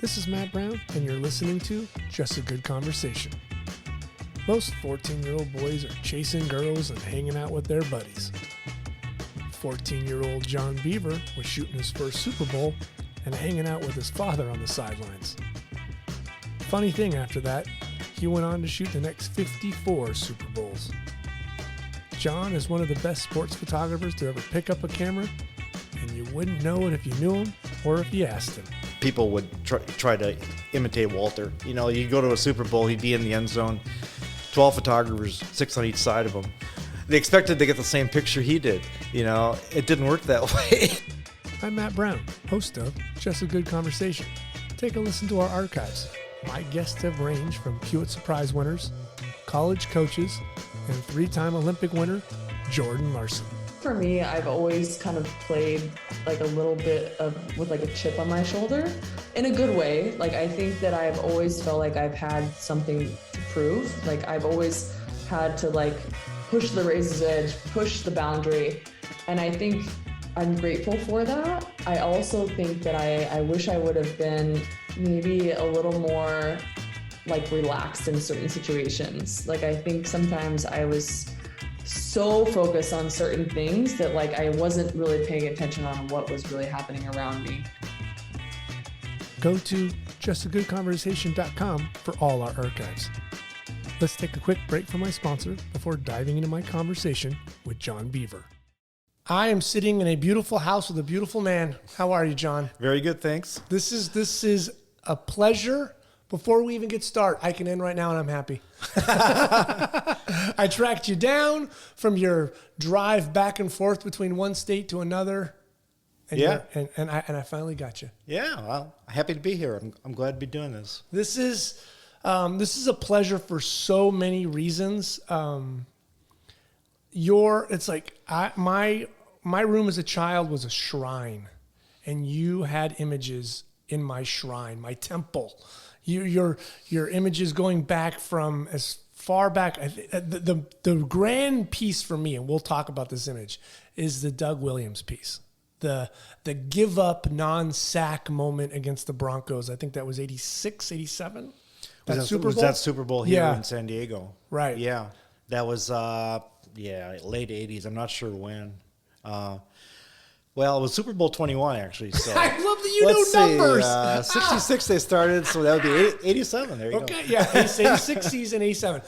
This is Matt Brown, and you're listening to Just a Good Conversation. Most 14-year-old boys are chasing girls and hanging out with their buddies. 14-year-old John Biever was shooting his first Super Bowl and hanging out with his father on the sidelines. Funny thing, after that, he went on to shoot the next 54 Super Bowls. John is one of the best sports photographers to ever pick up a camera, and you wouldn't know it if you knew him or if you asked him. People would try to imitate Walter. You know, you go to a Super Bowl, he'd be in the end zone, 12 photographers, 6 on each side of him. They expected to get the same picture he did. You know, it didn't work that way. I'm Matt Brown, host of Just a Good Conversation. Take a listen to our archives. My guests have ranged from Pulitzer Prize winners, college coaches, and 3-time Olympic winner, Jordan Larson. For me, I've always kind of played like a little bit with like a chip on my shoulder in a good way. Like, I think that I've always felt like I've had something to prove. Like, I've always had to like push the razor's edge, push the boundary. And I think I'm grateful for that. I also think that I wish I would have been maybe a little more like relaxed in certain situations. Like, I think sometimes I was so focused on certain things that like I wasn't really paying attention on what was really happening around me. Go to justagoodconversation.com for all our archives. Let's take a quick break from my sponsor before diving into my conversation with John Biever. I am sitting in a beautiful house with a beautiful man. How are you, John? Very good, thanks. This is a pleasure. Before we even get started, I can end right now and I'm happy. I tracked you down from your drive back and forth between one state to another. And yeah. And I finally got you. Yeah, well, happy to be here. I'm glad to be doing this. This is a pleasure for so many reasons. My room as a child was a shrine, and you had images in my shrine, my temple. Your images going back from as far back. The grand piece for me, and we'll talk about this image, is the Doug Williams piece. The give up non-sack moment against the Broncos. I think that was 86, 87. Was that Super Bowl here in San Diego? Right. Yeah. That was late 80s. I'm not sure when. Well, it was Super Bowl 21, actually. So I love that you know numbers. 66 they started, so that would be 87. There you go. Okay, yeah, 86 season, 87.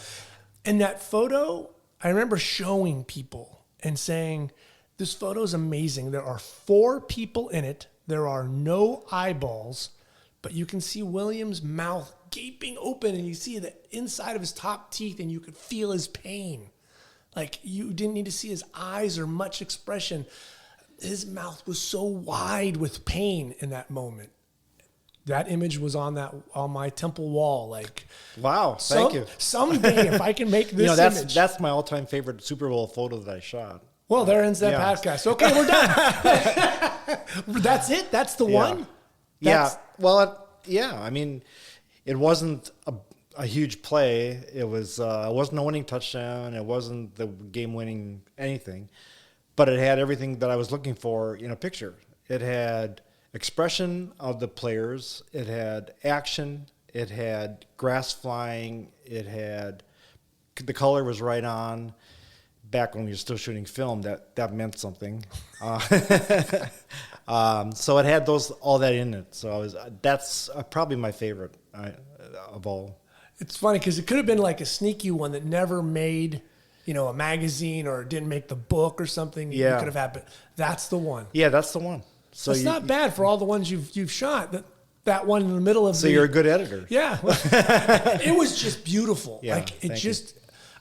And that photo, I remember showing people and saying, this photo is amazing. There are 4 people in it. There are no eyeballs, but you can see Williams' mouth gaping open, and you see the inside of his top teeth, and you could feel his pain. Like, you didn't need to see his eyes or much expression. His mouth was so wide with pain in that moment. That image was on my temple wall. Like, wow, thank you. Someday, if I can make this image. That's my all-time favorite Super Bowl photo that I shot. Well, there ends that podcast. Okay, we're done. That's it? That's the one? I mean, it wasn't a huge play. It wasn't a winning touchdown. It wasn't the game-winning anything. But it had everything that I was looking for in a picture. It had expression of the players. It had action. It had grass flying. It had the color was right on. Back when we were still shooting film, that meant something. So it had all that in it. So that's probably my favorite of all. It's funny because it could have been like a sneaky one that never made, a magazine or didn't make the book or something. Yeah. It could have happened. That's the one. Yeah, that's the one. So it's not bad for all the ones you've shot. That one in the middle of So you're a good editor. Yeah. It was just beautiful. Yeah,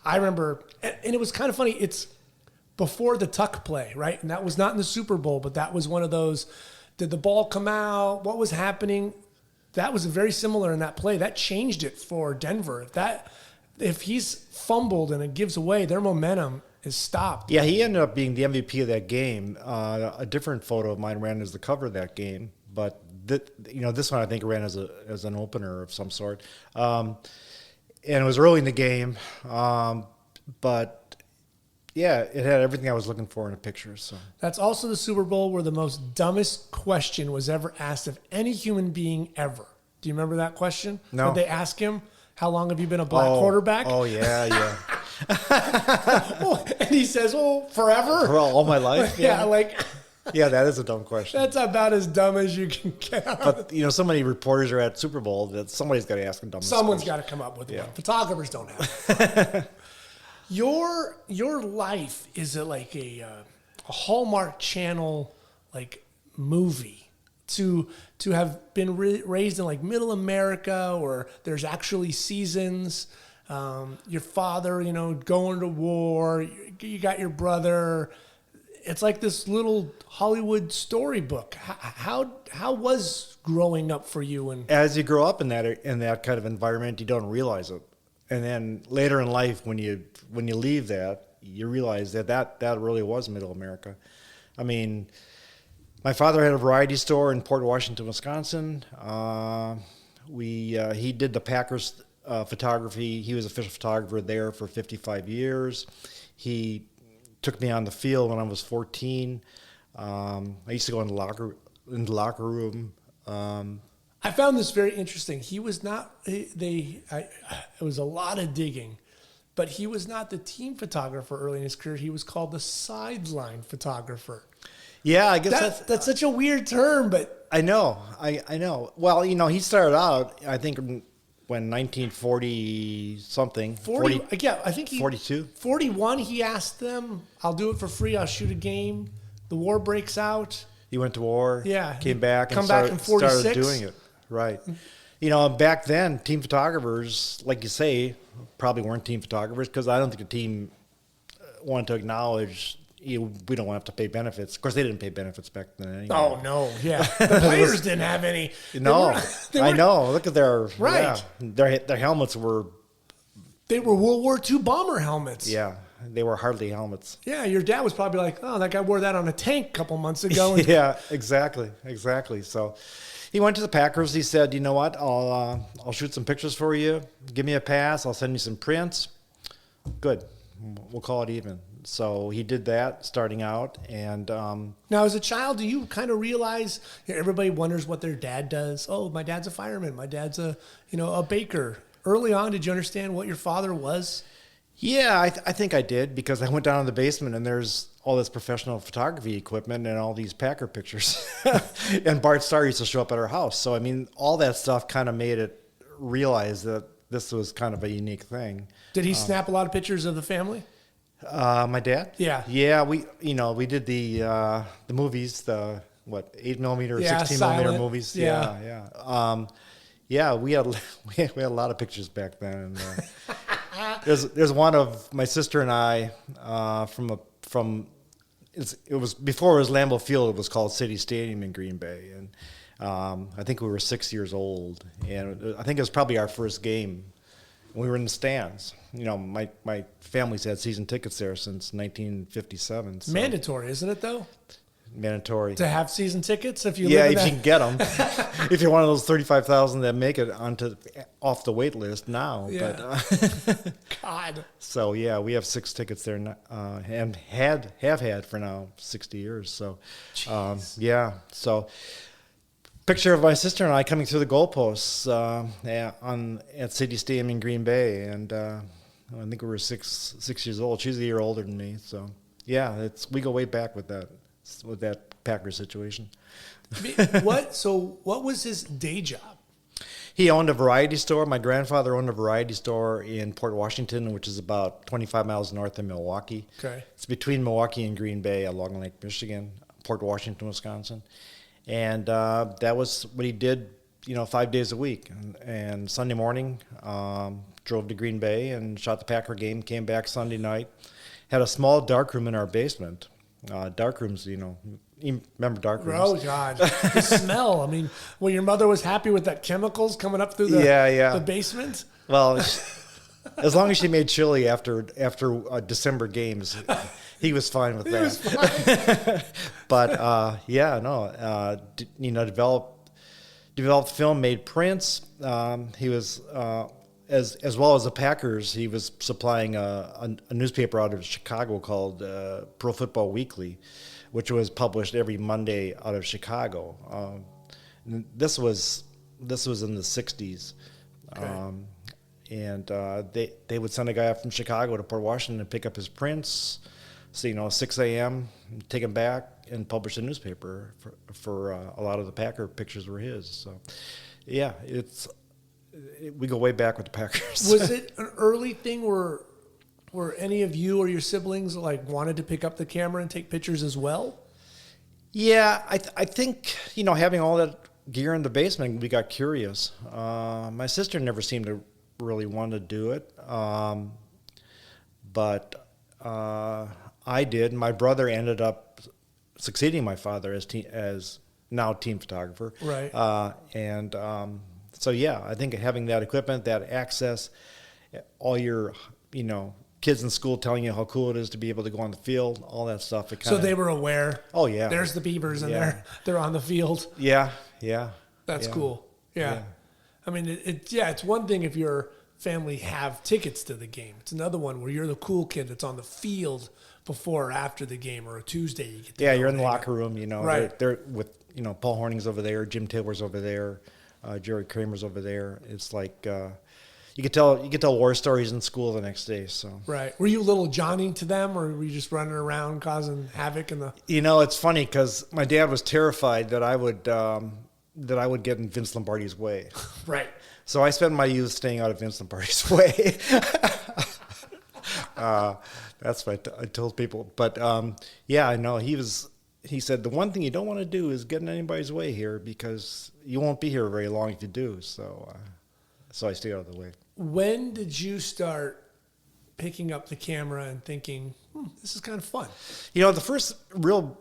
I remember, and it was kind of funny. It's before the tuck play, right? And that was not in the Super Bowl, but that was one of those, did the ball come out? What was happening? That was very similar in that play. That changed it for Denver. If he's fumbled and it gives away, their momentum is stopped. Yeah, he ended up being the MVP of that game. A different photo of mine ran as the cover of that game, but this one I think ran as an opener of some sort. And it was early in the game, but yeah, it had everything I was looking for in a picture. So that's also the Super Bowl where the most dumbest question was ever asked of any human being ever. Do you remember that question? No. Did they ask him, how long have you been a black quarterback? Oh, yeah. And he says, forever. For all my life? Yeah, like... Yeah, that is a dumb question. That's about as dumb as you can get. But, so many reporters are at Super Bowl that somebody's got to ask them dumb Someone's got to come up with one. Photographers don't have it. Your life is like a Hallmark Channel like movie to have been raised in like middle America, or there's actually seasons. Your father, going to war. You got your brother. It's like this little Hollywood storybook. How was growing up for you? And as you grow up in that kind of environment, you don't realize it, and then later in life, when you leave that, you realize that really was Middle America. I mean, my father had a variety store in Port Washington, Wisconsin. He did the Packers photography. He was official photographer there for 55 years. He took me on the field when I was 14. I used to go in the locker room. I found this very interesting. He was not. It was a lot of digging, but he was not the team photographer early in his career. He was called the sideline photographer. Yeah, I guess that's such a weird term, but I know. I know. Well, he started out, I think, when 1940 something. 40, yeah, I think 42. 41, he asked them, I'll do it for free, I'll shoot a game. The war breaks out. He went to war. Yeah. Came back and back in 46. started doing it. Right. Back then, team photographers, like you say, probably weren't team photographers, because I don't think the team wanted to acknowledge we don't want to have to pay benefits. Of course, they didn't pay benefits back then anyway. Oh, no, yeah. The players didn't have any. No, I know. Look at their... Right. Yeah, their helmets were... They were World War II bomber helmets. Yeah, they were hardly helmets. Yeah, your dad was probably like, oh, that guy wore that on a tank a couple months ago. Yeah, exactly. So he went to the Packers. He said, you know what, I'll shoot some pictures for you. Give me a pass. I'll send you some prints. Good. We'll call it even. So he did that starting out. And now, as a child, do you kind of realize, everybody wonders what their dad does? Oh, my dad's a fireman. My dad's a baker. Early on, did you understand what your father was? Yeah, I think I did, because I went down in the basement and there's all this professional photography equipment and all these Packer pictures. And Bart Starr used to show up at our house. So, all that stuff kind of made it realize that this was kind of a unique thing. Did he snap a lot of pictures of the family? My dad? Yeah. Yeah, we did the movies, the 8mm or 16mm movies. Yeah. Yeah, we had a lot of pictures back then. There's one of my sister and I it was before it was Lambeau Field. It was called City Stadium in Green Bay, and I think we were 6 years old, and I think it was probably our first game. We were in the stands. My family's had season tickets there since 1957. So. Mandatory, isn't it, though? Mandatory. To have season tickets if you live in if you can get them. If you're one of those 35,000 that make it off the wait list now. Yeah. But, God. So, yeah, we have 6 tickets there and have had for now 60 years. So, yeah. So, picture of my sister and I coming through the goalposts at City Stadium in Green Bay, and I think we were six years old. She's a year older than me, so yeah, we go way back with that Packers situation. What was his day job? He owned a variety store. My grandfather owned a variety store in Port Washington, which is about 25 miles north of Milwaukee. Okay, it's between Milwaukee and Green Bay along Lake Michigan, Port Washington, Wisconsin. And that was what he did, 5 days a week. And Sunday morning, drove to Green Bay and shot the Packer game, came back Sunday night. Had a small darkroom in our basement. Darkrooms, you remember darkrooms? Oh, God. The smell. Your mother was happy with that chemicals coming up through the basement? Well, as long as she made chili after December games, he was fine with that. But developed film, made prints. He was as well as the Packers. He was supplying a newspaper out of Chicago called Pro Football Weekly, which was published every Monday out of Chicago. This was This was in the 60s. Okay. And they would send a guy up from Chicago to Port Washington to pick up his prints. So, 6 a.m., take them back and publish a newspaper for a lot of the Packer pictures were his. So, yeah, we go way back with the Packers. Was it an early thing where any of you or your siblings like wanted to pick up the camera and take pictures as well? Yeah, I think, having all that gear in the basement, we got curious. My sister never seemed to really want to do it. But I did. My brother ended up succeeding my father as now team photographer. Right. So, yeah, I think having that equipment, that access, all your, kids in school telling you how cool it is to be able to go on the field, all that stuff. So they were aware. Oh, yeah. There's the Beavers and Yeah. they're on the field. Yeah. That's Yeah. cool. Yeah. I mean, it's one thing if your family have tickets to the game. It's another one where you're the cool kid that's on the field before or after the game, or a Tuesday. You get to Yeah, you're in the locker room, Right. They're with, Paul Horning's over there, Jim Taylor's over there, Jerry Kramer's over there. It's like you could tell war stories in school the next day. So Right. Were you little Johnny to them, or were you just running around causing havoc in the? it's funny because my dad was terrified that I would get in Vince Lombardi's way. Right. So I spent my youth staying out of Vince Lombardi's way. That's what I told people. But yeah, I know he said the one thing you don't want to do is get in anybody's way here because you won't be here very long if you do. So I stayed out of the way. When did you start picking up the camera and thinking, this is kind of fun? The first real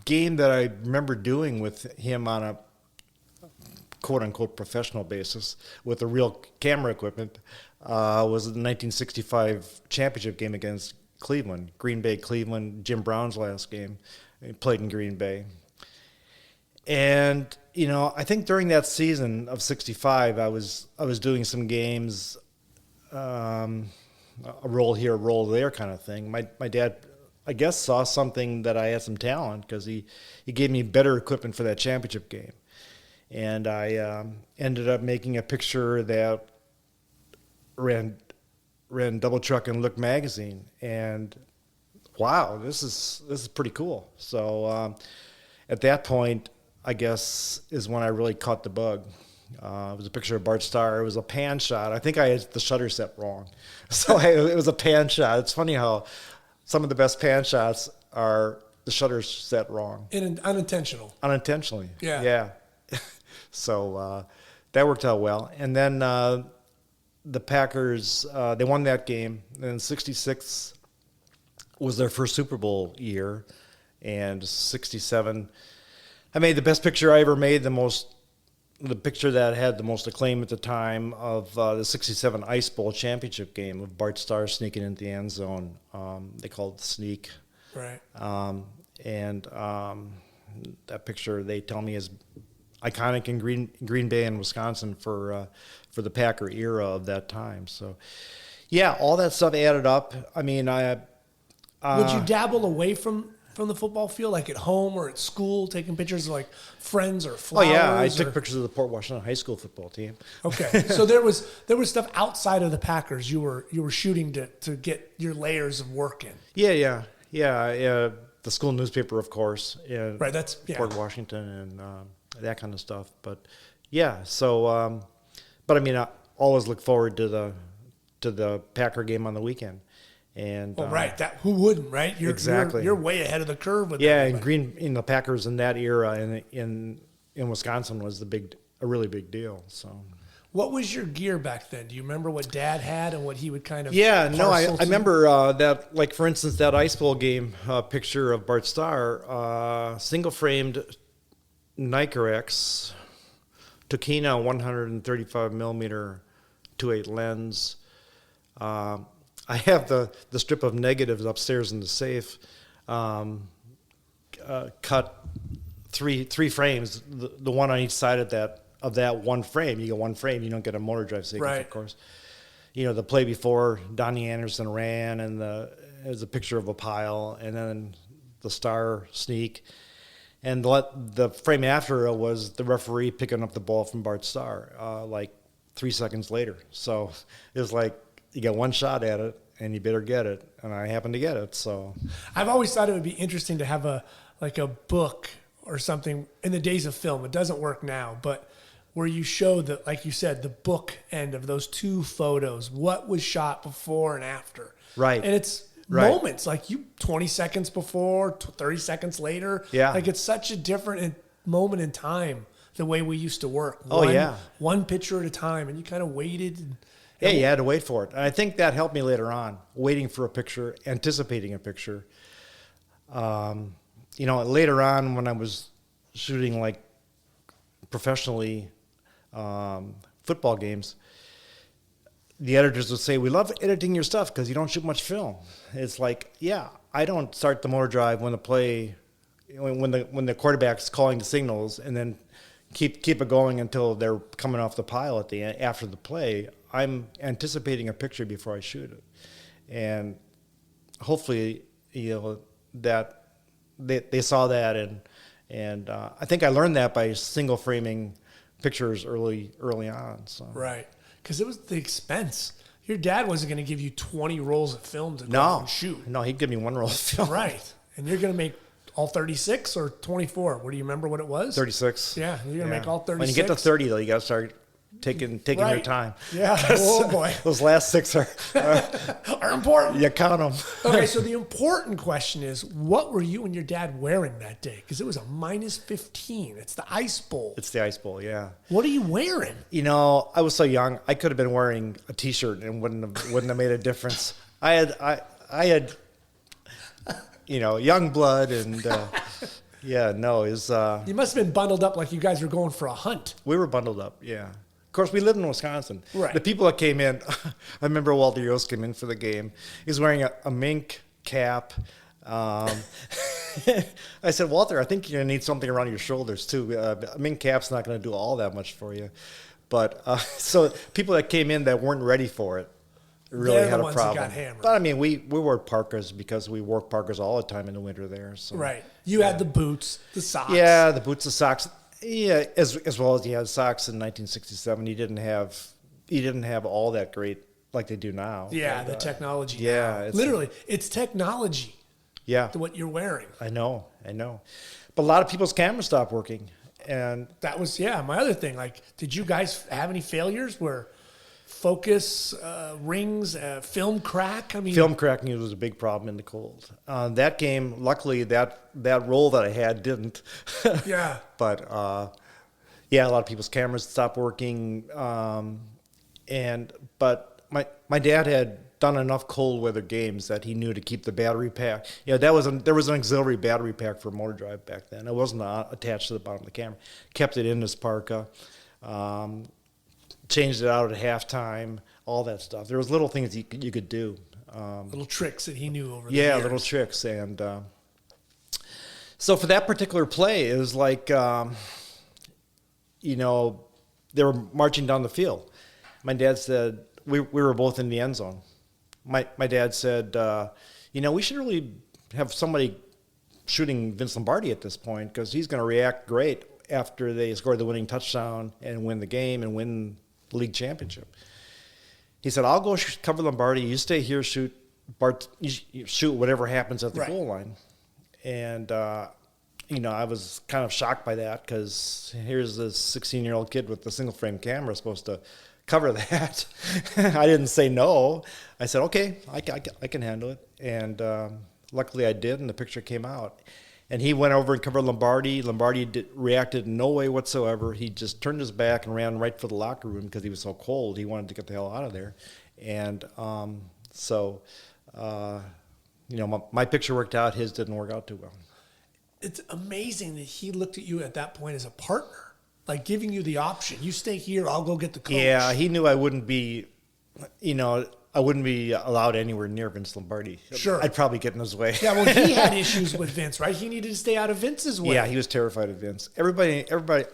game that I remember doing with him on a quote-unquote professional basis with the real camera equipment was the 1965 championship game against Cleveland, Green Bay, Cleveland, Jim Brown's last game. He played in Green Bay. And, I think during that season of 65, I was doing some games, a roll here, a roll there kind of thing. My dad, I guess, saw something that I had some talent because he gave me better equipment for that championship game. And I ended up making a picture that ran Double Truck and Look magazine. And wow, this is pretty cool. So at that point, I guess, is when I really caught the bug. It was a picture of Bart Starr. It was a pan shot. I think I had the shutter set wrong. So it was a pan shot. It's funny how some of the best pan shots are the shutter set wrong. Unintentional. Unintentionally. Yeah. So that worked out well. And then the Packers, they won that game. And 66 was their first Super Bowl year. And 67, I made the best picture I ever made, the picture that had the most acclaim at the time of the 67 Ice Bowl championship game of Bart Starr sneaking into the end zone. They called it the sneak. Right. And that picture, they tell me, is iconic in Green Bay and Wisconsin for the Packer era of that time. So, yeah, all that stuff added up. I mean, would you dabble away from the football field, like at home or at school, taking pictures of like friends or flowers? Oh yeah, I took pictures of the Port Washington high school football team. Okay, so there was stuff outside of the Packers you were shooting to get your layers of work in. Yeah. The school newspaper, of course. Right, that's Port Washington and that kind of stuff. But yeah, so but I mean, I always look forward to the Packer game on the weekend. And right, who wouldn't, right? Exactly. You're way ahead of the curve with that. Yeah, and the Packers in that era in Wisconsin was a really big deal. So, what was your gear back then? Do you remember what Dad had and what he would kind of? Yeah, no, I remember that. Like for instance, that Ice Bowl game picture of Bart Starr, single framed Nicorex Tokina 135 millimeter 2.8 lens. I have the strip of negatives upstairs in the safe, cut three frames, the one on each side of that one frame. You get one frame, you don't get a motor drive sequence, right. Of course. The play before Donnie Anderson ran, and there's a picture of a pile, and then the Star sneak. And the frame after it was the referee picking up the ball from Bart Starr, like 3 seconds later. So it was like, you got one shot at it, and you better get it. And I happened to get it. So I've always thought it would be interesting to have a book or something in the days of film. It doesn't work now, but where you show the, like you said, the book end of those two photos, what was shot before and after. Right. And it's moments, like 20 seconds before, 30 seconds later. Yeah. Like it's such a different moment in time, the way we used to work. One picture at a time, and you kind of waited. You had to wait for it. And I think that helped me later on, waiting for a picture, anticipating a picture. Later on when I was shooting like professionally football games, the editors would say, "We love editing your stuff because you don't shoot much film." It's like, I don't start the motor drive when the quarterback's calling the signals, and then keep it going until they're coming off the pile at the end after the play. I'm anticipating a picture before I shoot it, and hopefully, that they saw that, and I think I learned that by single framing pictures early on. So. Right. Because it was the expense. Your dad wasn't going to give you 20 rolls of film to go out and shoot. No, he'd give me one roll of film. Right. And you're going to make all 36 or 24? What do you remember what it was? 36. Yeah, you're going to make all 36. When you get to 30, though, you got to start taking your time. Yeah. Oh, boy. Those last 6 are important. You count them. Okay, so the important question is, what were you and your dad wearing that day? Because it was a minus 15. It's the Ice Bowl. It's the Ice Bowl, yeah. What are you wearing? I was so young. I could have been wearing a T-shirt and wouldn't have made a difference. I had young blood and it was. You must have been bundled up like you guys were going for a hunt. We were bundled up, yeah. Of course, we lived in Wisconsin. Right. The people that came in, I remember Walter Yost came in for the game. He was wearing a mink cap. I said, "Walter, I think you're going to need something around your shoulders, too. A mink cap's not going to do all that much for you." But so people that came in that weren't ready for it really had a problem. Got hammered. But I mean, we wore parkas because we wore parkas all the time in the winter there. So. Right. You had the boots, the socks. Yeah, the boots, the socks. Yeah, as well as he had socks in 1967. He didn't have all that great like they do now. Yeah, the technology. Yeah, literally, it's technology. Yeah, to what you're wearing. I know. But a lot of people's cameras stopped working, and that was my other thing. Like, did you guys have any failures where focus rings, film crack? I mean, film cracking was a big problem in the cold. That game, luckily, that roll that I had didn't. Yeah. But a lot of people's cameras stopped working. But my dad had done enough cold weather games that he knew to keep the battery pack. There was an auxiliary battery pack for motor drive back then. It wasn't attached to the bottom of the camera. Kept it in his parka. Changed it out at halftime, all that stuff. There was little things you could do. Little tricks that he knew over the years. Yeah, little tricks. And so for that particular play, it was like, they were marching down the field. My dad said, we were both in the end zone. My dad said, we should really have somebody shooting Vince Lombardi at this point because he's going to react great after they score the winning touchdown and win the game and win the league championship. He said, "I'll go cover Lombardi. You stay here, shoot Bart. You shoot whatever happens at the goal line." And I was kind of shocked by that because here's this 16-year-old kid with a single frame camera supposed to cover that. I didn't say no. I said, "Okay, I can handle it." And luckily, I did, and the picture came out. And he went over and covered Lombardi. Lombardi reacted in no way whatsoever. He just turned his back and ran right for the locker room because he was so cold. He wanted to get the hell out of there. And my picture worked out. His didn't work out too well. It's amazing that he looked at you at that point as a partner, like giving you the option. You stay here, I'll go get the coach. Yeah, he knew I wouldn't be, I wouldn't be allowed anywhere near Vince Lombardi. Sure. I'd probably get in his way. Yeah, well, he had issues with Vince, right? He needed to stay out of Vince's way. Yeah, he was terrified of Vince.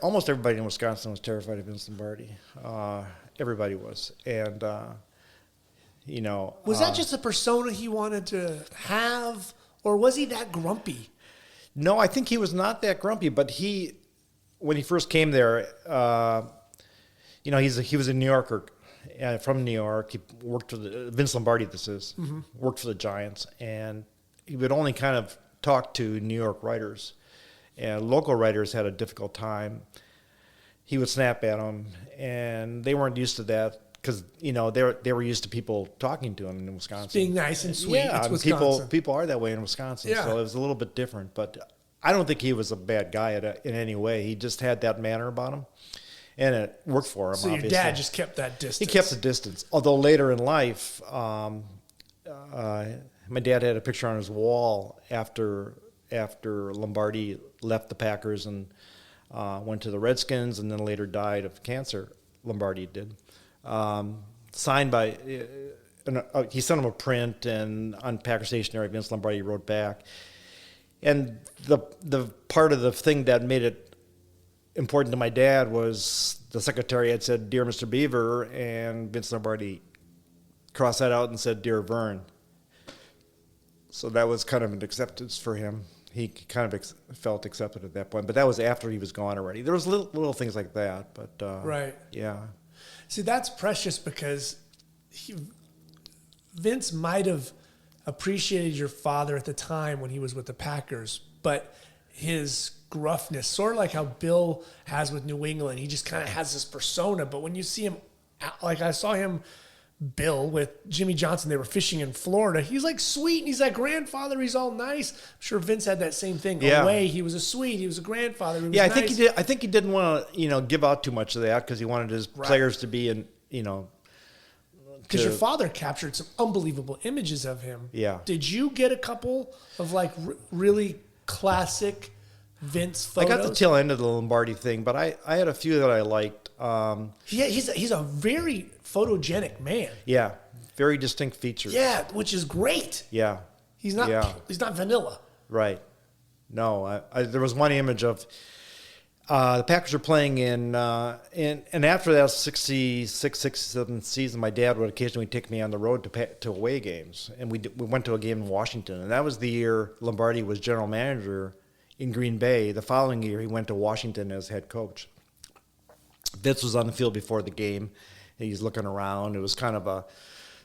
Almost everybody in Wisconsin was terrified of Vince Lombardi. Everybody was. And, Was that just a persona he wanted to have, or was he that grumpy? No, I think he was not that grumpy, but when he first came there, he was a New Yorker, from New York. He worked for Vince Lombardi. Worked for the Giants, and he would only kind of talk to New York writers, and local writers had a difficult time. He would snap at them, and they weren't used to that because they were used to people talking to him in Wisconsin, Just being nice and sweet. Yeah, it's Wisconsin. people are that way in Wisconsin, Yeah. so it was a little bit different. But I don't think he was a bad guy in any way. He just had that manner about him, and it worked for him. So obviously. your dad just kept that distance. He kept the distance. Although later in life, my dad had a picture on his wall after Lombardi left the Packers and went to the Redskins, and then later died of cancer. Lombardi did. Signed by, he sent him a print, and on Packer stationery, Vince Lombardi wrote back. And the part of the thing that made it important to my dad was the secretary had said, "Dear Mr. Biever," and Vince Lombardi crossed that out and said, "Dear Vern." So that was kind of an acceptance for him. He kind of felt accepted at that point, but that was after he was gone already. There was little things like that, but right. Yeah. See, that's precious because Vince might have appreciated your father at the time when he was with the Packers, but his gruffness, sort of like how Bill has with New England, he just kind of has this persona. But when you see him, like I saw him, Bill, with Jimmy Johnson, they were fishing in Florida. He's like sweet, and he's like grandfather. He's all nice. I'm sure Vince had that same thing. Yeah. Away, he was a sweet. He was a grandfather. He was Yeah, I nice. think he did. I think he didn't want to, give out too much of that because he wanted his players to be in, Because your father captured some unbelievable images of him. Yeah. Did you get a couple of like really classic Vince photos? I got the tail end of the Lombardi thing, but I had a few that I liked. Yeah, he's a very photogenic man. Yeah, very distinct features. Yeah, which is great. Yeah. He's not vanilla. Right. No, there was one image of the Packers were playing and after that 66, 67 season, my dad would occasionally take me on the road to away games, and we went to a game in Washington, and that was the year Lombardi was general manager in Green Bay. The following year, he went to Washington as head coach. Vince was on the field before the game. He's looking around. It was kind of a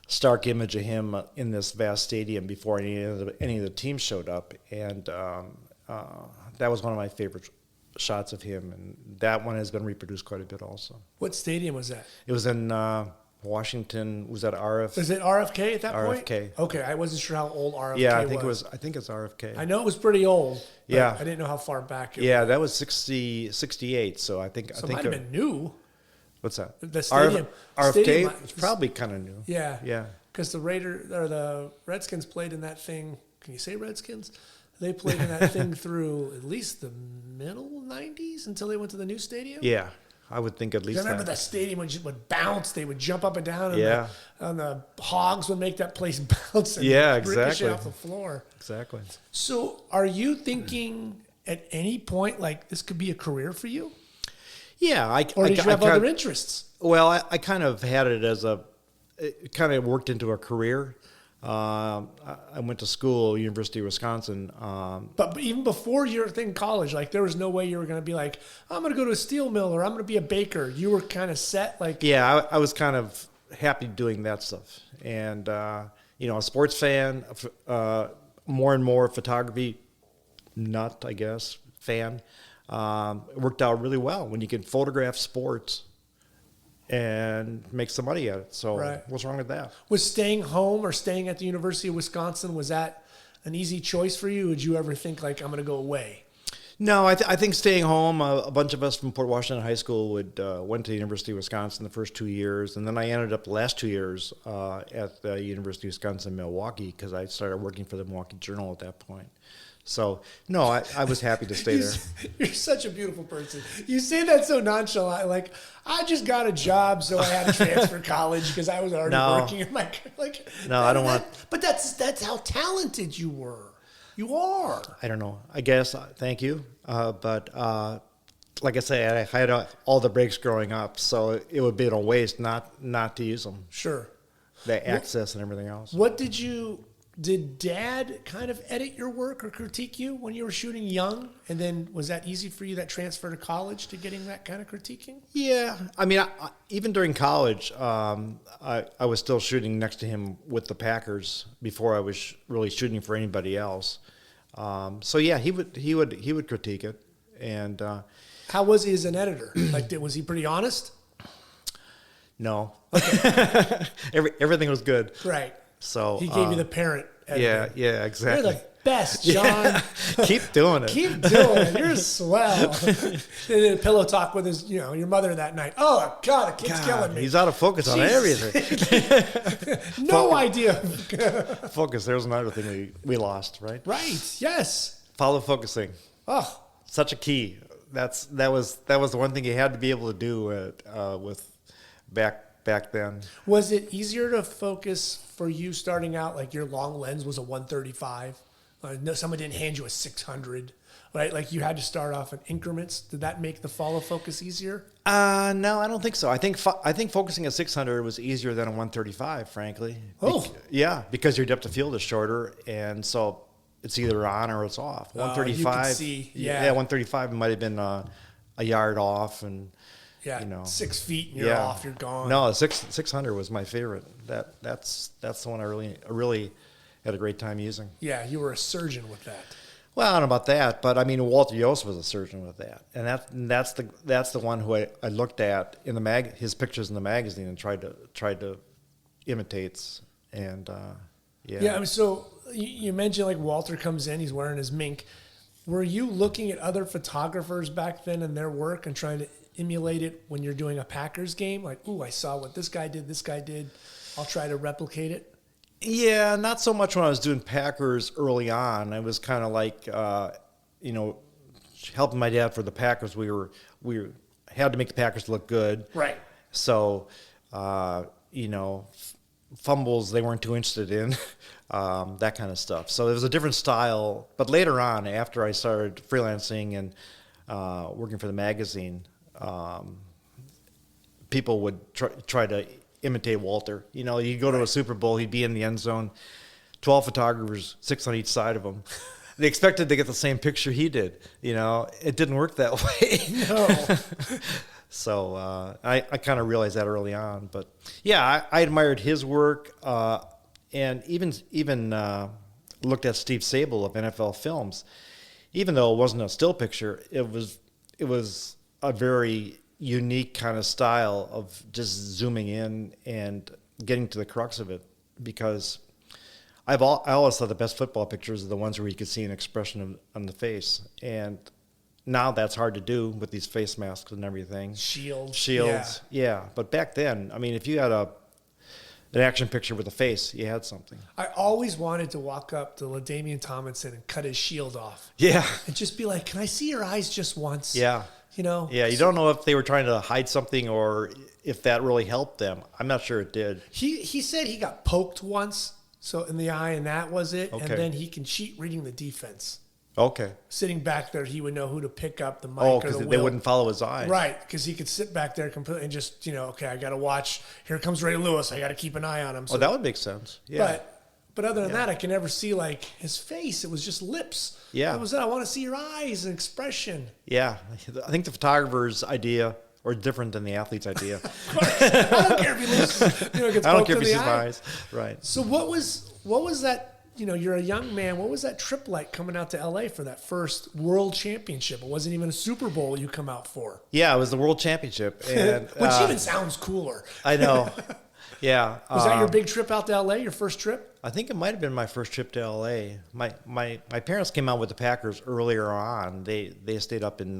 stark image of him in this vast stadium before any of the teams showed up, and that was one of my favorite shots of him, and that one has been reproduced quite a bit also. What stadium was that? It was in Washington. Was that RF? Was it RFK at that point? RFK. Okay, I wasn't sure how old RFK was. Yeah, I think it's RFK. I know it was pretty old. But Yeah. I didn't know how far back it was. Yeah, that was 68. So I think So it might have been new. What's that? The stadium. RFK. Stadium, It's probably kind of new. Yeah. Yeah. Because the Redskins played in that thing. Can you say Redskins? They played in that thing through at least the middle 90s until they went to the new stadium. Yeah, I would think at least. I remember that stadium would bounce. They would jump up and down. Yeah. And the Hogs would make that place bounce. And Yeah, ricochet exactly. off the floor. Exactly. So, are you thinking at any point like this could be a career for you, Yeah, or did you have other interests? Well, I kind of had it as it kind of worked into a career. I went to school, University of Wisconsin. But even before your thing, college, like there was no way you were going to be like, I'm going to go to a steel mill or I'm going to be a baker. You were kind of set, like. Yeah, I was kind of happy doing that stuff, and a sports fan, more and more photography nut, I guess, fan. It worked out really well when you can photograph sports and make some money at it. So Right. What's wrong with that? Was staying home or staying at the University of Wisconsin, was that an easy choice for you? Would you ever think like, I'm going to go away? No, I think staying home. A bunch of us from Port Washington High School went to the University of Wisconsin the first 2 years, and then I ended up the last 2 years at the University of Wisconsin Milwaukee because I started working for the Milwaukee Journal at that point. So, no, I was happy to stay there. You're such a beautiful person. You say that so nonchalant, like, I just got a job, so I had to transfer college because I was already working in my, like. No, I don't want. But that's how talented you were. You are. I don't know. I guess. Thank you. But like I say, I had all the breaks growing up, so it would be a waste not to use them. Sure. The access and everything else. What did you Did Dad kind of edit your work or critique you when you were shooting young? And then was that easy for you, that transfer to college, to getting that kind of critiquing? Yeah, I mean, even during college, I was still shooting next to him with the Packers before I was really shooting for anybody else. So yeah, he would critique it, and how was he as an editor? Like, was he pretty honest? No, okay. Everything was good. Right. So he gave you the parent editor. Yeah, exactly. You're the best, John. Yeah. Keep doing it. Keep doing it. You're swell. And then pillow talk with his, your mother that night. Oh God, the kid's killing me. He's out of focus on everything. No idea. Focus. There's another thing we lost, right? Right. Yes. Follow focusing. Oh, such a key. That was the one thing you had to be able to do with back then. Was it easier to focus for you starting out? Like your long lens was a 135. No, someone didn't hand you a 600, right? Like you had to start off in increments. Did that make the follow focus easier? No, I don't think so. I think focusing at 600 was easier than a 135, frankly. Oh, yeah, because your depth of field is shorter, and so it's either on or it's off. 135. You could see, yeah. 135 might have been a yard off, and. Yeah, 6 feet and you're off, you're gone. No, 600 was my favorite. That's the one I really had a great time using. Yeah, you were a surgeon with that. Well, I don't know about that, but I mean Walter Yost was a surgeon with that, and that's the one who I looked at in the his pictures in the magazine and tried to imitate, and Yeah, I mean, so you mentioned like Walter comes in, he's wearing his mink. Were you looking at other photographers back then and their work and trying to emulate it when you're doing a Packers game? Like, ooh, I saw what this guy did. I'll try to replicate it. Yeah, not so much when I was doing Packers early on. I was kind of like, helping my dad for the Packers. We had to make the Packers look good. Right. So, fumbles they weren't too interested in, that kind of stuff. So it was a different style. But later on, after I started freelancing and working for the magazine, people would try to imitate Walter. You go to a Super Bowl, he'd be in the end zone, 12 photographers, 6 on each side of him. They expected to get the same picture he did. It didn't work that way. No. So I kind of realized that early on. But yeah, I admired his work, and even looked at Steve Sable of NFL Films. Even though it wasn't a still picture, it was a very unique kind of style of just zooming in and getting to the crux of it, because I always thought the best football pictures are the ones where you could see an expression on the face, and now that's hard to do with these face masks and everything. Shields, yeah. But back then, I mean, if you had an action picture with a face, you had something. I always wanted to walk up to LaDainian Tomlinson and cut his shield off. Yeah. And just be like, can I see your eyes just once? Yeah. Yeah, you don't know if they were trying to hide something or if that really helped them. I'm not sure it did. He said he got poked once, so in the eye, and that was it. Okay. And then he can cheat reading the defense. Okay. Sitting back there, he would know who to pick up, the mic or the they will. wouldn't follow his eyes. Right, because he could sit back there completely and just, okay, I got to watch. Here comes Ray Lewis. I got to keep an eye on him. So, that would make sense. Yeah. But other than that, I can never see like his face. It was just lips. Yeah. That was it. I want to see your eyes and expression. Yeah. I think the photographer's idea or different than the athlete's idea. I don't care if he loses, gets I don't poked care if in he the sees eye. eyes. Right. So what was that? You're a young man. What was that trip like coming out to LA for that first World Championship? It wasn't even a Super Bowl you come out for. Yeah, it was the World Championship, and which even sounds cooler. I know. Yeah. Was that your big trip out to LA? Your first trip? I think it might have been my first trip to LA. My parents came out with the Packers earlier on. They stayed up in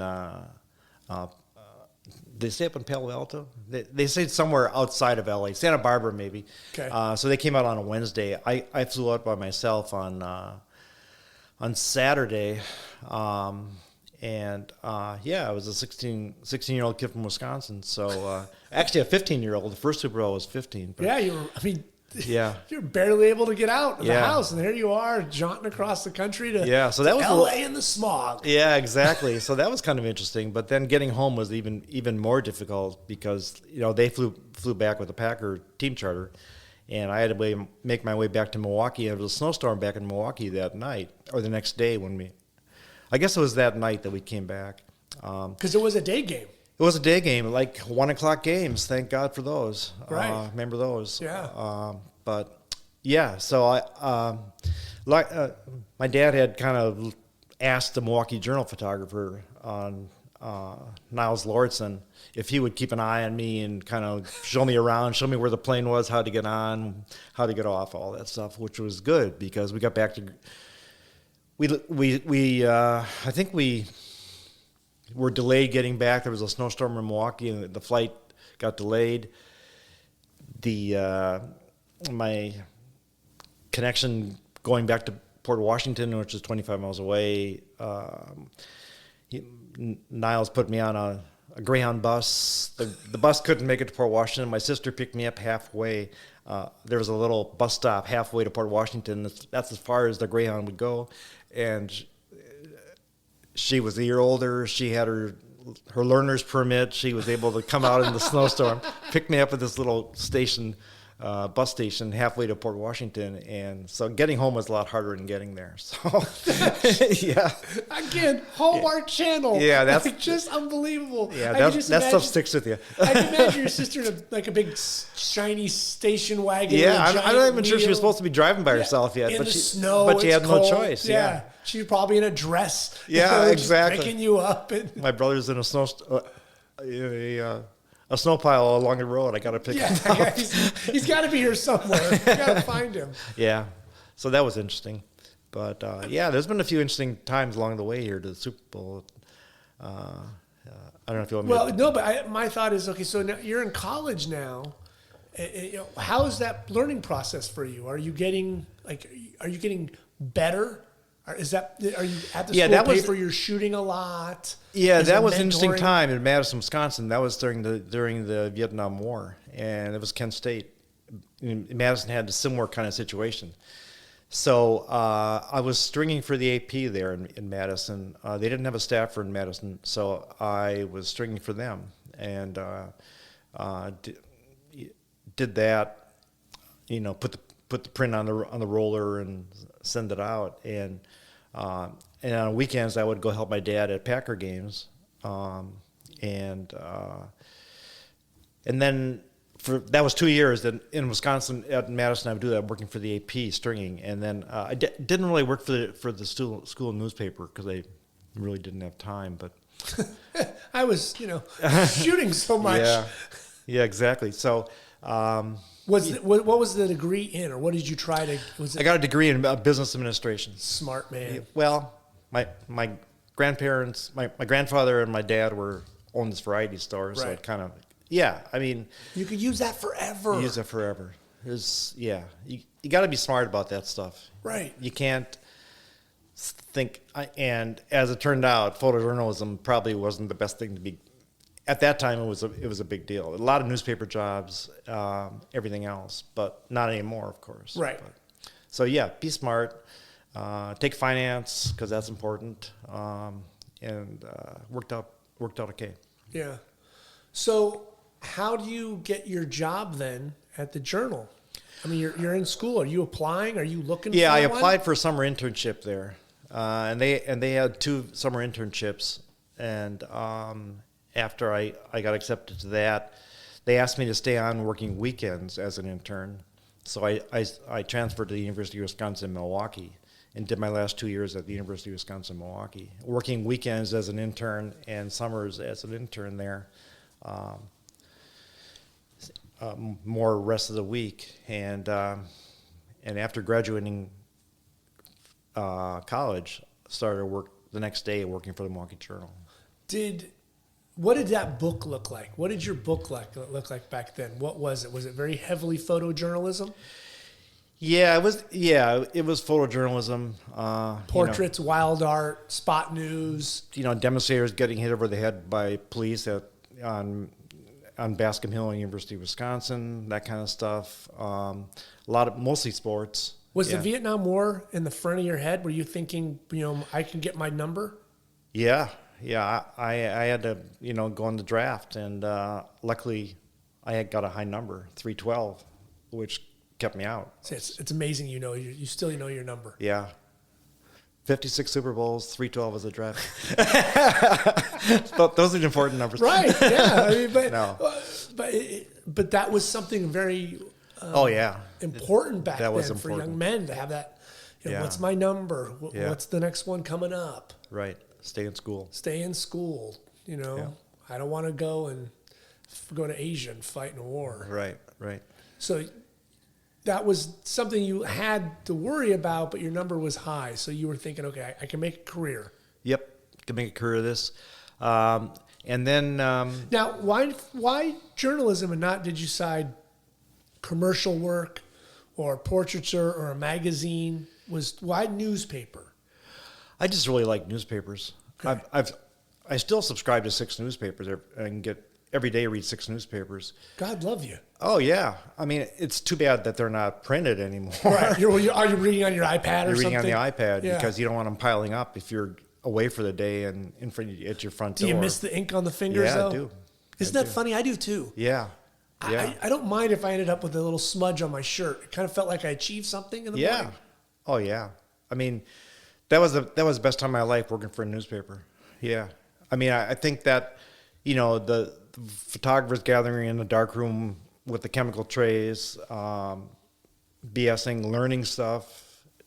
they stayed up in Palo Alto. They stayed somewhere outside of LA, Santa Barbara maybe. Okay. So they came out on a Wednesday. I flew out by myself on Saturday. And I was a 16-year-old kid from Wisconsin. So actually a 15-year-old. The first Super Bowl was 15. But yeah, you're barely able to get out of the house, and there you are jaunting across the country to so that was LA in the smog. Yeah, exactly. So that was kind of interesting. But then getting home was even more difficult because they flew back with the Packer team charter, And I had to make my way back to Milwaukee. There was a snowstorm back in Milwaukee that night, or the next day I guess it was that night that we came back. Because it was a day game. It was a day game, like 1 o'clock games. Thank God for those. Right. Remember those? Yeah. But yeah, so my dad had kind of asked the Milwaukee Journal photographer on Niles Lauritsen if he would keep an eye on me and kind of show me around, show me where the plane was, how to get on, how to get off, all that stuff, which was good because we got back to. I think we were delayed getting back. There was a snowstorm in Milwaukee, and the flight got delayed. My connection going back to Port Washington, which is 25 miles away, Niles put me on a Greyhound bus. The bus couldn't make it to Port Washington. My sister picked me up halfway. There was a little bus stop halfway to Port Washington. That's as far as the Greyhound would go. And she was a year older. She had her learner's permit. She was able to come out in the snowstorm, pick me up at this little station, bus station halfway to Port Washington. And so getting home was a lot harder than getting there. So, yeah. Again, Hallmark Channel. Yeah, that's like, just unbelievable. Yeah, that stuff sticks with you. I can imagine your sister in a big shiny station wagon. Yeah, with a I'm not even giant sure she was wheel. supposed to be driving by herself yet. In but the she, snow, but she it's had cold. no choice. Yeah. She was probably in a dress. Yeah, just exactly. picking you up. And, My brother's in a snow pile along the road. I got to pick him up. he's got to be here somewhere. You got to find him. Yeah, so that was interesting. But yeah, there's been a few interesting times along the way here to the Super Bowl. I don't know if you want me Well, to... no, but my thought is, okay, so now you're in college now. How is that learning process for you? Are you getting better? Are you at the school paper? You're shooting a lot. Yeah, Is that it was an interesting mentoring? time in Madison, Wisconsin. That was during the Vietnam War, and it was Kent State. Madison had a similar kind of situation. So I was stringing for the AP there in Madison. They didn't have a staffer in Madison, so I was stringing for them, and did that. Put the print on the roller and send it out, and on weekends I would go help my dad at Packer games, and then that was 2 years. Then in Wisconsin at Madison I would do that working for the AP stringing, and then I didn't really work for the school newspaper because I really didn't have time. But I was shooting so much. Yeah, exactly. So. What was the degree in, or what did you try to? I got a degree in business administration. Smart man. Well, my grandparents, my grandfather and my dad owned this variety store, so it kind of I mean, you could use that forever. Use it forever. You got to be smart about that stuff. Right. You can't think. And as it turned out, photojournalism probably wasn't the best thing to be. At that time, it was a big deal. A lot of newspaper jobs, everything else, but not anymore, of course. Right. So be smart. Take finance because that's important, and worked out okay. Yeah. So how do you get your job then at the Journal? I mean, you're in school. Are you applying? Are you looking? Yeah, for I one? applied for a summer internship there, and they had 2 summer internships, and after I got accepted to that, they asked me to stay on working weekends as an intern. So I transferred to the University of Wisconsin-Milwaukee and did my last 2 years at the University of Wisconsin-Milwaukee, working weekends as an intern and summers as an intern there, more rest of the week. And after graduating college, started work the next day working for the Milwaukee Journal. What did that book look like? What did your book look like back then? What was it? Was it very heavily photojournalism? Yeah, it was. Yeah, it was photojournalism. Portraits, wild art, spot news. Demonstrators getting hit over the head by police on Bascom Hill and University of Wisconsin, that kind of stuff. Mostly sports. Was the Vietnam War in the front of your head? Were you thinking, I can get my number? Yeah. I had to, go on the draft, and luckily, I had got a high number, 312, which kept me out. It's amazing. You still know your number. Yeah. 56 Super Bowls, 312 as a draft. Those are the important numbers. Right. Yeah. I mean, No. but that was something very important back That was then for important. young men to have that. Yeah. What's my number? Yeah. What's the next one coming up? Right. Stay in school. Stay in school. Yeah. I don't want to go to Asia and fight in a war. Right. Right. So that was something you had to worry about, but your number was high. So you were thinking, okay, I can make a career. Yep. Can make a career of this. And then Now, why journalism and not, did you decide commercial work or portraiture or a magazine? Why newspaper? I just really like newspapers. Okay. I still subscribe to 6 newspapers. I can get every day read 6 newspapers. God love you. Oh yeah. I mean, it's too bad that they're not printed anymore. Right. Are you reading on your iPad or You're something? reading on the iPad Yeah. because you don't want them piling up if you're away for the day and at your front door. Do you miss the ink on the fingers, Yeah, though? I do. Isn't that funny? I do, too. Yeah. Yeah. I don't mind if I ended up with a little smudge on my shirt. It kind of felt like I achieved something in the Yeah. morning. Oh yeah. I mean, that was the best time of my life working for a newspaper. Yeah. I mean, I think that, the photographers gathering in the dark room with the chemical trays, BSing, learning stuff,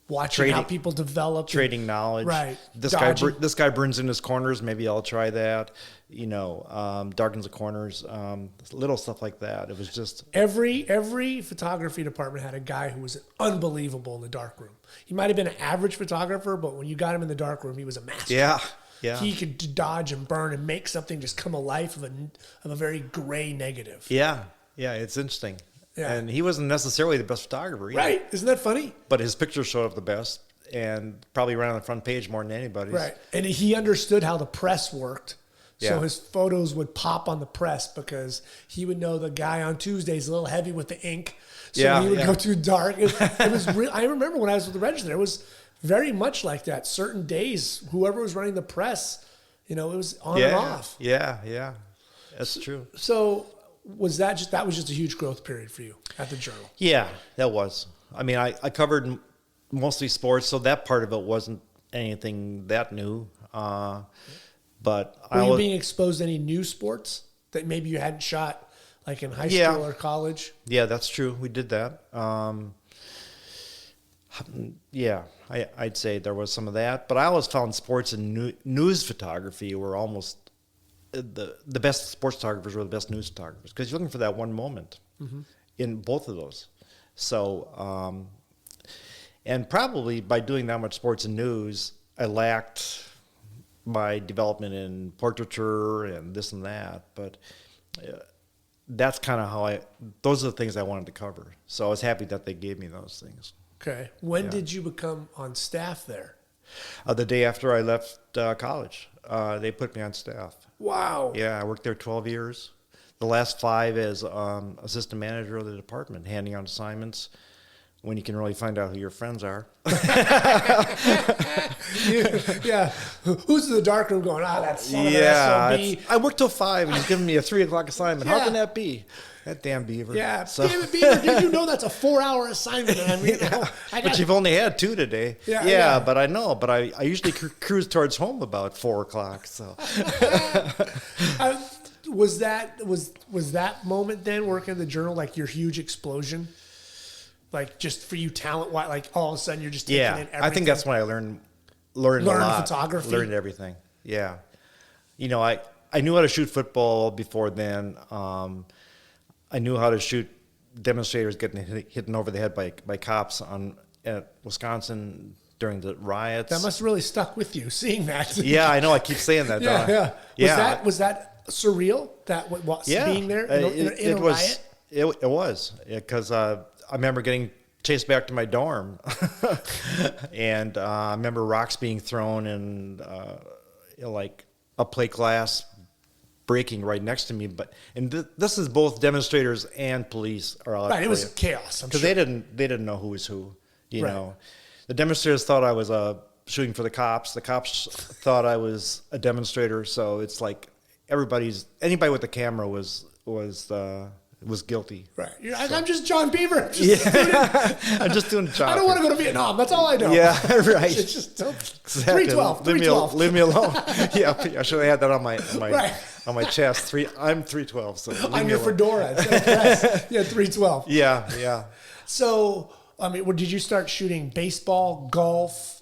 Watching how people develop. trading knowledge. Right. This Dodging. guy burns in his corners. Maybe I'll try that. Darkens the corners. Little stuff like that. It was just Every photography department had a guy who was unbelievable in the darkroom. He might have been an average photographer, but when you got him in the darkroom, he was a master. yeah. Yeah. He could dodge and burn and make something just come alive of a very gray negative. Yeah. Yeah. It's interesting. Yeah. And he wasn't necessarily the best photographer either. Right. Isn't that funny? But his pictures showed up the best and probably ran on the front page more than anybody's. Right. And he understood how the press worked. So Yeah. his photos would pop on the press because he would know the guy on Tuesday's a little heavy with the ink. So Yeah, he would yeah. go too dark. It was I remember when I was with the Register, it was very much like that. Certain days, whoever was running the press, it was on and off. Yeah. Yeah. That's true. So was that was just a huge growth period for you at the Journal? Yeah, that was. I mean, I covered mostly sports, so that part of it wasn't anything that new. But Were you being exposed to any new sports that maybe you hadn't shot, like in high Yeah. school or college? Yeah, that's true. We did that. Yeah, I'd say there was some of that. But I always found sports and news photography were almost the best sports photographers were the best news photographers because you're looking for that one moment in both of those. So, and probably by doing that much sports and news, I lacked my development in portraiture and this and that. But that's kind of those are the things I wanted to cover. So I was happy that they gave me those things. Okay. When did you become on staff there? The day after I left college, they put me on staff. Wow. Yeah, I worked there 12 years. The last 5 as assistant manager of the department, handing out assignments when you can really find out who your friends are. Yeah. Who's in the dark room going, that son of Yeah, an SOB? I worked till 5 and he's giving me a 3 o'clock assignment. Yeah. How can that be? That damn Biever. Yeah. So, Damn it, Biever, did you know that's a 4-hour assignment? And I mean, I but got you've only had 2 today. Yeah. But I know. But I usually cruise towards home about 4 o'clock. So was that moment then working at the Journal like your huge explosion? Like just for you talent wise, like all of a sudden you're just taking in everything? I think that's when I learned a lot. Photography? Learned everything. Yeah. I knew how to shoot football before then. I knew how to shoot demonstrators getting hit over the head by cops at Wisconsin during the riots. That must have really stuck with you, seeing that. Yeah, I know. I keep saying that. Yeah. Yeah. Was that surreal? That being there in a riot? It was because I remember getting chased back to my dorm, and I remember rocks being thrown and like a plate glass breaking right next to me. This is both demonstrators and police are out. Right, it was chaos. Because they didn't know who was who. You know, the demonstrators thought I was shooting for the cops. The cops thought I was a demonstrator. So it's like anybody with a camera was was guilty. Right. You're like, I'm just John Biever. I'm just doing a job. I don't want to go to Vietnam. That's all I know. Yeah, right. It's just Exactly. 312. Leave me alone. Yeah, I should have had that on my Right. on my chest. I'm 312. So leave On me your alone. fedora. It says press. Yeah, 312. Yeah. So, I mean, did you start shooting baseball, golf,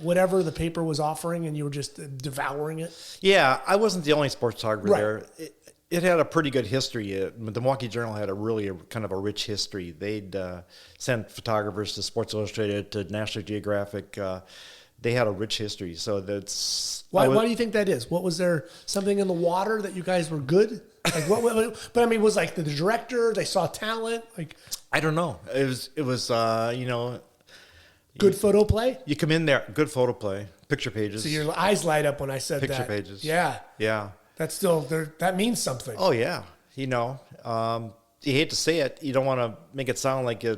whatever the paper was offering, and you were just devouring it? Yeah, I wasn't the only sports photographer Right. there. It had a pretty good history. The Milwaukee Journal had a kind of a rich history. They'd sent photographers to Sports Illustrated, to National Geographic. They had a rich history. So that's Why do you think that is? What was there something in the water that you guys were good? Like but I mean, was like the director, they saw talent, like I don't know. It was good photo play? you come in there, good photo play, picture pages. So your eyes light up when I said Picture that. pages. Yeah. Yeah. That's still there. That means something. Oh yeah. You hate to say it. You don't want to make it sound like a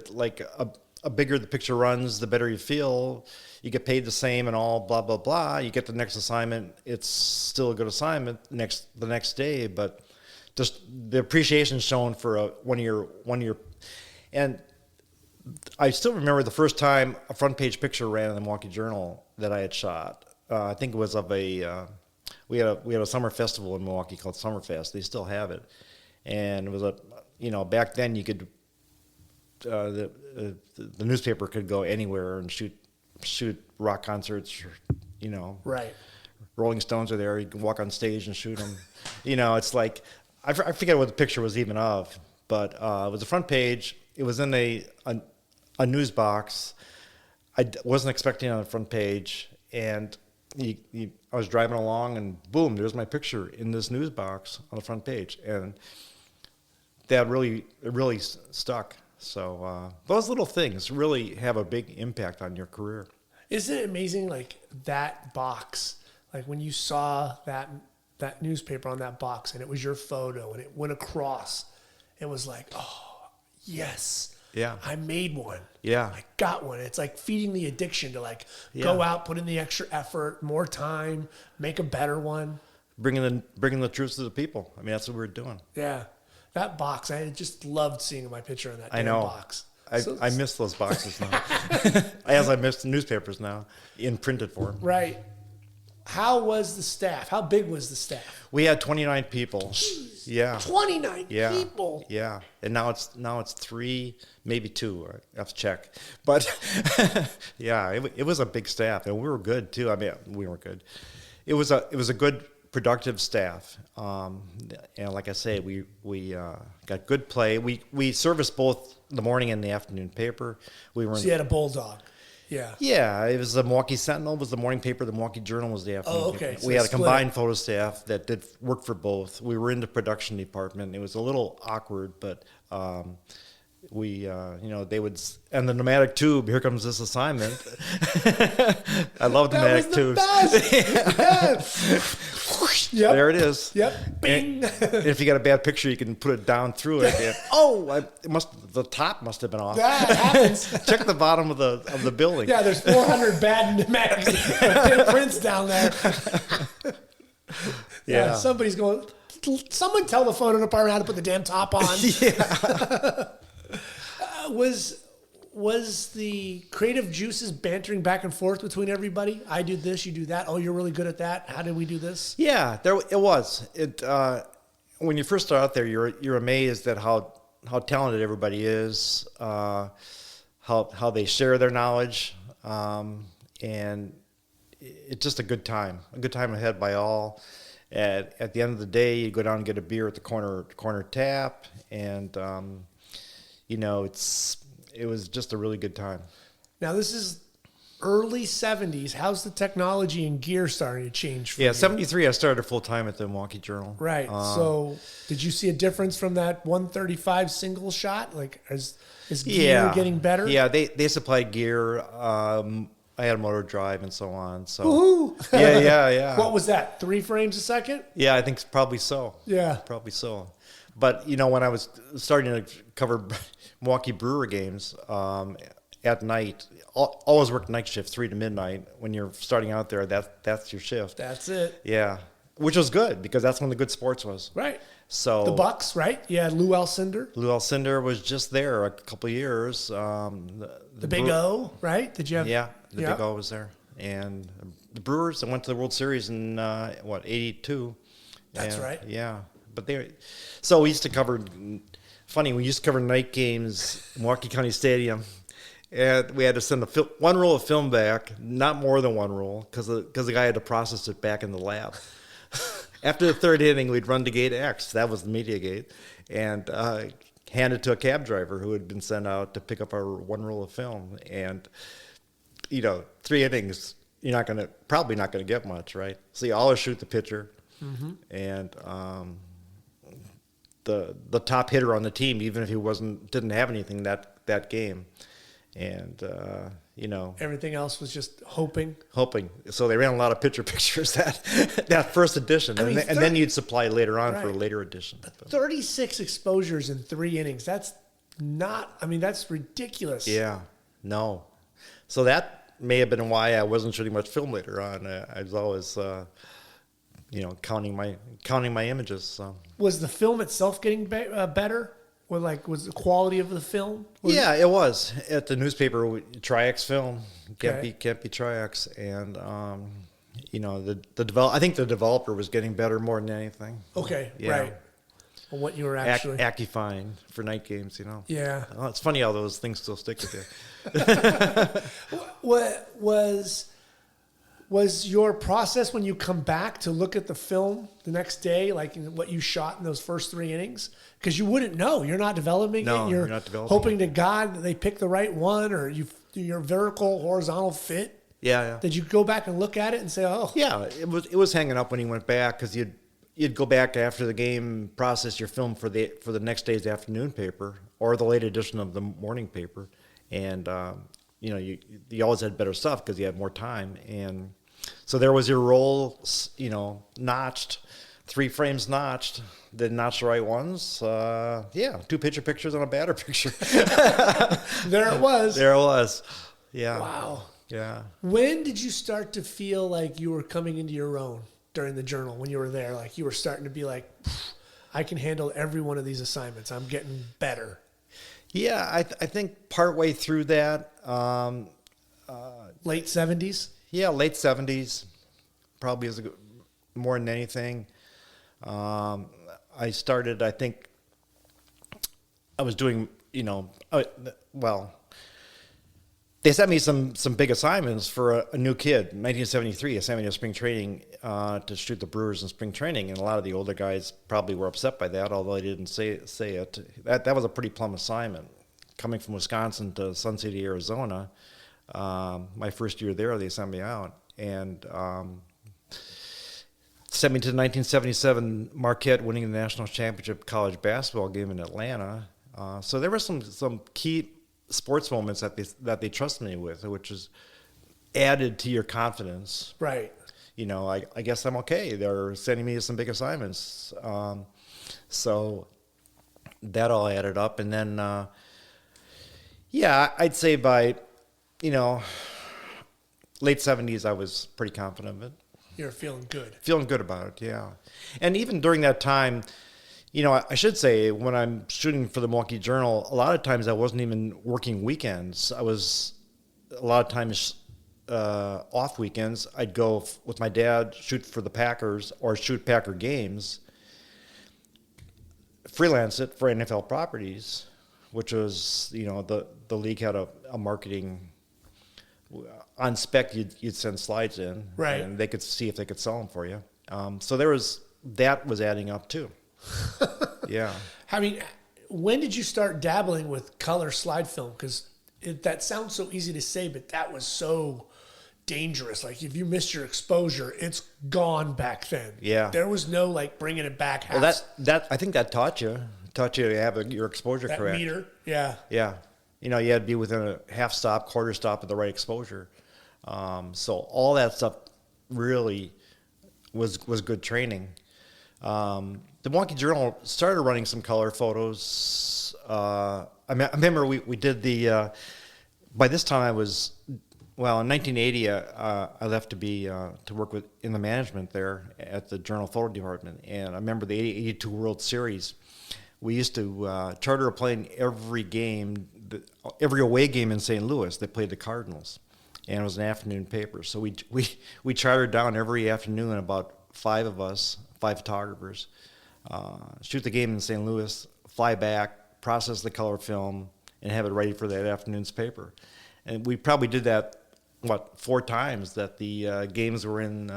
bigger the picture runs, the better you feel. You get paid the same and all blah blah blah. You get the next assignment. It's still a good assignment the next day, but just the appreciation shown for one year. And I still remember the first time a front page picture ran in the Milwaukee Journal that I had shot. I think it was of we had a summer festival in Milwaukee called Summerfest. They still have it, and it was back then you could the newspaper could go anywhere and shoot rock concerts, Right. Rolling Stones are there. You can walk on stage and shoot them. It's like I forget what the picture was even of, but it was the front page. It was in a news box. I wasn't expecting it on the front page, and I was driving along, and boom, there's my picture in this news box on the front page, and that really stuck. So those little things really have a big impact on your career. Isn't it amazing, like that box, like when you saw that newspaper on that box and it was your photo and it went across, it was like, oh, yes. Yeah. I made one. Yeah. I got one. It's like feeding the addiction to Yeah. go out, put in the extra effort, more time, make a better one. Bringing the truth to the people. I mean, that's what we're doing. Yeah. That box, I just loved seeing my picture in that I damn know. box. I miss those boxes now. As I miss newspapers now in printed form. Right. How was the staff? How big was the staff? We had 29 people. Jeez, Yeah. 29 Yeah. people. Yeah. And now it's 3, maybe 2. I have to check. But yeah, it was a big staff, and we were good too. I mean, we were good. It was a good, productive staff. And like I say, we got good play. We serviced both the morning and the afternoon paper. We were So you had a bulldog. Yeah. Yeah, it was the Milwaukee Sentinel was the morning paper. The Milwaukee Journal was the afternoon. Oh, okay. Paper. So We had a split combined photo staff that did work for both. We were in the production department. It was a little awkward, but they would, and the pneumatic tube. Here comes this assignment. I love pneumatic tubes. That was the best. Yep. There it is. Yep. Bing. And if you got a bad picture, you can put it down through it. And, the top must have been off. That happens. Check the bottom of the building. Yeah, there's 400 bad pneumatic prints down there. Yeah. Somebody's going, someone tell the photo department how to put the damn top on. Yeah. Was the creative juices bantering back and forth between everybody? I do this, you do that. Oh, you're really good at that. How did we do this? Yeah, it was. When you first start out there, you're amazed at how talented everybody is, how they share their knowledge, and it's just a good time ahead by all. At the end of the day, you go down and get a beer at the corner tap, and it was just a really good time. Now, this is early 70s. How's the technology and gear starting to change for you? 73, I started full time at the Milwaukee Journal. Right. So did you see a difference from that 135 single shot? Like, is gear getting better? Yeah, they supplied gear. I had a motor drive and so on. So Woohoo! Yeah. What was that? 3 frames a second? Yeah, I think probably so. Yeah. Probably so. But, when I was starting to cover Milwaukee Brewer games at night, always worked night shift, 3 to midnight. When you're starting out there, that's your shift. That's it. Yeah. which was good because that's when the good sports was. Right. So The Bucks, right? Yeah, Lou Alcindor. Lou Alcindor was just there a couple of years. The Big O, right? Did you have? Yeah, the Big O was there. And the Brewers, I went to the World Series in, 82. That's right. Yeah. But so we used to cover, funny, we used to cover night games in Milwaukee County Stadium. And we had to send one roll of film back, not more than one roll, because the guy had to process it back in the lab. After the third inning, we'd run to gate X. That was the media gate. And hand it to a cab driver who had been sent out to pick up our one roll of film. And, 3 innings, you're probably not going to get much, right? So you always shoot the pitcher. Mm-hmm. And the top hitter on the team, even if he didn't have anything that game. And, Everything else was just hoping. So they ran a lot of pitcher pictures that first edition. And then you'd supply later on for a later edition. But 36 exposures in 3 innings. That's that's ridiculous. Yeah. No. So that may have been why I wasn't shooting much film later on. I was always, counting my images. So. Was the film itself getting better? Or was the quality of the film? It was. At the newspaper, Tri-X film can't be Tri-X, and I think the developer was getting better more than anything. Okay, right. Well, what you were actually Accufine for night games, Yeah. Well, it's funny how those things still stick with you. What was your process when you come back to look at the film the next day, like what you shot in those first 3 innings? Because you wouldn't know. You're not developing it. You're not developing hoping to God that they pick the right one, or you do your vertical, horizontal fit. Yeah. Did you go back and look at it and say, oh? Yeah, it was hanging up when he went back because you'd go back after the game, process your film for the next day's afternoon paper or the late edition of the morning paper, and you always had better stuff because you had more time. And so there was your roll, notched, 3 frames notched. Didn't notch the right ones. 2 pictures on a batter picture. There it was. There it was. Yeah. Wow. Yeah. When did you start to feel like you were coming into your own during the journal when you were there? Like you were starting to be like, I can handle every one of these assignments. I'm getting better. Yeah, I think partway through that. Late 70s? Yeah, late 70s. Probably is more than anything. I started, I think, I was doing, they sent me some big assignments for a new kid. 1973, they sent me to spring training to shoot the Brewers in spring training, and a lot of the older guys probably were upset by that, although they didn't say it. That was a pretty plum assignment. Coming from Wisconsin to Sun City, Arizona, my first year there, they sent me out, and sent me to the 1977 Marquette winning the national championship college basketball game in Atlanta. So there were some key sports moments that they trusted me with, which is added to your confidence. Right. I guess I'm okay. They're sending me some big assignments. So that all added up. And then, I'd say by, late 70s, I was pretty confident of it. You're feeling good. Feeling good about it, yeah. And even during that time, I should say, when I'm shooting for the Milwaukee Journal, a lot of times I wasn't even working weekends. I was, a lot of times, off weekends. I'd go with my dad, shoot for the Packers, or shoot Packer games, freelance it for NFL Properties, which was, the league had a marketing... On spec, you'd send slides in, right, and they could see if they could sell them for you. So that was adding up too. Yeah. I mean, when did you start dabbling with color slide film? Because that sounds so easy to say, but that was so dangerous. Like if you missed your exposure, it's gone back then. Yeah. There was no bringing it back. Well, I think that taught you to have your exposure that correct. Meter. Yeah. Yeah. You had to be within a half stop, quarter stop of the right exposure. So all that stuff really was good training. The Milwaukee Journal started running some color photos. I remember we did the. By this time, I was Well, in 1980, I left to work in the management there at the Journal Photo Department, and I remember the 82 World Series. We used to charter a plane every away game in St. Louis. They played the Cardinals, and it was an afternoon paper. So we chartered down every afternoon, about 5 of us, 5 photographers, shoot the game in St. Louis, fly back, process the color film, and have it ready for that afternoon's paper. And we probably did that, 4 times that the games were in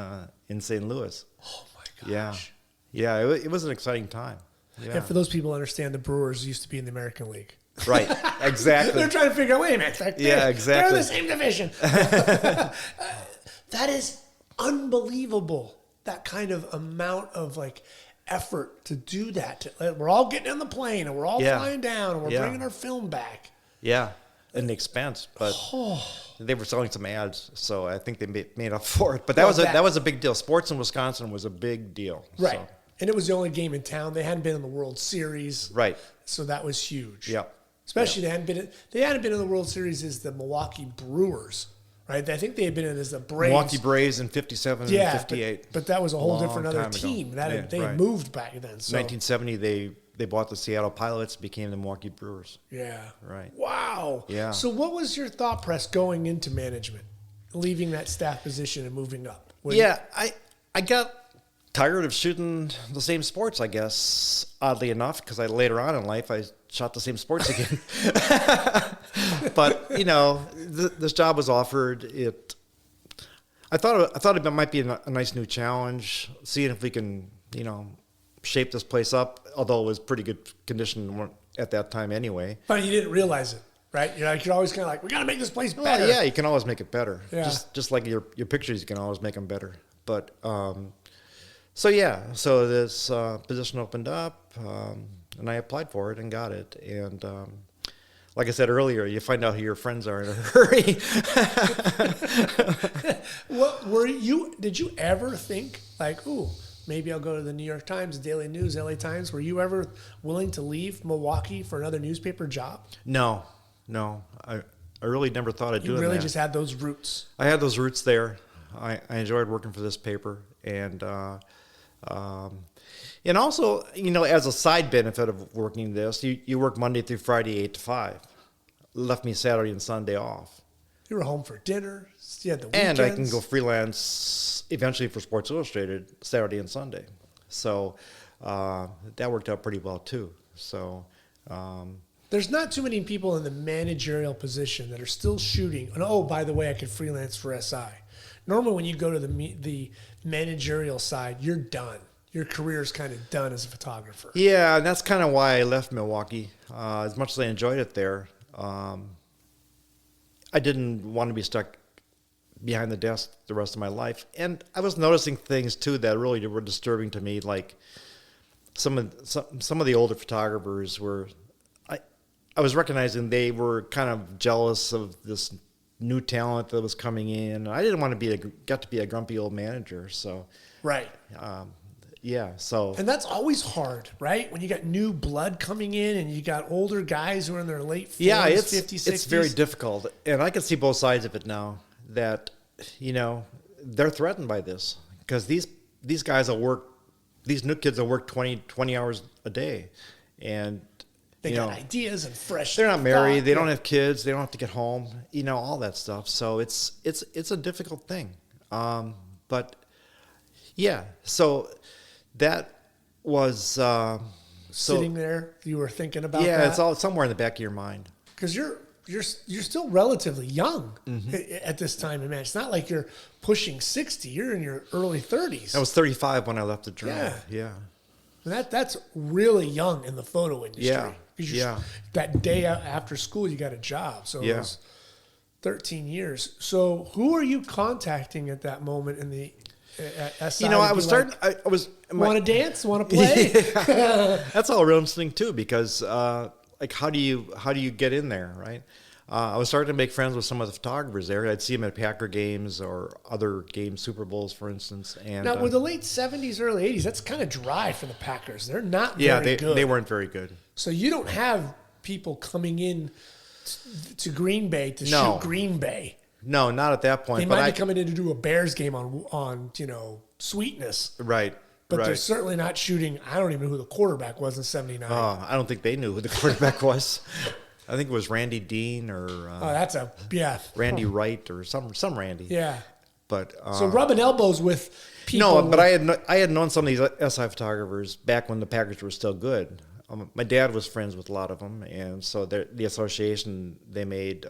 St. Louis. Oh my gosh. Yeah, it was an exciting time. Yeah. And for those people who understand, the Brewers used to be in the American League. Right, exactly. They're trying to figure out, wait a minute, yeah, exactly. They're in the same division. That is unbelievable. That kind of amount of like effort to do that. We're all getting on the plane and we're all flying down and we're bringing our film back. Yeah, and the expense, but they were selling some ads, so I think they made up for it. But that was a big deal. Sports in Wisconsin was a big deal. Right. So. And it was the only game in town. They hadn't been in the World Series. Right. So that was huge. Yeah. Especially they hadn't been in the World Series as the Milwaukee Brewers, right? I think they had been in as the Braves. Milwaukee Braves in 57 and 58. But that was a whole different other time team. ago. They had moved back then. So. 1970, they bought the Seattle Pilots, became the Milwaukee Brewers. Yeah. Right. Wow. Yeah. So what was your thought process going into management, leaving that staff position and moving up? I got tired of shooting the same sports, I guess, oddly enough, because later on in life I shot the same sports again. But this job was offered. I thought it might be a nice new challenge, seeing if we can shape this place up. Although it was pretty good condition at that time anyway. But you didn't realize it, right? You're always kind of like, we got to make this place better. Well, yeah, you can always make it better. Yeah. Just like your pictures, you can always make them better. But so this position opened up, and I applied for it and got it. And like I said earlier, you find out who your friends are in a hurry. Did you ever think like, ooh, maybe I'll go to the New York Times, Daily News, LA Times? Were you ever willing to leave Milwaukee for another newspaper job? No. I really never thought of doing that. You really just had those roots. I had those roots there. I enjoyed working for this paper, and also, as a side benefit of working this, you work Monday through Friday, 8 to 5. Left me Saturday and Sunday off. You were home for dinner. You had the weekends. And I can go freelance eventually for Sports Illustrated Saturday and Sunday. So that worked out pretty well too. So there's not too many people in the managerial position that are still shooting. And oh, by the way, I could freelance for SI. Normally, when you go to the managerial side, you're done. Your career's kind of done as a photographer. Yeah, and that's kind of why I left Milwaukee. As much as I enjoyed it there, I didn't want to be stuck behind the desk the rest of my life. And I was noticing things too that really were disturbing to me, like some of the older photographers were. I was recognizing they were kind of jealous of this new talent that was coming in. I didn't want to get to be a grumpy old manager. So right. So and that's always hard, right? When you got new blood coming in and you got older guys who are in their late 40s, 50s, 60s. It's very difficult. And I can see both sides of it now that, they're threatened by this because these guys will work, these new kids will work 20 hours a day. And they got ideas and fresh. They're not married. They don't have kids. They don't have to get home. All that stuff. So it's a difficult thing. But yeah, so that was sitting there. You were thinking about that. Yeah, it's all somewhere in the back of your mind. Because you're still relatively young at this time in man. It's not like you're pushing 60. You're in your early 30s. I was 35 when I left the Journal. Yeah. And that's really young in the photo industry. Yeah. That day after school, you got a job. So it was 13 years. So who are you contacting at that moment in the SI? I was starting. I was. Want to dance? Want to play? That's all real interesting too, because how do you get in there, right? I was starting to make friends with some of the photographers there. I'd see them at Packer games or other games, Super Bowls, for instance. And now, with the late 70s, early 80s, that's kind of dry for the Packers. They're not very good. They weren't very good. So you don't have people coming in to Green Bay to shoot Green Bay. No, not at that point. They but might be coming in to do a Bears game on sweetness. Right. But right. they're certainly not shooting. I don't even know who the quarterback was in '79. I don't think they knew who the quarterback was. I think it was Randy Dean or Randy Wright or some Randy. Yeah. But so rubbing elbows with people. No, but I had known some of these SI photographers back when the Packers were still good. My dad was friends with a lot of them, and so the association they made.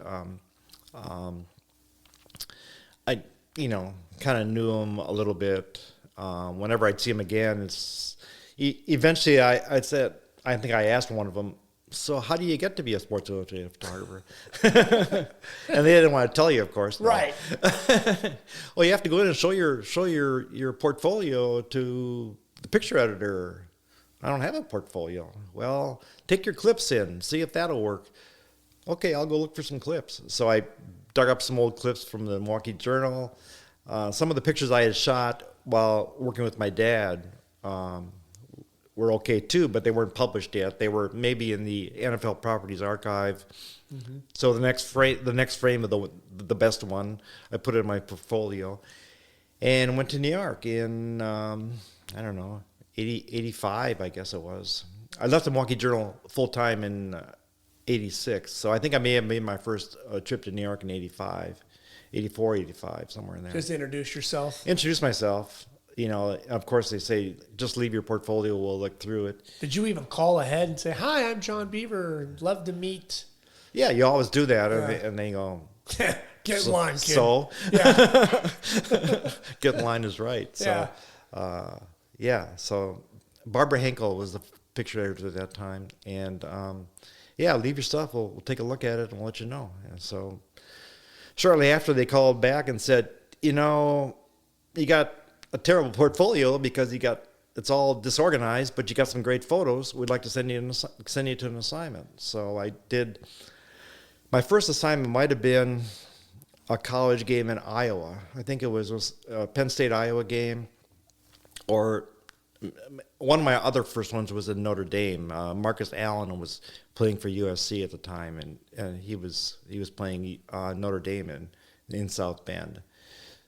I kind of knew him a little bit. Whenever I'd see him again, eventually I said, I think I asked one of them, so how do you get to be a Sports Illustrated photographer? And they didn't want to tell you, of course. No. Right. Well, you have to go in and show your portfolio to the picture editor. I don't have a portfolio. Well, take your clips in, see if that'll work. Okay, I'll go look for some clips. So I dug up some old clips from the Milwaukee Journal. Some of the pictures I had shot while working with my dad were okay too, but they weren't published yet. They were maybe in the NFL Properties Archive. Mm-hmm. So the next frame of the best one, I put it in my portfolio, and went to New York in 85, I guess it was. I left the Milwaukee Journal full time in 86, so I think I may have made my first trip to New York in 85, 84, 85, somewhere in there. Just introduce yourself. Introduce myself. Of course, they say, just leave your portfolio, we'll look through it. Did you even call ahead and say, hi, I'm John Biever, love to meet? Yeah, you always do that, and they go, get in line, kid. So? Yeah. Get in line is right. So, so Barbara Henkel was the picture editor at that time, and leave your stuff, we'll take a look at it, and we'll let you know. And so shortly after, they called back and said, you got a terrible portfolio because it's all disorganized, but you got some great photos. We'd like to send you to an assignment. So I did. My first assignment might have been a college game in Iowa. I think it was a Penn State-Iowa game, or one of my other first ones was in Notre Dame. Marcus Allen was playing for USC at the time, and he was playing Notre Dame in South Bend.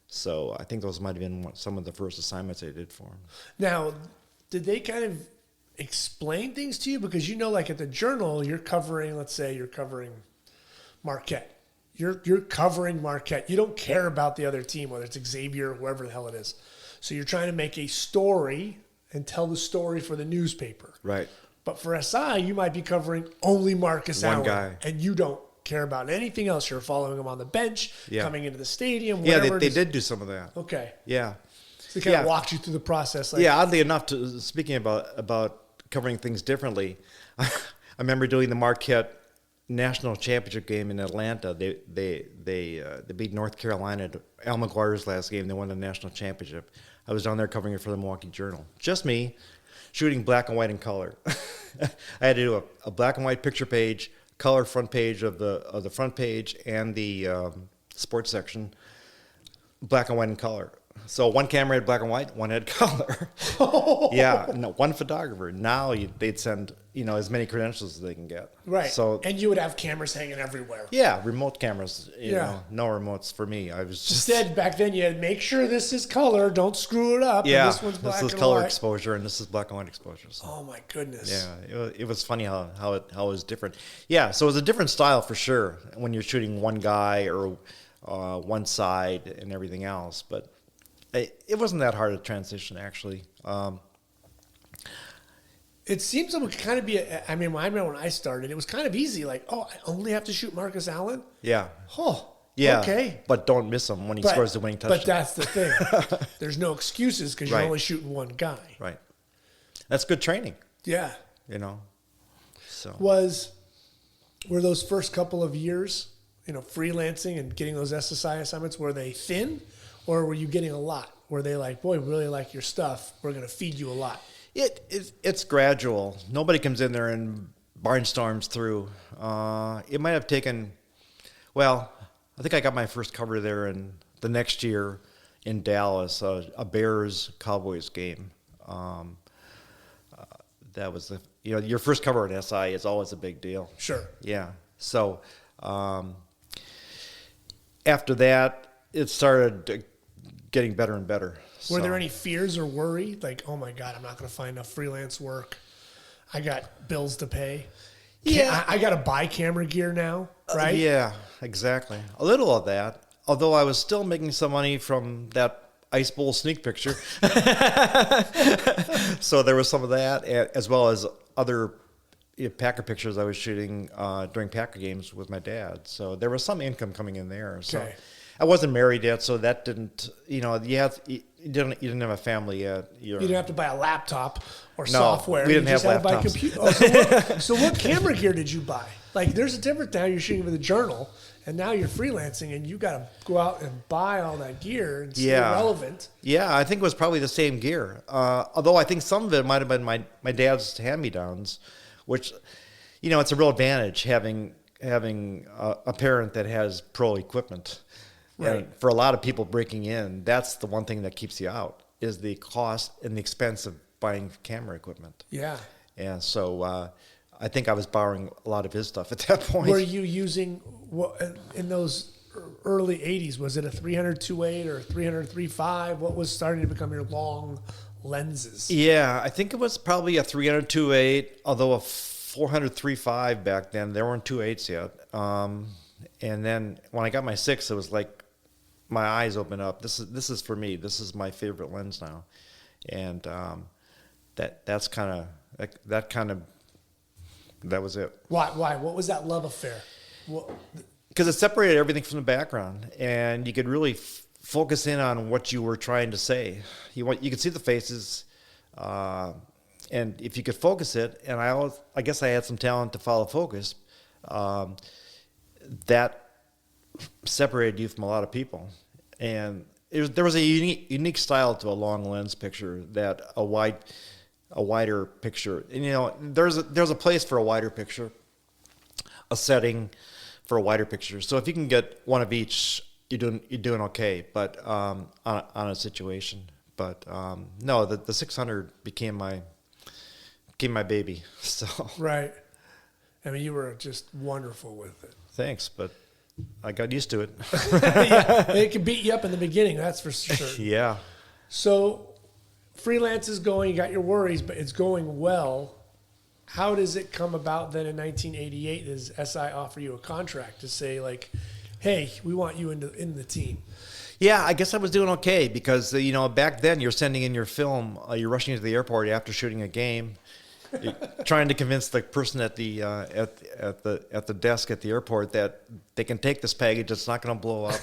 So I think those might have been some of the first assignments I did for him. Now, did they kind of explain things to you? Because like at the Journal, you're covering Marquette. You're covering Marquette. You don't care about the other team, whether it's Xavier or whoever the hell it is. So you're trying to make a story and tell the story for the newspaper. Right. But for SI, you might be covering only Marcus Allen. One guy. And you don't care about anything else. You're following him on the bench, coming into the stadium. Yeah, they did do some of that. Okay. Yeah. So they kind of walked you through the process. Oddly enough, speaking about covering things differently, I remember doing the Marquette national championship game in Atlanta. They beat North Carolina. Al McGuire's last game. They won the national championship. I was down there covering it for the Milwaukee Journal. Just me, shooting black and white and color. I had to do a black and white picture page, color front page of the front page, and the sports section, black and white and color. So one camera had black and white, one had color. Yeah, no, one photographer. Now they'd send as many credentials as they can get. Right. So and you would have cameras hanging everywhere. Yeah, remote cameras. You know, no remotes for me. I was just instead back then you had to make sure this is color, don't screw it up. Yeah, and this one's black this is and color white. exposure, and this is black and white exposure. So. Oh my goodness. Yeah, it was funny how it was different. Yeah, so it was a different style for sure when you're shooting one guy or one side and everything else, but. It wasn't that hard a transition, actually. It seems it would kind of be, I remember when I started, it was kind of easy. Like, I only have to shoot Marcus Allen? Yeah. Oh, yeah. Okay. But don't miss him when he scores the winning touchdown. But that's the thing. There's no excuses because you're only shooting one guy. Right. That's good training. Yeah. So. Were those first couple of years, freelancing and getting those SSI assignments, were they thin? Or were you getting a lot? Were they like, boy, we really like your stuff. We're going to feed you a lot. It's gradual. Nobody comes in there and barnstorms through. It might have taken, I think I got my first cover there in the next year in Dallas, a Bears-Cowboys game. That was your first cover at SI is always a big deal. Sure. Yeah. So after that, it started getting better and better. Were there any fears or worry? Like, oh my God, I'm not going to find enough freelance work. I got bills to pay. I got to buy camera gear now, right? Yeah, exactly. A little of that. Although I was still making some money from that Ice Bowl sneak picture. So there was some of that, as well as other Packer pictures I was shooting during Packer games with my dad. So there was some income coming in there. So Okay. I wasn't married yet, so that didn't, you didn't have a family yet. You didn't have to buy a laptop or software. We didn't you just have had to buy laptops. computer. Oh, so what camera gear did you buy? Like, there's a difference now. You're shooting for the Journal, and now you're freelancing, and you got to go out and buy all that gear and stay relevant. Yeah, I think it was probably the same gear. Although I think some of it might have been my dad's hand-me-downs, which, it's a real advantage having a parent that has pro equipment. Right. And for a lot of people breaking in, that's the one thing that keeps you out, is the cost and the expense of buying camera equipment. Yeah. And so I think I was borrowing a lot of his stuff at that point. Were you using, in those early 80s, was it a 300-2.8 or a 300-3.5? What was starting to become your long lenses? Yeah, I think it was probably a 300-2.8, although a 400-3.5 back then. There weren't 2.8s yet. And then when I got my 6, it was like my eyes opened up. This is for me. This is my favorite lens now. And that was it. Why? What was that love affair? Because it separated everything from the background, and you could really focus in on what you were trying to say. You could see the faces, and if you could focus it, and I guess I had some talent to follow focus. That separated you from a lot of people, and there was a unique style to a long lens picture, that a wider picture. And there's a place for a wider picture, a setting for a wider picture. So if you can get one of each, you're doing okay. But on a situation, but no, the 600 became my baby. So Right. I mean, you were just wonderful with it. thanks, but I got used to it. Yeah, it can beat you up in the beginning, that's for sure. Yeah. So freelance is going, you got your worries, but it's going well. How does it come about then in 1988? Does SI offer you a contract to say, like, hey, we want you in the team? Yeah, I guess I was doing okay because, back then you're sending in your film, you're rushing to the airport after shooting a game, you're trying to convince the person at the desk at the airport that they can take this package, it's not going to blow up.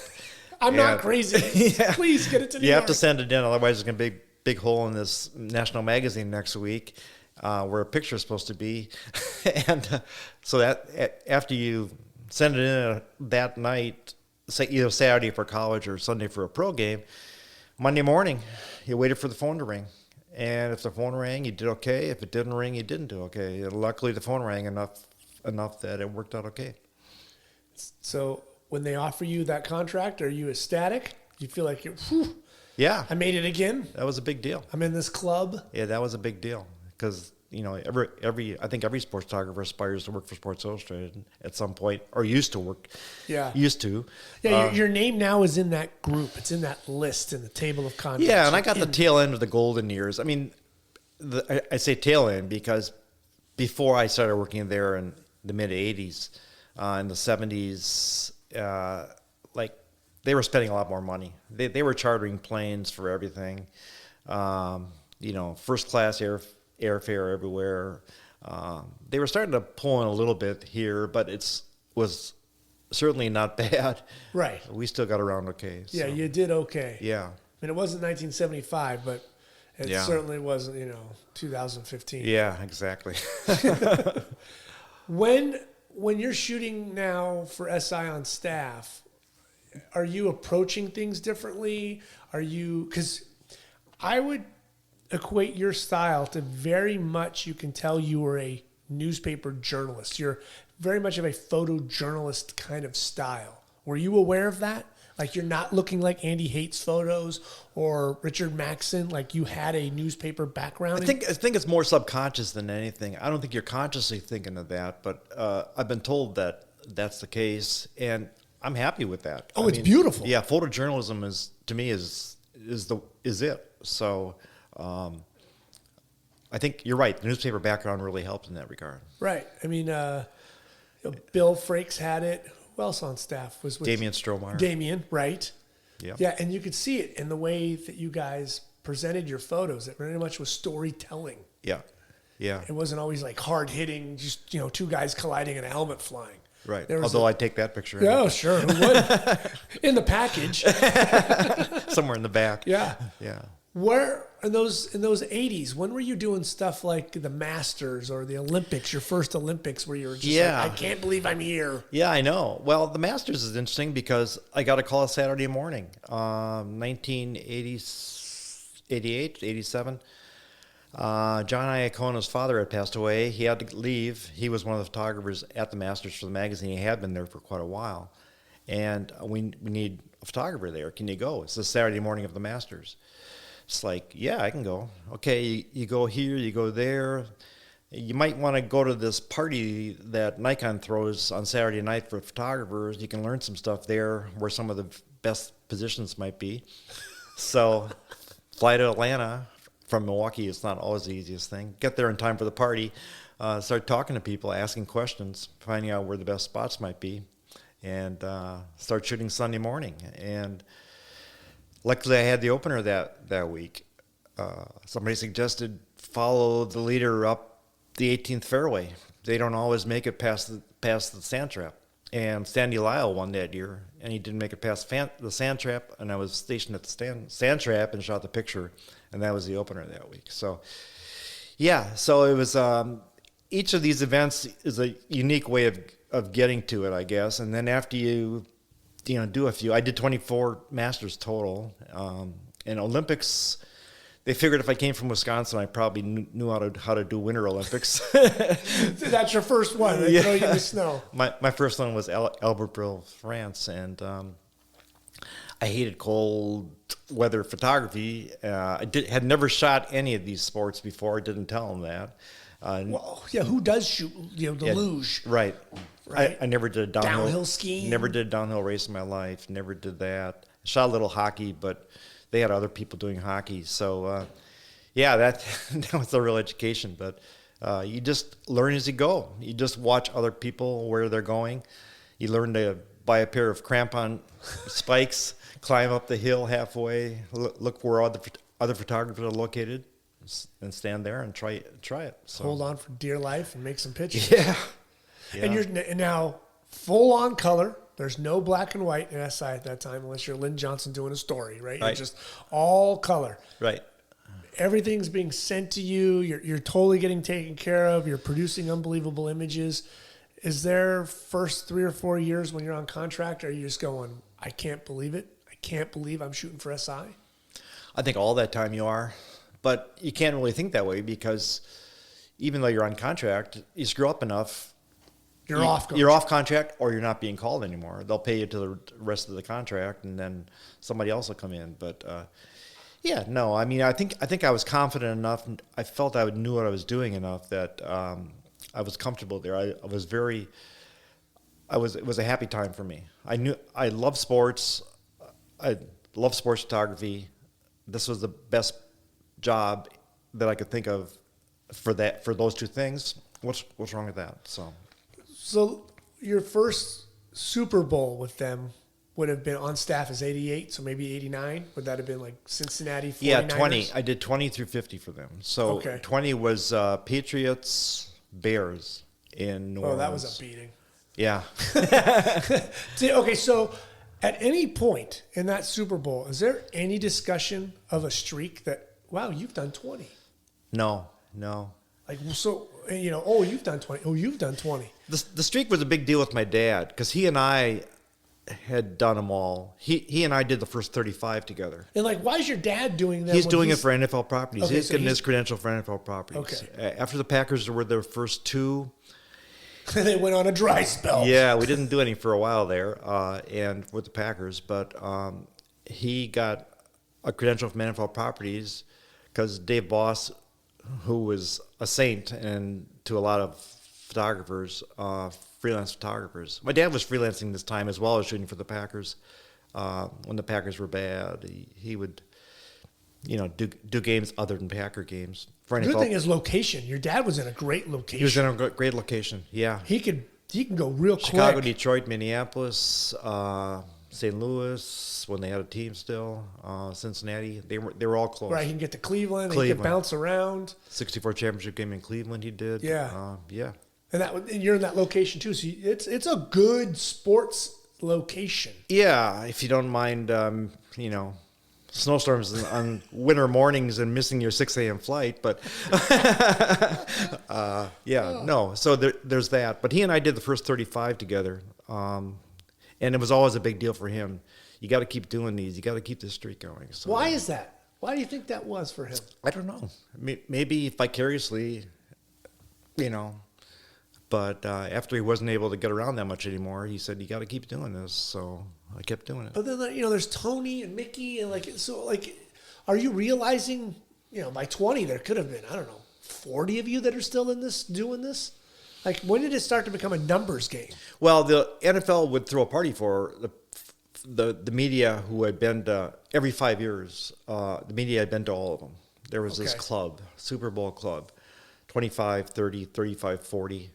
I'm not crazy. Yeah. Please get it to New You York. have to send it in, otherwise there's going to be a big hole in this national magazine next week where a picture is supposed to be. And so that after you send it in that night, say either Saturday for college or Sunday for a pro game, Monday morning, you waited for the phone to ring. And if the phone rang, you did okay. If it didn't ring, you didn't do okay. And luckily, the phone rang enough that it worked out okay. So when they offer you that contract, are you ecstatic? You feel like, whew, Yeah, I made it again? that was a big deal. I'm in this club? Yeah, that was a big deal because I think every sports photographer aspires to work for Sports Illustrated at some point, or used to work. Yeah. Used to. Yeah, your name now is in that group. It's in that list in the table of contents. Yeah, and I got the tail end of the golden years. I mean, I say tail end because before I started working there in the mid '80s, in the '70s, they were spending a lot more money. They were chartering planes for everything. First class airfare everywhere. They were starting to pull in a little bit here, but was certainly not bad. Right. We still got around okay. Yeah, so. you did okay. Yeah. I mean, it wasn't 1975, but it Yeah. certainly wasn't, 2015. Yeah, exactly. When you're shooting now for SI on staff, are you approaching things differently? Because I would equate your style to very much, you can tell you were a newspaper journalist. You're very much of a photojournalist kind of style. Were you aware of that? Like, you're not looking like Andy Hates photos or Richard Maxson, like you had a newspaper background? I think it's more subconscious than anything. I don't think you're consciously thinking of that, but I've been told that that's the case. And I'm happy with that. Oh, it's beautiful. Yeah, photojournalism is to me is it. So I think you're right. The newspaper background really helped in that regard. Right. I mean, Bill Frakes had it. Who else on staff was with Damian Strohmeyer. Damian, right? Yeah. Yeah, and you could see it in the way that you guys presented your photos. It very much was storytelling. Yeah. Yeah. It wasn't always like hard hitting, just two guys colliding and a helmet flying. Right. There was Although I'd take that picture. Oh, sure. Who wouldn't? In the package. Somewhere in the back. Yeah. Yeah. Where in those 80s, when were you doing stuff like the Masters or the Olympics, your first Olympics, where you were just like, I can't believe I'm here? Yeah, I know. Well, the Masters is interesting because I got a call Saturday morning, 1988, 87. John Iacona's father had passed away. He had to leave. He was one of the photographers at the Masters for the magazine. He had been there for quite a while. And we need a photographer there. Can you go? It's the Saturday morning of the Masters. It's like, yeah, I can go. Okay, you go here, you go there. You might want to go to this party that Nikon throws on Saturday night for photographers. You can learn some stuff there where some of the best positions might be. So fly to Atlanta from Milwaukee. It's not always the easiest thing. Get there in time for the party. Start talking to people, asking questions, finding out where the best spots might be, and start shooting Sunday morning. And luckily, I had the opener that week. Somebody suggested follow the leader up the 18th fairway. They don't always make it past the sand trap. And Sandy Lyle won that year, and he didn't make it past the sand trap. And I was stationed at the sand trap and shot the picture, and that was the opener that week. So, yeah. So it was each of these events is a unique way of getting to it, I guess. And then after you do a few. I did 24 Masters total. And Olympics, they figured if I came from Wisconsin, I probably knew how to do Winter Olympics. That's your first one. They throw you in the snow. My first one was Albertville, France, and I hated cold weather photography. I had never shot any of these sports before. I didn't tell them that. Who does shoot luge? Right. Right. I never did a downhill skiing. Never did a downhill race in my life. Never did that. Shot a little hockey, but they had other people doing hockey. So, that was the real education. But you just learn as you go. You just watch other people where they're going. You learn to buy a pair of crampon spikes, climb up the hill halfway, look where other photographers are located, and stand there and try it. So. Hold on for dear life and make some pictures. Yeah. And you're now full on color. There's no black and white in SI at that time unless you're Lynn Johnson doing a story, right? You're just all color. Right. Everything's being sent to you. You're totally getting taken care of. You're producing unbelievable images. Is there first 3 or 4 years when you're on contract, or are you just going, I can't believe it. I can't believe I'm shooting for SI? I think all that time you are. But you can't really think that way because even though you're on contract, you screw up enough, You're off contract, or you're not being called anymore. They'll pay you to the rest of the contract, and then somebody else will come in. But I mean, I think I was confident enough, and I felt I knew what I was doing enough that I was comfortable there. It was a happy time for me. I love sports. I love sports photography. This was the best job that I could think of for those two things. What's wrong with that? So your first Super Bowl with them would have been on staff as 88, so maybe 89. Would that have been like Cincinnati 49ers? Yeah, 20. I did 20 through 50 for them. So 20 was Patriots, Bears in New Orleans. Oh, that was a beating. Yeah. Okay, so at any point in that Super Bowl, is there any discussion of a streak that, wow, you've done 20? No. Like, so, you've done 20. Oh, you've done 20. The streak was a big deal with my dad because he and I had done them all. He and I did the first 35 together. And why is your dad doing that? He's doing it for NFL Properties. Okay, he's getting his credential for NFL Properties. Okay. After the Packers were their first two. They went on a dry spell. Yeah, we didn't do any for a while there and with the Packers. But he got a credential from NFL Properties because Dave Boss, who was a saint and to a lot of photographers, freelance photographers. My dad was freelancing this time as well as shooting for the Packers. When the Packers were bad, he would, do games other than Packer games. For The good NFL. thing is location. Your dad was in a great location. He was in a great location. Yeah, He can go real Chicago, quick. Detroit, Minneapolis, St. Louis when they had a team still, Cincinnati. They were all close. Right, he can get to Cleveland. He Cleveland. can bounce around. 64 championship game in Cleveland. He did. Yeah. Yeah. And you're in that location too. So it's a good sports location. Yeah, if you don't mind, snowstorms on winter mornings and missing your 6 a.m. flight, but no. So there's that. But he and I did the first 35 together, and it was always a big deal for him. You got to keep doing these. You got to keep this streak going. So Why is that? Why do you think that was for him? I don't know. Maybe vicariously, But after he wasn't able to get around that much anymore, he said, "You got to keep doing this." So I kept doing it. But then there's Tony and Mickey and are you realizing by 20 there could have been 40 of you that are still in this doing this? Like when did it start to become a numbers game? Well, the NFL would throw a party for the media who had been to every 5 years. The media had been to all of them. There was this club, Super Bowl club, 25, 30, 35, 40.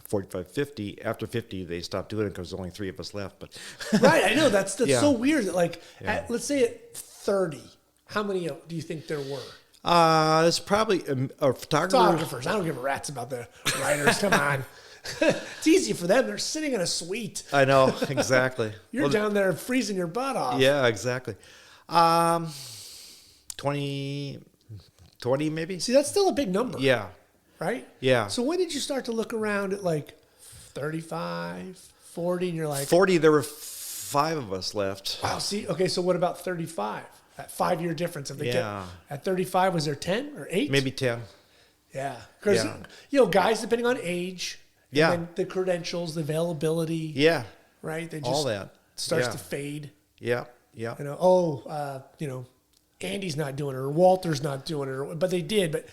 45, 50. After 50, they stopped doing it because there's only 3 of us left. But Right, I know that's Yeah. so weird. That Yeah. let's say at 30, how many do you think there were? there's probably a photographer. Photographers. I don't give a rat's about the writers. Come on, it's easy for them. They're sitting in a suite. I know, exactly. You're down there freezing your butt off. Yeah, exactly. 20 maybe? See, that's still a big number. Yeah. Right? Yeah. So when did you start to look around at 35, 40, and you're like, 40, there were 5 of us left. wow, see, okay, so what about 35? That 5-year difference. Yeah. At 35, was there 10 or 8? Maybe 10. Yeah. Because, guys, depending on age, Yeah. and then the credentials, the availability, Yeah. right? They just All that. starts Yeah. to fade. Yeah. Yeah. Andy's not doing it or Walter's not doing it, but they did. But,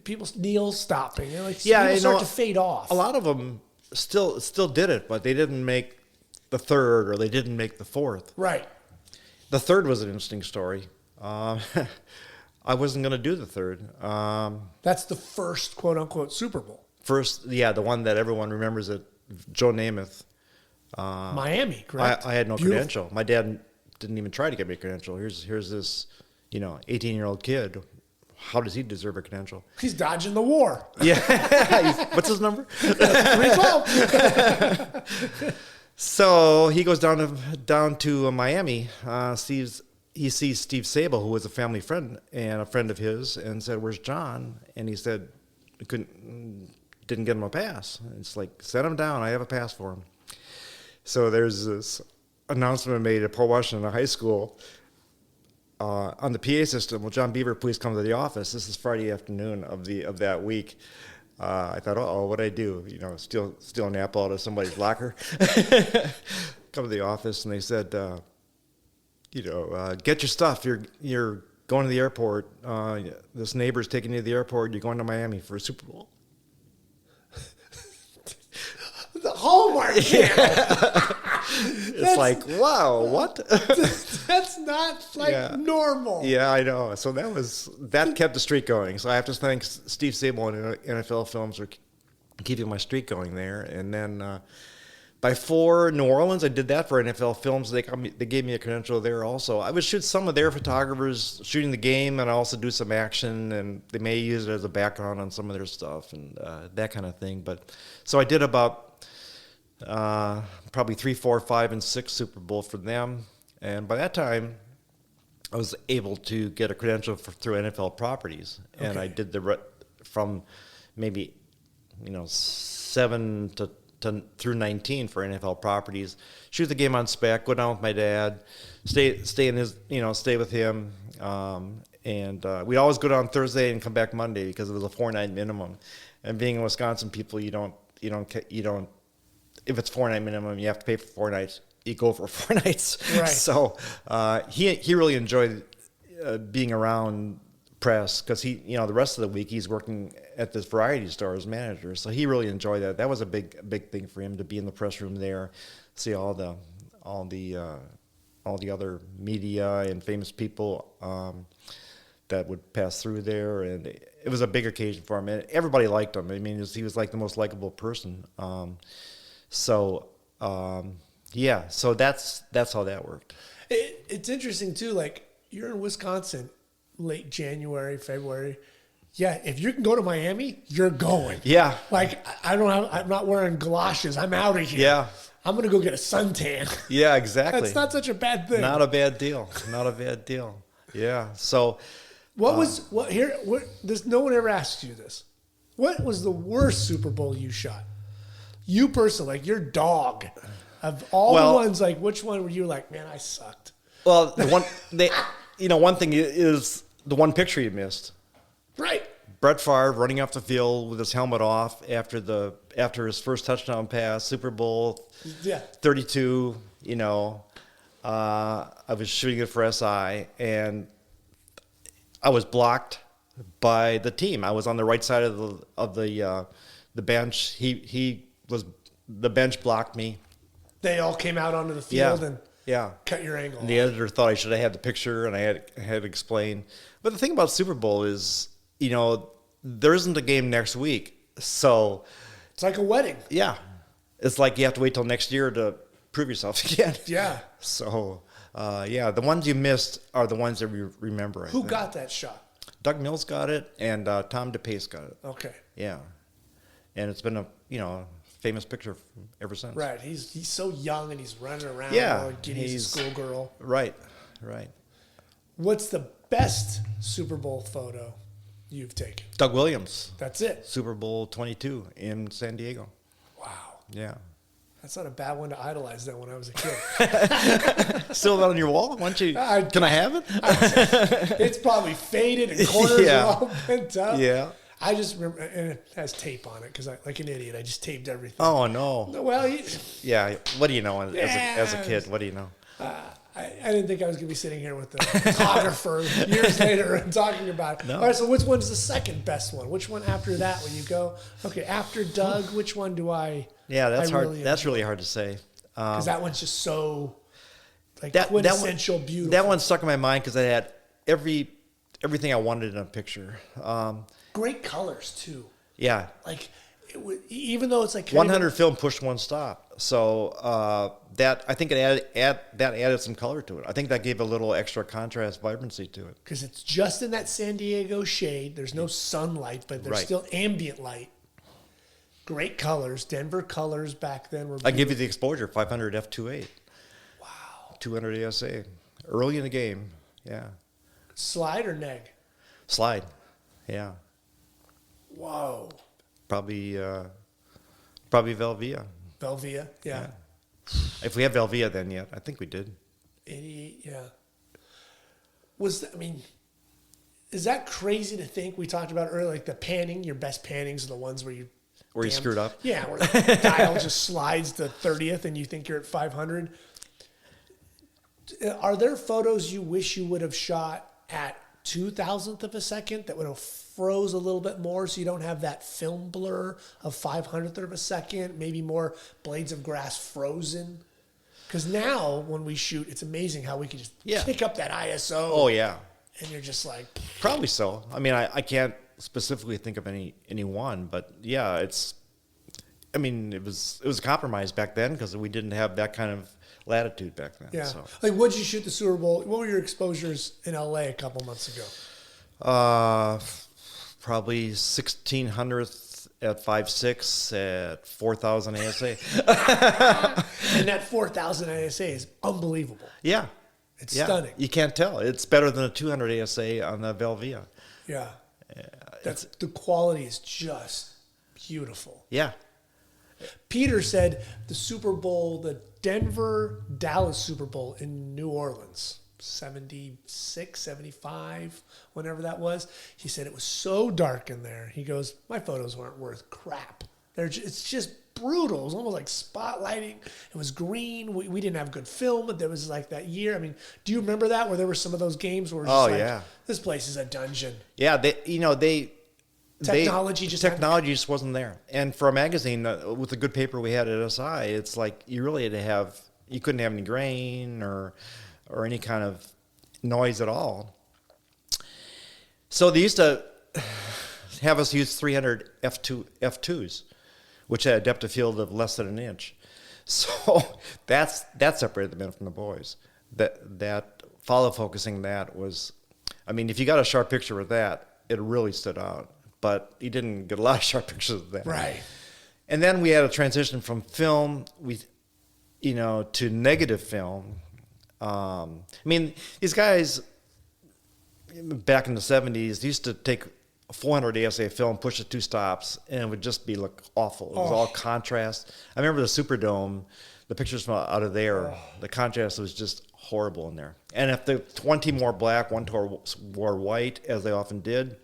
people, Neil's stopping. People start to fade off. A lot of them still did it, but they didn't make the 3rd or they didn't make the 4th. Right. The 3rd was an interesting story. I wasn't going to do the 3rd. That's the first quote unquote Super Bowl. First, the one that everyone remembers it, Joe Namath. Miami, correct? I had no Beautiful. credential. My dad didn't even try to get me a credential. Here's this, 18-year-old kid. How does he deserve a credential? He's dodging the war. Yeah. What's his number? 312. So he goes down to Miami. He sees Steve Sable, who was a family friend and a friend of his, and said, "Where's John?" And he said, didn't get him a pass. It's like, send him down. I have a pass for him. So there's this announcement made at Port Washington High School on the PA system. Will John Biever please come to the office? This is Friday afternoon of that week. I thought, what'd I do? Steal an apple out of somebody's locker. Come to the office, and they said, get your stuff. You're going to the airport. This neighbor's taking you to the airport. You're going to Miami for a Super Bowl. The Hallmark Channel. It's like, wow, what? That's not normal. Yeah, I know. So that kept the streak going. So I have to thank Steve Sable and NFL Films for keeping my streak going there. And then by 4, New Orleans, I did that for NFL Films. They gave me a credential there also. I would shoot some of their photographers shooting the game, and I also do some action, and they may use it as a background on some of their stuff and that kind of thing. But so I did about probably 3, 4, 5, and 6 Super Bowl for them. And by that time, I was able to get a credential through NFL Properties. And Okay. I did from maybe, 7 to through 19 for NFL Properties. Shoot the game on spec, go down with my dad, stay in his, stay with him. And we'd always go down Thursday and come back Monday because it was a 4-night minimum. And being in Wisconsin, people, you don't, if it's 4-night minimum, you have to pay for 4 nights. You go for 4 nights. Right. So he really enjoyed being around press because the rest of the week he's working at this variety store as manager. So he really enjoyed that. That was a big thing for him to be in the press room there, see all the other media and famous people that would pass through there, and it was a big occasion for him. And everybody liked him. I mean, he was like the most likable person. So that's how that worked. It's interesting too. Like you're in Wisconsin, late January, February. Yeah, if you can go to Miami, you're going. Yeah. Like I'm not wearing galoshes. I'm out of here. Yeah. I'm gonna go get a suntan. Yeah, exactly. That's not such a bad thing. Not a bad deal. Not a bad deal. Yeah. So no one ever asks you this. What was the worst Super Bowl you shot? You personally, like your dog. Of all the ones, like which one were you like, man, I sucked? Well, one thing is the one picture you missed. Right. Brett Favre running off the field with his helmet off after his first touchdown pass, Super Bowl 32, I was shooting it for SI, and I was blocked by the team. I was on the right side of the bench. The bench blocked me. They all came out onto the field and cut your angle. And the editor thought I should have had the picture, and I had to explain. But the thing about Super Bowl is, there isn't a game next week, so it's like a wedding. Yeah, it's like you have to wait till next year to prove yourself again. Yeah. So, the ones you missed are the ones that we remember. Who got that shot? Doug Mills got it, and Tom DePace got it. Okay. Yeah, and it's been a famous picture ever since. Right. He's so young and he's running around. Yeah. He's a schoolgirl. Right. What's the best Super Bowl photo you've taken? Doug Williams. That's it. Super Bowl 22 in San Diego. Wow. Yeah. That's not a bad one to idolize that when I was a kid. Still on your wall? Why don't you? Can I have it? It's probably faded and corners are all bent up. Yeah. I just remember, and it has tape on it because like an idiot, I just taped everything. Oh, no. Well, what do you know as a kid? What do you know? I didn't think I was going to be sitting here with the photographer years later and talking about it. No. All right, so which one's the second best one? Which one after that when you go, okay, after Doug, which one do I... Yeah, that's hard. Really that's really hard to say. Because that one's just so that quintessential one, beautiful. That one stuck in my mind because I had everything I wanted in a picture. Great colors, too. Yeah. Like, even though it's like... 100 film pushed one stop. So that I think it added some color to it. I think that gave a little extra contrast, vibrancy to it. Because it's just in that San Diego shade. There's no sunlight, but there's still ambient light. Great colors. Denver colors back then were beautiful. I give you the exposure, 500 f2.8. Wow. 200 ASA. Early in the game, yeah. Slide or neg? Slide, yeah. Whoa. Probably Velvia. Velvia, yeah. If we have Velvia then yet, I think we did. 88, yeah. Is that crazy to think? We talked about earlier, like the panning, your best pannings are the ones where you screwed up. Yeah, where the dial just slides to 30th and you think you're at 500. Are there photos you wish you would have shot at 2,000th of a second that would have froze a little bit more so you don't have that film blur of 500th of a second, maybe more blades of grass frozen? Because now when we shoot, it's amazing how we can just kick up that ISO. Oh, yeah. And you're just like... Probably so. I mean, I can't specifically think of any one, but yeah, it was a compromise back then because we didn't have that kind of latitude back then. Yeah. So. Like, what did you shoot the Super Bowl? What were your exposures in LA a couple months ago? Probably 1600th at 5.6 at 4,000 ASA. And that 4,000 ASA is unbelievable. Yeah. It's stunning. You can't tell. It's better than a 200 ASA on the Velvia. Yeah. The quality is just beautiful. Yeah. Peter said the Super Bowl, the Denver-Dallas Super Bowl in New Orleans, 76, 75, whenever that was. He said it was so dark in there. He goes, my photos weren't worth crap. It's just brutal. It was almost like spotlighting. It was green. We didn't have good film, but there was like that year. I mean, do you remember that where there were some of those games where it was just like, this place is a dungeon? Yeah, technology just wasn't there. And for a magazine with the good paper we had at SI, it's like you really had to have, you couldn't have any grain or any kind of noise at all. So they used to have us use 300 F2s, which had a depth of field of less than an inch. So that separated the men from the boys. That follow focusing, that was, I mean, if you got a sharp picture with that, it really stood out. But you didn't get a lot of sharp pictures of that. Right. And then we had a transition from film, to negative film. I mean, these guys back in the 70s used to take 400 ASA film, push it 2 stops, and it would just look awful. It was all contrast. I remember the Superdome, the pictures from out of there, the contrast was just horrible in there. And if the one team wore black, one team wore white, as they often did,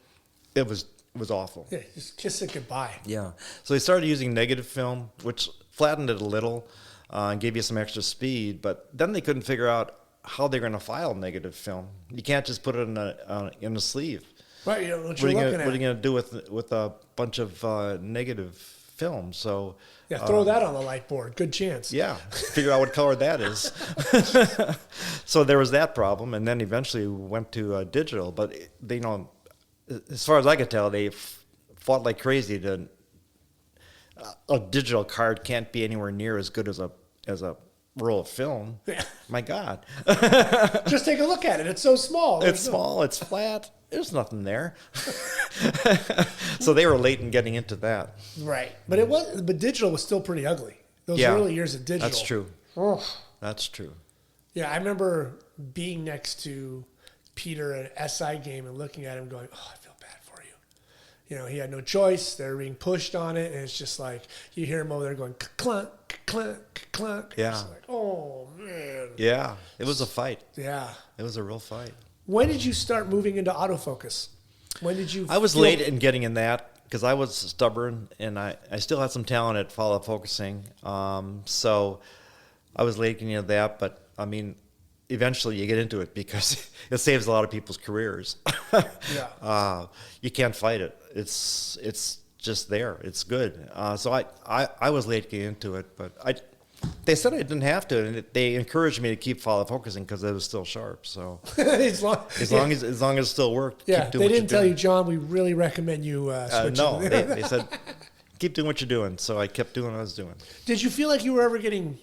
it was awful. Yeah, just kiss it goodbye. Yeah. So they started using negative film, which flattened it a little and gave you some extra speed. But then they couldn't figure out how they're going to file negative film. You can't just put it in a sleeve. Right. You know what are you looking gonna, at. What are you going to do with a bunch of negative film? So throw that on the light board. Good chance. Yeah. Figure out what color that is. So there was that problem, and then eventually we went to digital. But they, as far as I could tell, they fought like crazy to. A digital card can't be anywhere near as good as a roll of film. Yeah. My God. Just take a look at it. It's so small. It's small. It's flat. There's nothing there. So they were late in getting into that. Right. But digital was still pretty ugly. Those early years of digital. That's true. Oh. That's true. Yeah, I remember being next to Peter at an SI game and looking at him going, I feel bad for you. He had no choice. They were being pushed on it, and it's just like you hear him over there going clunk, clunk, clunk. Yeah. It's like, oh man. Yeah. It was a fight. Yeah. It was a real fight. When did you start moving into autofocus? When did you? I was late in getting in that because I was stubborn, and I still had some talent at follow focusing. So I was late getting into that, but I mean, eventually you get into it because it saves a lot of people's careers. Yeah. You can't fight it. It's just there. It's good. So I was late getting into it, but they said I didn't have to, and they encouraged me to keep follow focusing because it was still sharp. So as long as it still worked, yeah. keep doing They didn't tell you, John, we really recommend you switch. No, they said keep doing what you're doing. So I kept doing what I was doing. Did you feel like you were ever getting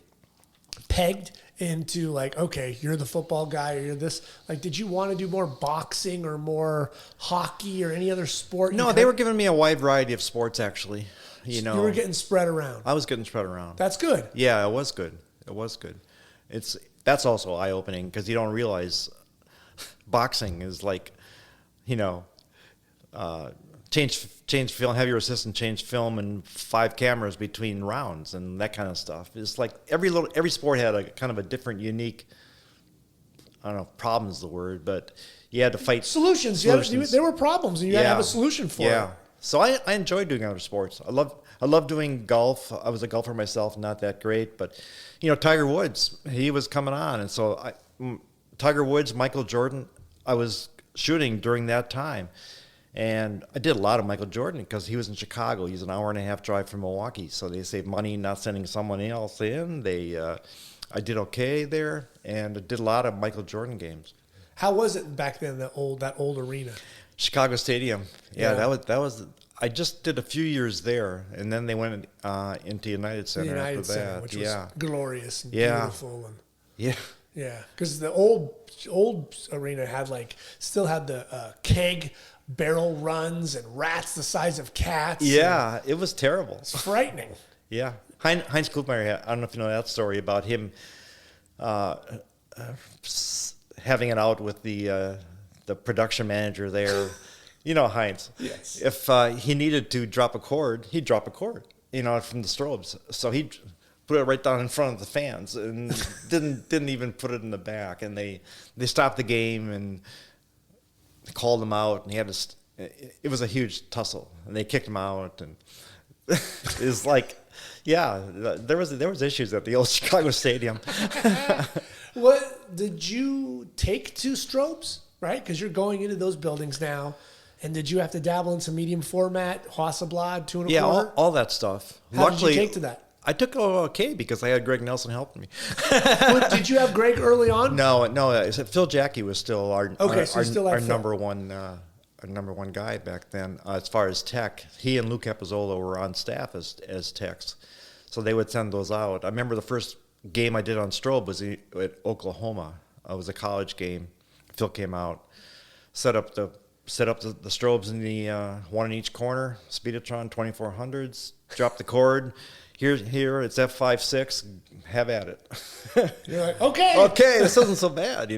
pegged into like, okay, you're the football guy or you're this? Like, did you want to do more boxing or more hockey or any other sport? No, they were giving me a wide variety of sports, actually. You were getting spread around. I was getting spread around. That's good. Yeah, it was good. It was good. That's also eye-opening because you don't realize boxing is like, change film, have your assistant change film and 5 cameras between rounds and that kind of stuff. It's like every sport had a kind of a different, unique, I don't know, problem is the word, but you had to fight solutions. There were problems, and you had to have a solution for it. Yeah. So I enjoyed doing other sports. I love doing golf. I was a golfer myself, not that great, but Tiger Woods, he was coming on, and so Tiger Woods, Michael Jordan, I was shooting during that time, and I did a lot of Michael Jordan because he was in Chicago. He's an hour and a half drive from Milwaukee, so they saved money not sending someone else in. I did okay there, and I did a lot of Michael Jordan games. How was it back then? That old arena. Chicago Stadium. Yeah, that was. I just did a few years there, and then they went into United Center after that. Which was glorious and beautiful. And yeah, because the old arena still had the keg barrel runs and rats the size of cats. Yeah, it was terrible. It's frightening. Yeah, Heinz Klugmeier. I don't know if you know that story about him having it out with the production manager there. Heinz. Yes. If he needed to drop a chord, he'd drop a chord, from the strobes. So he'd put it right down in front of the fans and didn't even put it in the back. And they stopped the game and called him out, and he had to. It was a huge tussle, and they kicked him out, and is like, yeah, there was issues at the old Chicago Stadium. What did you take to strobes, right? Because you're going into those buildings now. And did you have to dabble in some medium format, Hasselblad, 2 1/4? Yeah, all that stuff. How Luckily, did you take to that? I took okay because I had Greg Nelson helping me. Did you have Greg early on? No. Phil Jackie was still our number one guy back then. As far as tech, he and Lou Capizzola were on staff as techs, so they would send those out. I remember the first game I did on strobe was at Oklahoma. It was a college game. Phil came out, set up the strobes in the one in each corner, Speedotron 2400s, drop the cord. Here, it's F5.6. Have at it. You're like, okay. Okay, this isn't so bad,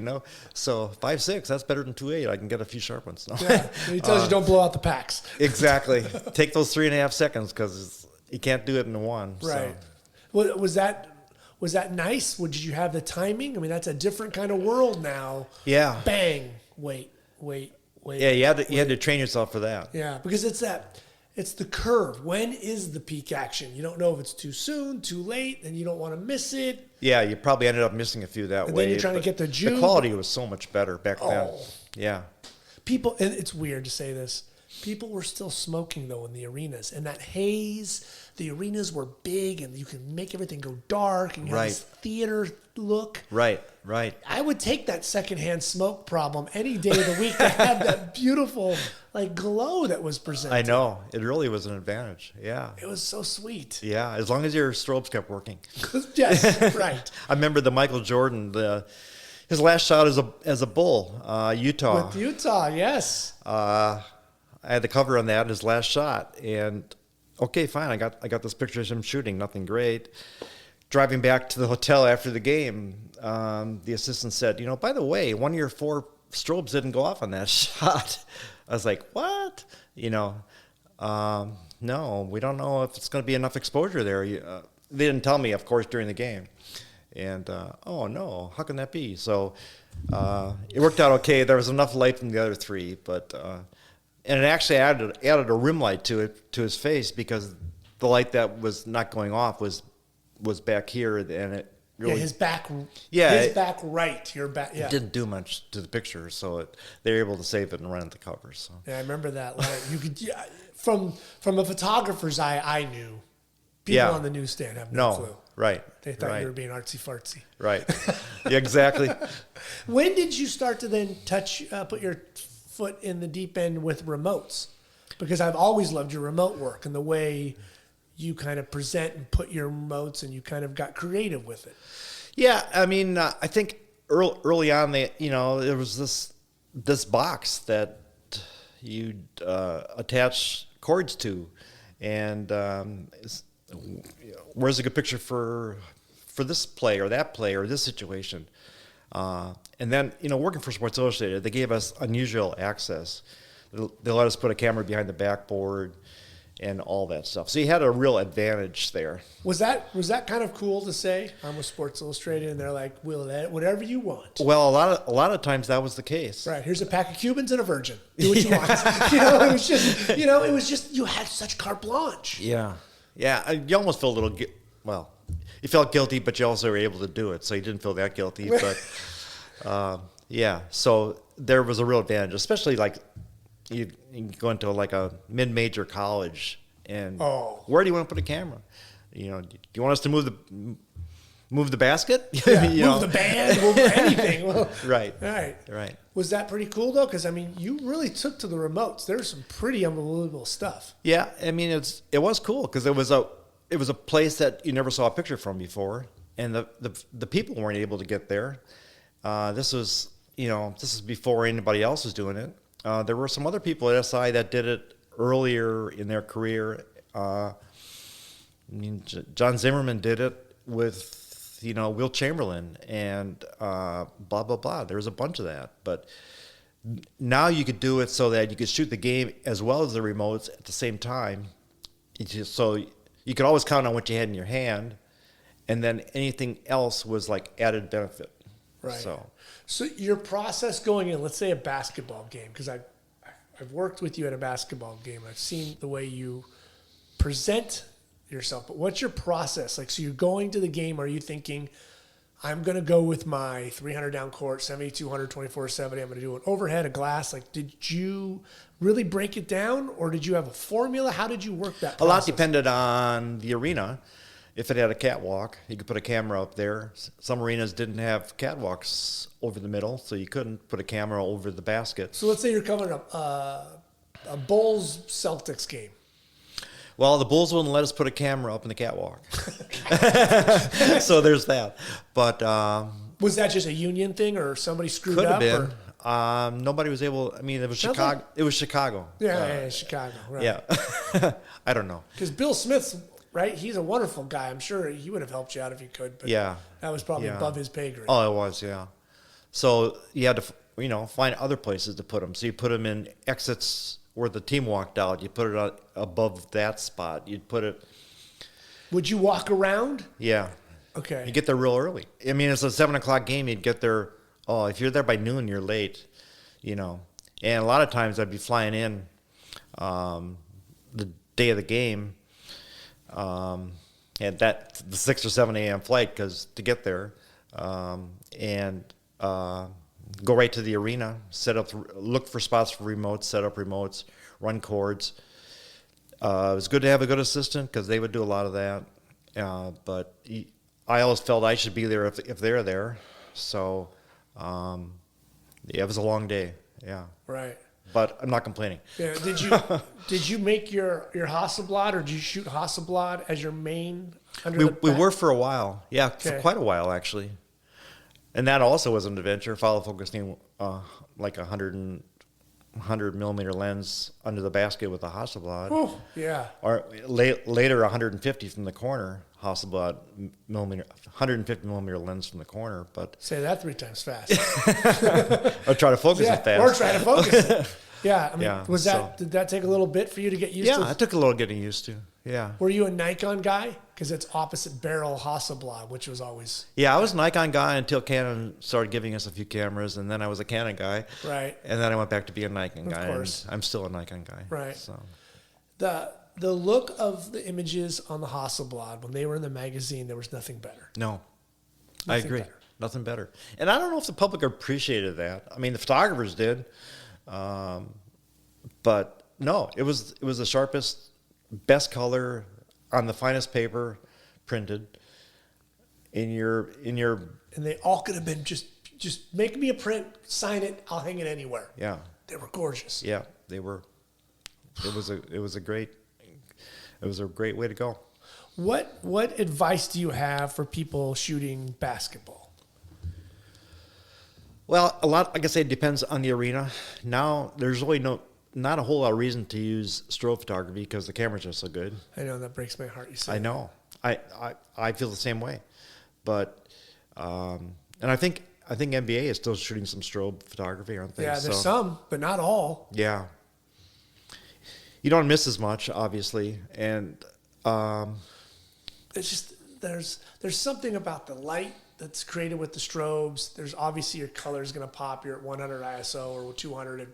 So 5.6, that's better than 2.8. I can get a few sharp ones. No. Yeah, he tells you don't blow out the packs. Exactly. Take those 3.5 seconds because you can't do it in one. Right. So. Was that nice? Did you have the timing? I mean, that's a different kind of world now. Yeah. Bang. Wait. Yeah, you had to train yourself for that. Yeah, because it's the curve. When is the peak action? You don't know if it's too soon, too late, and you don't want to miss it. Yeah, you probably ended up missing a few that and way. Then you're trying to get the juke. The quality was so much better back then. Yeah. People, and it's weird to say this, people were still smoking, though, in the arenas. And that haze, the arenas were big, and you can make everything go dark, and you have this theater look. Right. I would take that secondhand smoke problem any day of the week to have that beautiful glow that was presented. I know. It really was an advantage. Yeah. It was so sweet. Yeah, as long as your strobes kept working. Yes, right. I remember the Michael Jordan, his last shot as a Bull, Utah. With Utah, yes. I had the cover on that, his last shot, and okay, fine. I got this picture of him shooting, nothing great. Driving back to the hotel after the game, the assistant said, by the way, one of your 4 strobes didn't go off on that shot. I was like, what? No, we don't know if it's going to be enough exposure there. They didn't tell me, of course, during the game. And, oh, no, how can that be? So it worked out okay. There was enough light from the other 3, but and it actually added a rim light to his face because the light that was not going off was back here, and it really his back. Yeah, his back right. Your back. Yeah, it didn't do much to the picture, so they were able to save it and run it the cover. So yeah, I remember that light. You could from a photographer's eye, I knew. People on the newsstand have no clue. Right. They thought you were being artsy fartsy. Right. Yeah, exactly. When did you start to then put your foot in the deep end with remotes? Because I've always loved your remote work and the way you kind of present and put your remotes, and you kind of got creative with it. Yeah, I mean, I think early on, there was this box that you attach cords to, and where's a good picture for this play or that play or this situation. And then, working for Sports Illustrated, they gave us unusual access. They let us put a camera behind the backboard and all that stuff. So you had a real advantage there. Was that kind of cool to say? I'm with Sports Illustrated, and they're like, "We'll edit whatever you want." Well, a lot of times that was the case. Right. Here's a pack of Cubans and a virgin. Do what you want. It was just you had such carte blanche. Yeah. You almost felt a little. You felt guilty, but you also were able to do it, so you didn't feel that guilty. But yeah, so there was a real advantage, especially you go into a mid-major college, and where do you want to put a camera? Do you want us to move the basket? Yeah, move the band, move anything. Well, right. Was that pretty cool though? Because you really took to the remotes. There's some pretty unbelievable stuff. Yeah, I mean it was cool because it was a place that you never saw a picture from before, and the people weren't able to get there. This was before anybody else was doing it. There were some other people at SI that did it earlier in their career. John Zimmerman did it with Will Chamberlain and blah blah blah. There was a bunch of that, but now you could do it so that you could shoot the game as well as the remotes at the same time. So you could always count on what you had in your hand, and then anything else was added benefit. Right. So your process going in, let's say a basketball game, because I've worked with you at a basketball game. I've seen the way you present yourself, but what's your process? Like, so you're going to the game. Are you thinking, I'm going to go with my 300 down court, 7200, 2470. I'm going to do an overhead, a glass. Like, did you really break it down, or did you have a formula? How did you work that process? A lot depended on the arena. If it had a catwalk, you could put a camera up there. Some arenas didn't have catwalks over the middle, so you couldn't put a camera over the basket. So let's say you're covering a Bulls-Celtics game. Well, the Bulls wouldn't let us put a camera up in the catwalk. So there's that. But was that just a union thing, or somebody screwed could up? have been. Nobody was able. I mean, it was Chicago. Like, it was Chicago. Yeah, Chicago. Right. Yeah. I don't know. Because Bill Smith's right. He's a wonderful guy. I'm sure he would have helped you out if he could. But yeah. That was probably above his pay grade. Oh, it was. Yeah. So you had to, find other places to put them. So you put them in exits where the team walked out. You put it above that spot. You'd put it. Would you walk around? Yeah. Okay. You get there real early. I mean, it's a 7:00 game. You'd get there. Oh, if you're there by noon, you're late. And a lot of times I'd be flying in the day of the game, and the 6 or 7 a.m. flight to get there, and go right to the arena, look for spots for remotes, set up remotes, run cords. It was good to have a good assistant because they would do a lot of that. But I always felt I should be there if they're there. So, it was a long day. Yeah. Right. But I'm not complaining. Yeah. Did you make your Hasselblad, or did you shoot Hasselblad as your main? We were for a while. Yeah, for quite a while actually. And that also was an adventure. Follow focusing like 100 millimeter lens under the basket with a Hasselblad. Oh, yeah. Or later 150 from the corner Hasselblad 150 millimeter lens from the corner. But say that 3 times fast. Or try to focus it fast. Or try to focus it. Yeah. I mean, did that take a little bit for you to get used to? Yeah, it took a little getting used to. Yeah. Were you a Nikon guy? Because it's opposite barrel Hasselblad, which was always... Yeah, I was a Nikon guy until Canon started giving us a few cameras, and then I was a Canon guy. Right. And then I went back to be a Nikon guy. Of course. And I'm still a Nikon guy. Right. So. The look of the images on the Hasselblad, when they were in the magazine, there was nothing better. No. I agree. Nothing better. And I don't know if the public appreciated that. I mean, the photographers did. But no, it was the sharpest, best color on the finest paper printed in your and they all could have been just make me a print, sign it, I'll hang it anywhere. Yeah. They were gorgeous. Yeah, they were. It was a great way to go. What advice do you have for people shooting basketball? Well, like I said, it depends on the arena. Now there's really not a whole lot of reason to use strobe photography because the cameras are so good. I know that breaks my heart. You say I know. I feel the same way, but and I think NBA is still shooting some strobe photography, aren't they? Yeah, there's some, but not all. Yeah. You don't miss as much, obviously, and it's just there's something about the light that's created with the strobes. There's obviously your color is going to pop. You're at 100 ISO or 200 and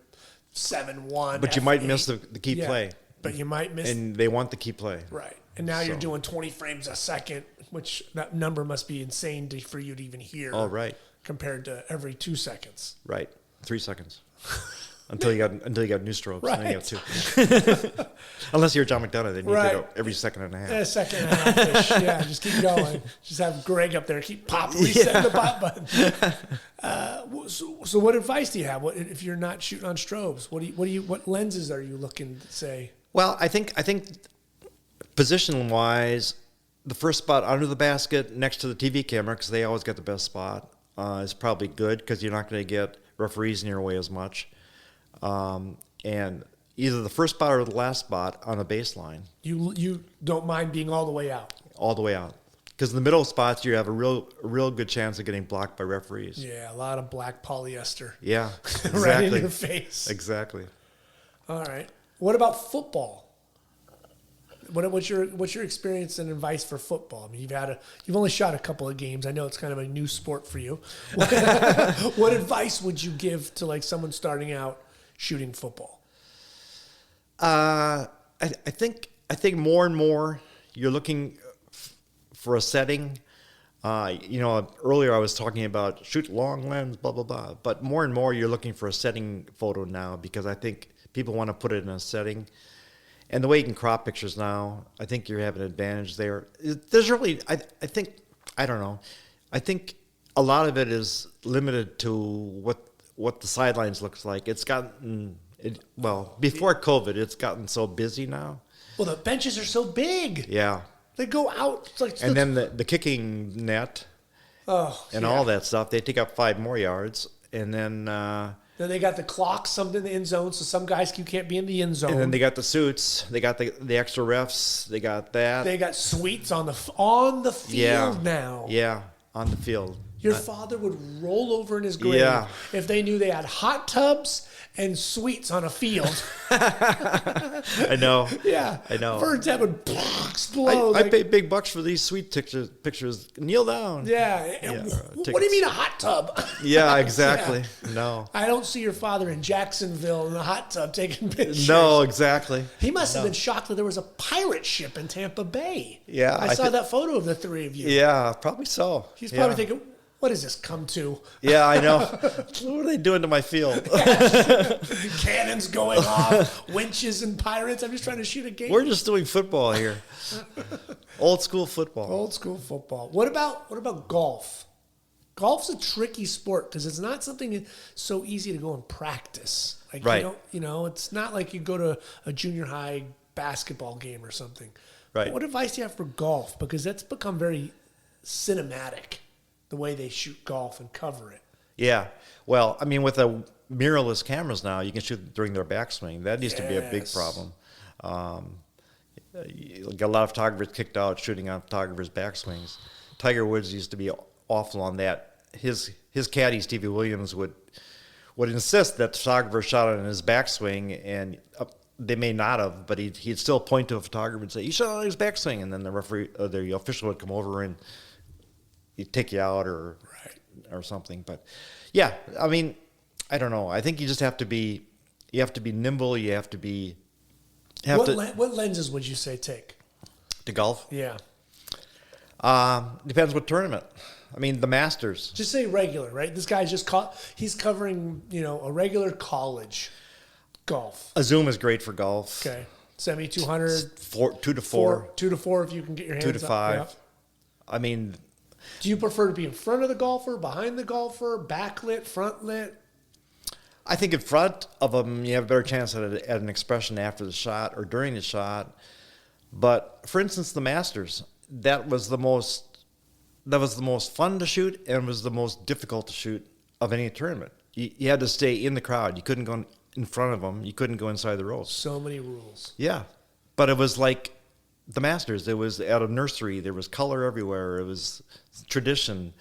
7.1. But you might miss the key play. But you might miss. And they want the key play. Right. And now you're doing 20 frames a second, which that number must be insane for you to even hear. Oh, right. Compared to every 2 seconds. Right. 3 seconds. until you got new strobes. Right. Then you got 2. Unless you're John McDonough, then you get every second and a half. A second and a half-ish. Yeah, just keep going. Just have Greg up there keep resetting the pop button. So what advice do you have? What if you're not shooting on strobes? What lenses are you looking to say? Well, I think position-wise, the first spot under the basket next to the TV camera, because they always get the best spot, is probably good because you're not going to get referees in your way as much. And either the first spot or the last spot on the baseline. You don't mind being all the way out? All the way out. Because in the middle spots, you have a real good chance of getting blocked by referees. Yeah, a lot of black polyester. Yeah, exactly. Right in your face. Exactly. All right. What about football? What's your experience and advice for football? I mean, you've only shot a couple of games. I know it's kind of a new sport for you. What advice would you give to like someone starting out shooting football? I think I think more and more you're looking for a setting. Earlier I was talking about shoot long lens, blah, blah, blah. But more and more you're looking for a setting photo now because I think people want to put it in a setting. And the way you can crop pictures now, I think you have an advantage there. There's really, I don't know. I think a lot of it is limited to what the sidelines looks like. It's gotten, before COVID, it's gotten so busy now. Well, the benches are so big. Yeah. They go out. And then the kicking net and all that stuff, they take up 5 more yards. And then they got the clocks, something in the end zone, so some guys you can't be in the end zone. And then they got the suits. They got the extra refs. They got that. They got suites on the field now. Yeah, on the field. Your father would roll over in his grave if they knew they had hot tubs and suites on a field. I know. Yeah. I know. Birds that would explode. I pay big bucks for these sweet pictures. Kneel down. Yeah. What do you mean a hot tub? Yeah, exactly. Yeah. No. I don't see your father in Jacksonville in a hot tub taking pictures. No, exactly. He must have been shocked that there was a pirate ship in Tampa Bay. Yeah. I saw that photo of the three of you. Yeah, probably so. He's probably thinking, what does this come to? Yeah, I know. What are they doing to my field? Cannons going off, winches and pirates. I'm just trying to shoot a game. We're just doing football here. Old school football. Old school football. What about golf? Golf's a tricky sport because it's not something so easy to go and practice. Like, right. It's not like you go to a junior high basketball game or something. Right. What advice do you have for golf? Because that's become very cinematic, the way they shoot golf and cover it. Yeah. Well, I mean, with the mirrorless cameras now, you can shoot during their backswing. That used to be a big problem. A lot of photographers kicked out shooting on photographers' backswings. Tiger Woods used to be awful on that. His caddy, Stevie Williams, would insist that the photographer shot on his backswing, and they may not have, but he'd still point to a photographer and say, "You shot on his backswing," and then the referee, the official would come over and he'd take you out or something. But yeah, I mean, I don't know. I think you just have to be nimble. You have to be. What lenses would you say take to golf? Yeah. Depends what tournament. I mean, the Masters. Just say regular, right? This guy's he's covering, a regular college golf. A zoom is great for golf. Okay. Semi 200. 2 to 4. 2 to 4 if you can get your hands 2 to 5. Up. I mean. Do you prefer to be in front of the golfer, behind the golfer, backlit, front lit? I think in front of them, you have a better chance at an expression after the shot or during the shot. But for instance, the Masters, that was the most fun to shoot and was the most difficult to shoot of any tournament. You had to stay in the crowd. You couldn't go in front of them. You couldn't go inside the ropes. So many rules. Yeah, but it was like the Masters. It was at a nursery. There was color everywhere. It was tradition.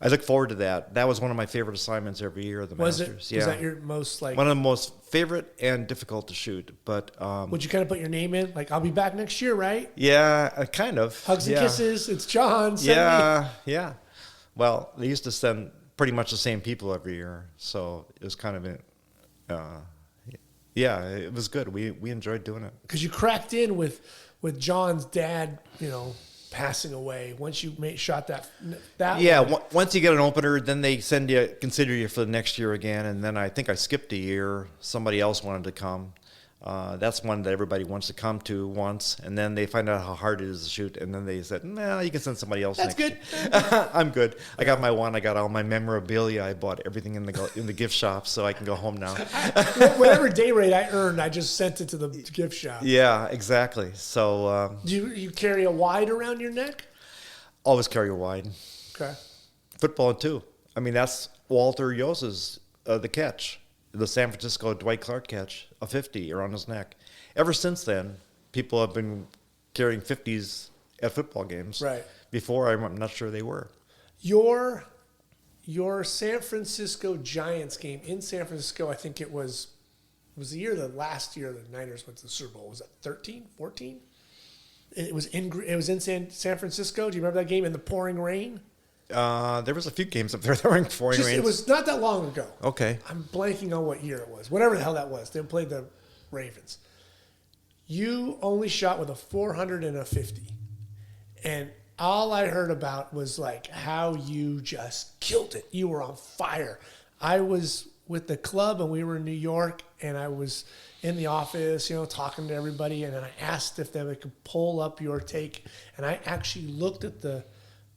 I look forward to that. That was one of my favorite assignments every year. The Masters. Was that your most one of the most favorite and difficult to shoot? But would you kind of put your name in? Like, I'll be back next year, right? Yeah, kind of. Hugs and kisses. It's John. Yeah. Well, they used to send pretty much the same people every year, so it was kind of it was good. We enjoyed doing it because you cracked in with John's dad, passing away. Once you shot that once you get an opener, then they consider you for the next year again. And then I think I skipped a year. Somebody else wanted to come. That's one that everybody wants to come to once, and then they find out how hard it is to shoot, and then they said, "No, you can send somebody else." That's good. I'm good. I got my one. I got all my memorabilia. I bought everything in the gift shop, so I can go home now. Whatever day rate I earned, I just sent it to the gift shop. Yeah, exactly. So do you carry a wide around your neck? Always carry a wide. Okay. Football too. I mean, that's Walter Yosa's the catch. The San Francisco Dwight Clark catch, a 50 around his neck. Ever since then, people have been carrying 50s at football games. Right. Before, I'm not sure they were. Your San Francisco Giants game in San Francisco, I think it was the last year the Niners went to the Super Bowl. Was that 13, 14? It was in San Francisco. Do you remember that game in the pouring rain? There was a few games up there that were in pouring rain. It was not that long ago. Okay. I'm blanking on what year it was. Whatever the hell that was. They played the Ravens. You only shot with a 400 and a 50. And all I heard about was like how you just killed it. You were on fire. I was with the club and we were in New York and I was in the office, talking to everybody. And then I asked if they could pull up your take. And I actually looked at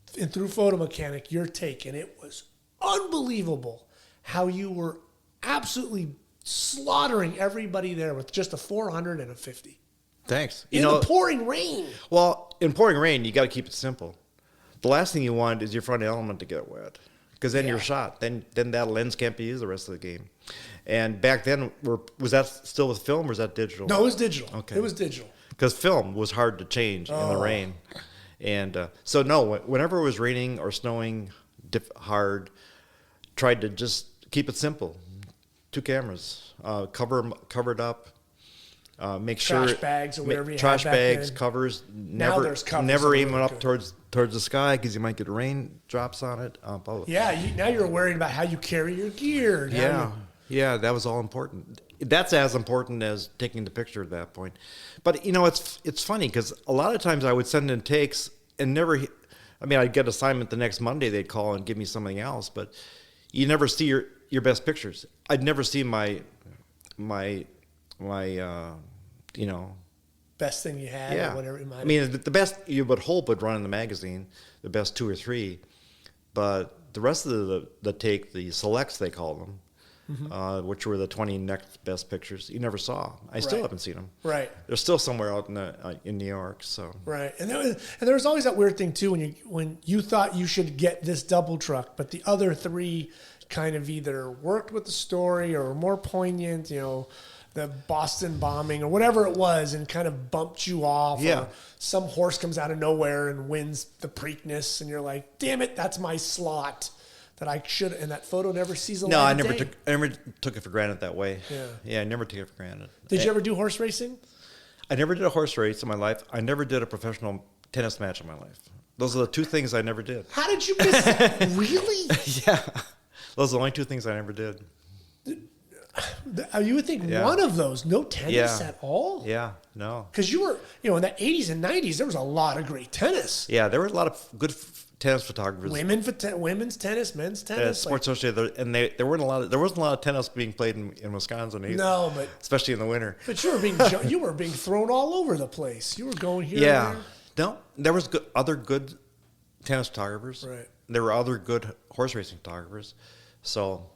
through Photo Mechanic, your take. And it was unbelievable how you were absolutely slaughtering everybody there with just a 400 and a 50. Thanks. In the pouring rain. Well, in pouring rain, you got to keep it simple. The last thing you want is your front element to get wet, because then you're shot. Then that lens can't be used the rest of the game. And back then, was that still with film or was that digital? No, it was digital. Okay. It was digital. Because film was hard to change in the rain. And so, no, whenever it was raining or snowing hard, tried to just keep it simple. 2 cameras, cover it up. Make trash sure bags or whatever you trash had back bags, then. covers. Now there's covers Never that aim it look up good. towards the sky because you might get rain drops on it. Yeah, now you're worried about how you carry your gear. Yeah, that was all important. That's as important as taking the picture at that point. But it's funny because a lot of times I would send in takes and never. I mean, I'd get assignment the next Monday. They'd call and give me something else, but you never see your best pictures. I'd never see my best thing you had, or whatever it might. I mean, the best you would hope would run in the magazine, the best 2 or 3, but the rest of the take, the selects they call them, which were the 20 next best pictures, you never saw. I still haven't seen them. Right. They're still somewhere out in New York. So right, and there was always that weird thing too when you thought you should get this double truck, but the other 3 kind of either worked with the story or were more poignant, the Boston bombing or whatever it was, and kind of bumped you off. Yeah. Or some horse comes out of nowhere and wins the Preakness, and you're like, damn it, that's my slot that I should. And that photo never sees the light I of never day. took it for granted that way. Yeah, I never took it for granted. Did you ever do horse racing? I never did a horse race in my life. I never did a professional tennis match in my life. Those are the 2 things I never did. How did you miss that? Really? Yeah. Those are the only 2 things I never did. You would think one of those, no tennis at all? Yeah, no. Because you were, in the 80s and 90s, there was a lot of great tennis. Yeah, there were a lot of good tennis photographers. Women's tennis, men's tennis. Sports Illustrated, and there wasn't a lot of tennis being played in Wisconsin either. No, but especially in the winter. But you were being thrown all over the place. You were going here. Yeah, and no, there was other good tennis photographers. Right. There were other good horse racing photographers. So,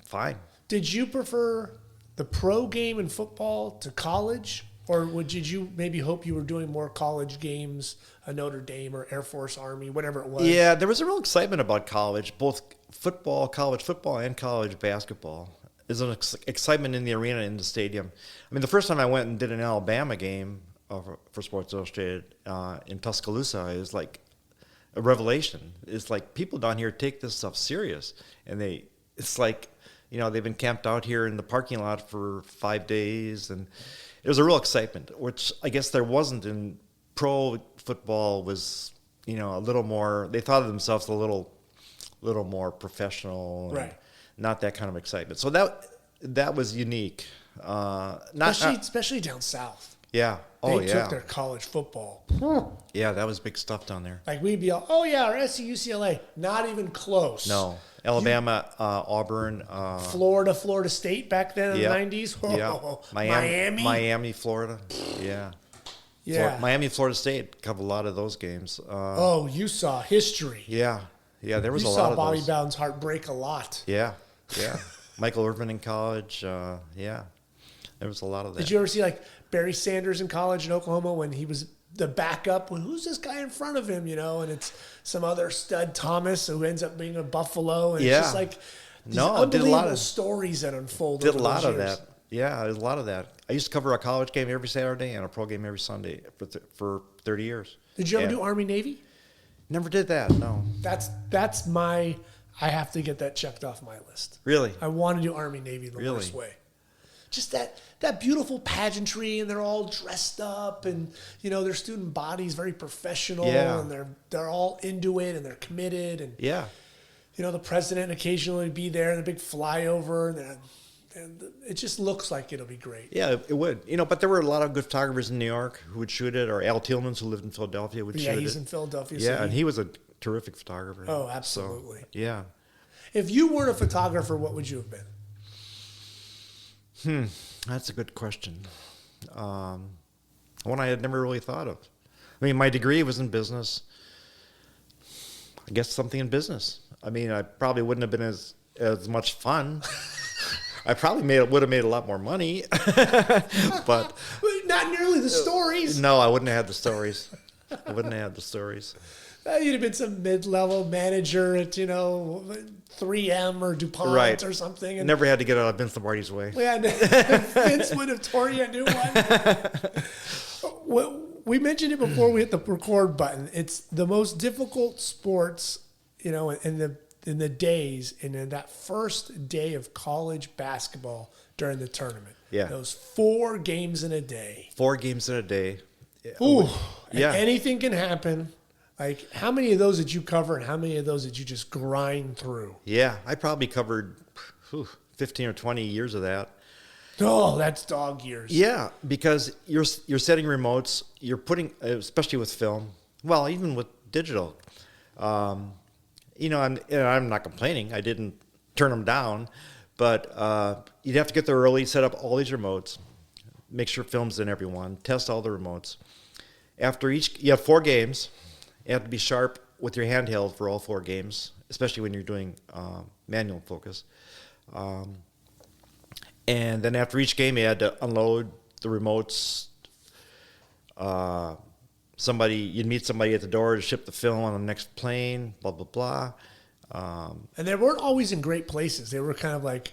fine. Did you prefer the pro game in football to college? Or did you maybe hope you were doing more college games, a Notre Dame or Air Force, Army, whatever it was? Yeah, there was a real excitement about college, both college football and college basketball. There's an excitement in the arena, in the stadium. I mean, the first time I went and did an Alabama game for Sports Illustrated in Tuscaloosa, it was like a revelation. It's like people down here take this stuff serious, and it's like, they've been camped out here in the parking lot for 5 days, and it was a real excitement, which I guess there wasn't in pro football. Was a little more. They thought of themselves a little more professional, and right? Not that kind of excitement. So that was unique. Especially down south. Yeah. They took their college football. Yeah, that was big stuff down there. Like we'd be all, our SC UCLA, not even close. No. Alabama, Auburn, Florida State back then in the 90s. Oh, yeah. Miami, Florida. Yeah. Miami, Florida State covered a lot of those games. You saw history. Yeah. There was a lot You of saw Bobby those. Bowden's heart break a lot. Yeah. Michael Irvin in college. Yeah. There was a lot of that. Did you ever see like Barry Sanders in college in Oklahoma when he was the backup? Well, who's this guy in front of him? And it's some other stud Thomas who ends up being a Buffalo. And it's just like these unbelievable stories that unfold. Did a lot of that. Yeah, there's a lot of that. I used to cover a college game every Saturday and a pro game every Sunday for 30 years. Did you ever do Army Navy? Never did that. No. That's my. I have to get that checked off my list. Really? I want to do Army Navy the worst way. Just that beautiful pageantry, and they're all dressed up, and their student body's very professional, and they're all into it, and they're committed, and the president occasionally be there, and the big flyover, and And it just looks like it'll be great. Yeah, it would. But there were a lot of good photographers in New York who would shoot it, or Al Tillmans, who lived in Philadelphia, would shoot it. Yeah, he's in Philadelphia. Yeah, so and he was a terrific photographer. Oh, absolutely. So, yeah. If you weren't a photographer, what would you have been? That's a good question. One I had never really thought of. I mean, my degree was in business. I guess something in business. I mean, I probably wouldn't have been as much fun. I probably would have made a lot more money, but not nearly the stories. No, I wouldn't have had the stories. You'd have been some mid-level manager at 3M or DuPont Right. or something. And Never had to get out of Vince Lombardi's way. yeah, Vince would have torn you a new one. We mentioned it before we hit the record button. It's the most difficult sports, in the days, and in that first day of college basketball during the tournament. Yeah. Those 4 games in a day. 4 games in a day. Ooh. Yeah. And anything can happen. Like, how many of those did you cover, and how many of those did you just grind through? Yeah, I probably covered 15 or 20 years of that. Oh, that's dog years. Yeah, because you're setting remotes, you're putting, especially with film, well, even with digital. I'm not complaining. I didn't turn them down, but you'd have to get there early, set up all these remotes, make sure film's in every one, test all the remotes. After you have 4 games. You have to be sharp with your handheld for all 4 games, especially when you're doing manual focus. And then after each game, you had to unload the remotes. You'd meet somebody at the door to ship the film on the next plane, blah, blah, blah. And they weren't always in great places. They were kind of like,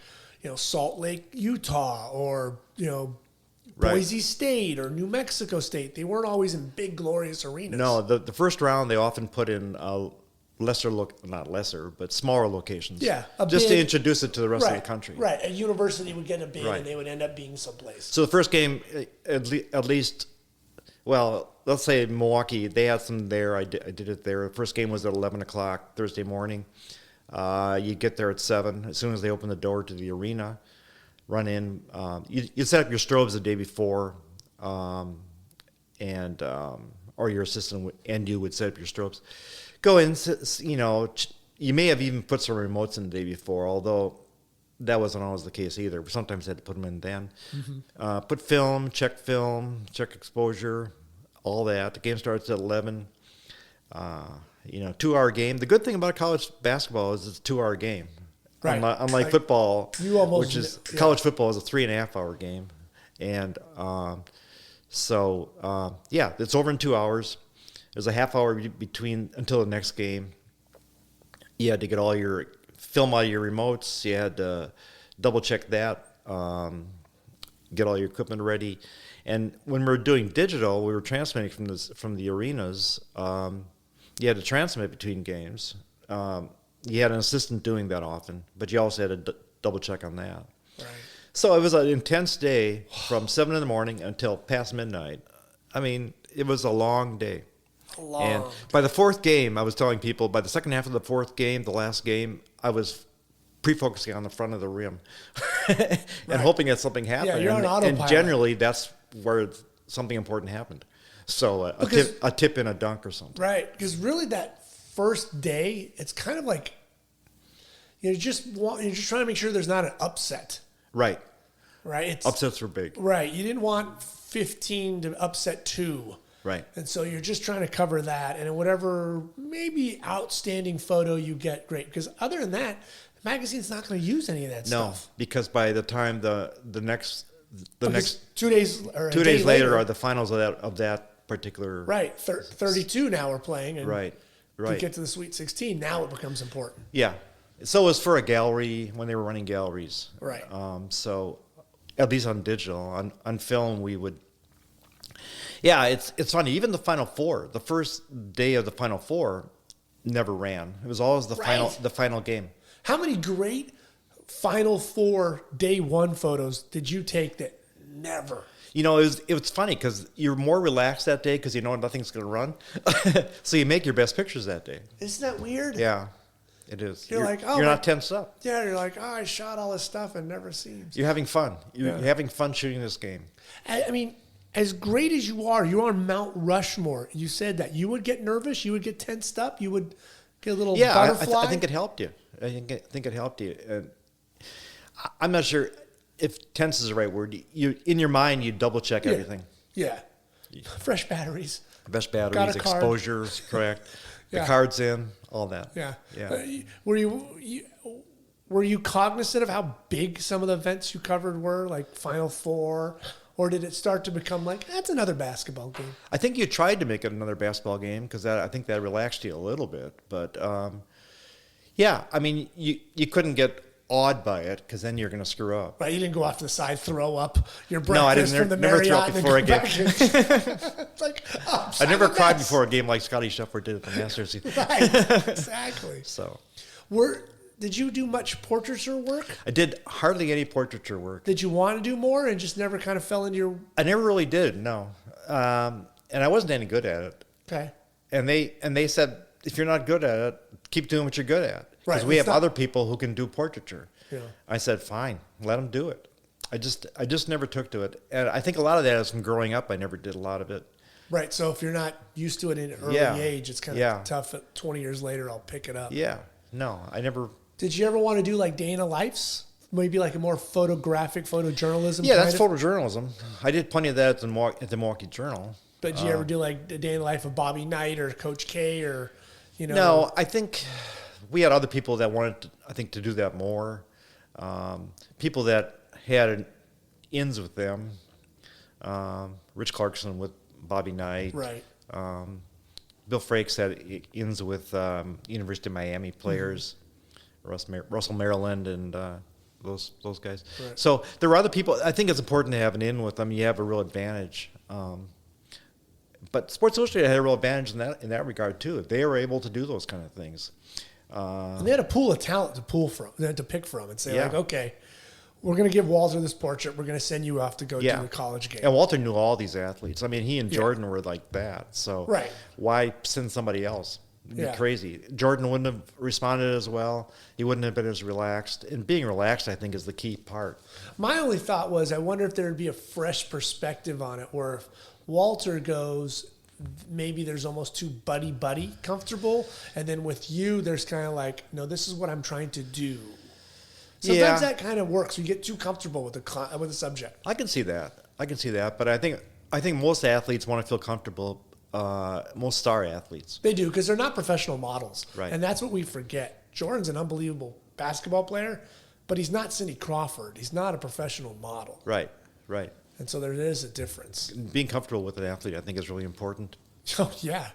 Salt Lake, Utah, or, Boise State or New Mexico State. They weren't always in big, glorious arenas. No, the first round, they often put in smaller locations. Yeah. To introduce it to the rest of the country. Right. A university would get a bid, Right. and they would end up being someplace. So the first game, at least, well, let's say Milwaukee, they had some there. I did it there. The first game was at 11 o'clock Thursday morning. You get there at 7. As soon as they open the door to the arena, run in. You set up your strobes the day before, or your assistant and you would set up your strobes. Go in, you may have even put some remotes in the day before, although that wasn't always the case either. Sometimes I had to put them in then. Mm-hmm. Put film, check exposure, all that. The game starts at 11. 2-hour game. The good thing about college basketball is it's a 2-hour game. Right. Unlike football, college football is a 3.5-hour game. And it's over in 2 hours. There's a half hour between until the next game. You had to get all your film out of your remotes. You had to double check that, get all your equipment ready. And when we were doing digital, we were transmitting from the arenas. You had to transmit between games. You had an assistant doing that often, but you also had to double check on that. Right. So it was an intense day from 7 in the morning until past midnight. I mean, it was a long day. And by the 4th game, I was telling people, by the second half of the 4th game, the last game, I was pre-focusing on the front of the rim and hoping that something happened. Yeah, you're on autopilot. And generally, that's where something important happening. So a tip in a dunk or something. Right, because really that first day, it's kind of like you're just trying to make sure there's not an upset. Right. Right. Upsets were big. Right. You didn't want 15 to upset 2. Right. And so you're just trying to cover that, and whatever maybe outstanding photo you get, great. Because other than that, the magazine's not going to use any of that stuff. No, because by the time the next 2 days or 2 days later are the finals of that particular. Right. 32 now we're playing. And right. to get to the Sweet 16, now it becomes important. Yeah. So it was for a gallery when they were running galleries. Right. So at least on digital, on film, we would. Yeah, it's funny. Even the Final Four, the first day of the Final Four, never ran. It was always the final game. How many great Final Four day 1 photos did you take that never? It was funny because you're more relaxed that day because you know nothing's going to run. So you make your best pictures that day. Isn't that weird? Yeah. It is. You're like, oh, you're not tensed up. Yeah, you're like, oh, I shot all this stuff and it never seems. You're having fun. You're having fun shooting this game. I mean, as great as you're on Mount Rushmore. You said that you would get nervous, you would get tensed up, you would get a little butterfly. I think it helped you. I think it helped you. And I'm not sure if tense is the right word. You in your mind, you double check everything. Yeah. Fresh batteries. Best batteries, exposures, correct. The cards in, all that. Yeah. Yeah. Were you cognizant of how big some of the events you covered were, like Final Four, or did it start to become like that's another basketball game? I think you tried to make it another basketball game because I think that relaxed you a little bit. But yeah, I mean, you couldn't get awed by it because then you're going to screw up. Right, you didn't go off to the side, throw up your breakfast from the Marriott. Never throw up before a game. It's like, oh, I never cried before a game like Scotty Scheffler did at the Masters. Right, exactly. So, did you do much portraiture work? I did hardly any portraiture work. Did you want to do more and just never kind of fell into your? I never really did, no. And I wasn't any good at it. Okay. And they said, if you're not good at it, keep doing what you're good at. Because Right, we have other people who can do portraiture. Yeah. I said, fine, let them do it. I just never took to it. And I think a lot of that is from growing up. I never did a lot of it. Right. So if you're not used to it in an early age, it's kind of tough. 20 years later, I'll pick it up. Yeah. No, I never. Did you ever want to do like day in a life's? Maybe like a more photographic photojournalism? Yeah, that's photojournalism. I did plenty of that at the Milwaukee Journal. But did you ever do like the day in the life of Bobby Knight or Coach K or, No, I think we had other people that wanted, to do that more. People that had ins with them. Rich Clarkson with Bobby Knight. Right. Bill Frakes had ins with University of Miami players. Russell Maryland and those guys. Right. So there were other people. I think it's important to have an in with them. You have a real advantage. But Sports Illustrated had a real advantage in that regard too. They were able to do those kind of things. And they had a pool of talent to pick from and say like, okay, we're going to give Walter this portrait. We're going to send you off to go do a college game. And Walter knew all these athletes. I mean, he and Jordan were like that. So why send somebody else? It'd be crazy. Jordan wouldn't have responded as well. He wouldn't have been as relaxed. And being relaxed, I think, is the key part. My only thought was, I wonder if there would be a fresh perspective on it, where if Walter goes, maybe there's almost too buddy comfortable, and then with you, there's kind of like, no, this is what I'm trying to do. Sometimes that kind of works. You get too comfortable with the subject. I can see that, but I think most athletes want to feel comfortable. Most star athletes. They do, because they're not professional models. Right. And that's what we forget. Jordan's an unbelievable basketball player, but he's not Cindy Crawford. He's not a professional model. Right. And so there is a difference. Being comfortable with an athlete, I think, is really important. Oh, yeah.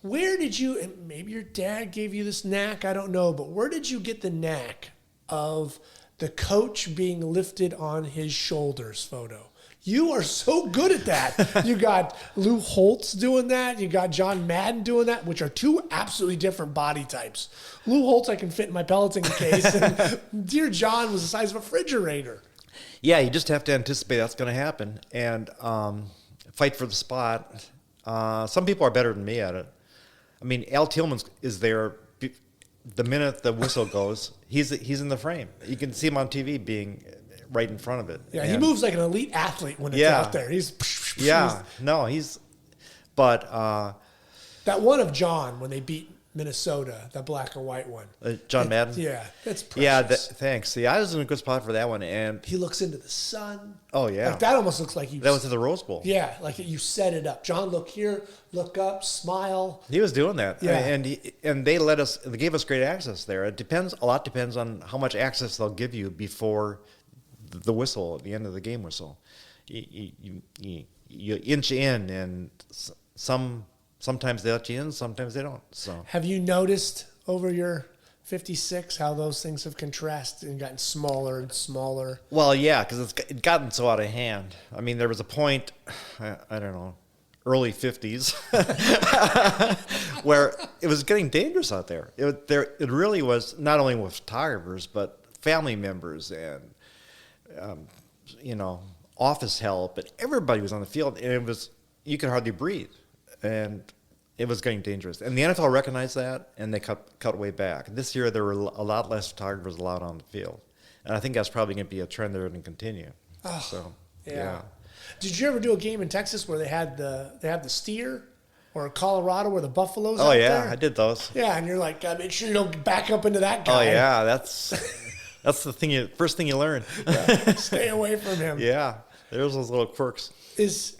Where did you, and maybe your dad gave you this knack, I don't know, but where did you get the knack of the coach being lifted on his shoulders photo? You are so good at that. You got Lou Holtz doing that. You got John Madden doing that, which are two absolutely different body types. Lou Holtz, I can fit in my Peloton case. And dear John was the size of a refrigerator. Yeah, you just have to anticipate that's going to happen and fight for the spot. Some people are better than me at it. I mean, Al Tillman is there the minute the whistle goes. He's in the frame. You can see him on TV being right in front of it. Yeah, he moves like an elite athlete when it's out there. But that one of John when they beat Minnesota, that black and white one. John Madden? Yeah, that's precious. Yeah, thanks. See, I was in a good spot for that one. And he looks into the sun. Oh, yeah. Like that almost looks like you. That was at the Rose Bowl. Yeah, like you set it up. John, look here, look up, smile. He was doing that. Yeah. And they gave us great access there. A lot depends on how much access they'll give you before the whistle, at the end of the game whistle. You inch in, and sometimes they let you in, sometimes they don't. So have you noticed over your 56 how those things have contrasted and gotten smaller and smaller? Well, yeah, because it's gotten so out of hand. I mean, there was a point, I don't know, early 50s, where it was getting dangerous out there. It really was, not only with photographers, but family members and office help, and everybody was on the field, and you could hardly breathe. And it was getting dangerous. And the NFL recognized that, and they cut way back. This year, there were a lot less photographers allowed on the field. And I think that's probably going to be a trend they're going to continue. Oh, so, yeah. Did you ever do a game in Texas where they had the steer, or Colorado where the buffaloes? Oh, out yeah, there? I did those. Yeah, and you're like, make sure you don't back up into that guy. Oh, yeah, that's the thing. First thing you learn. Yeah, stay away from him. Yeah, there's those little quirks. Is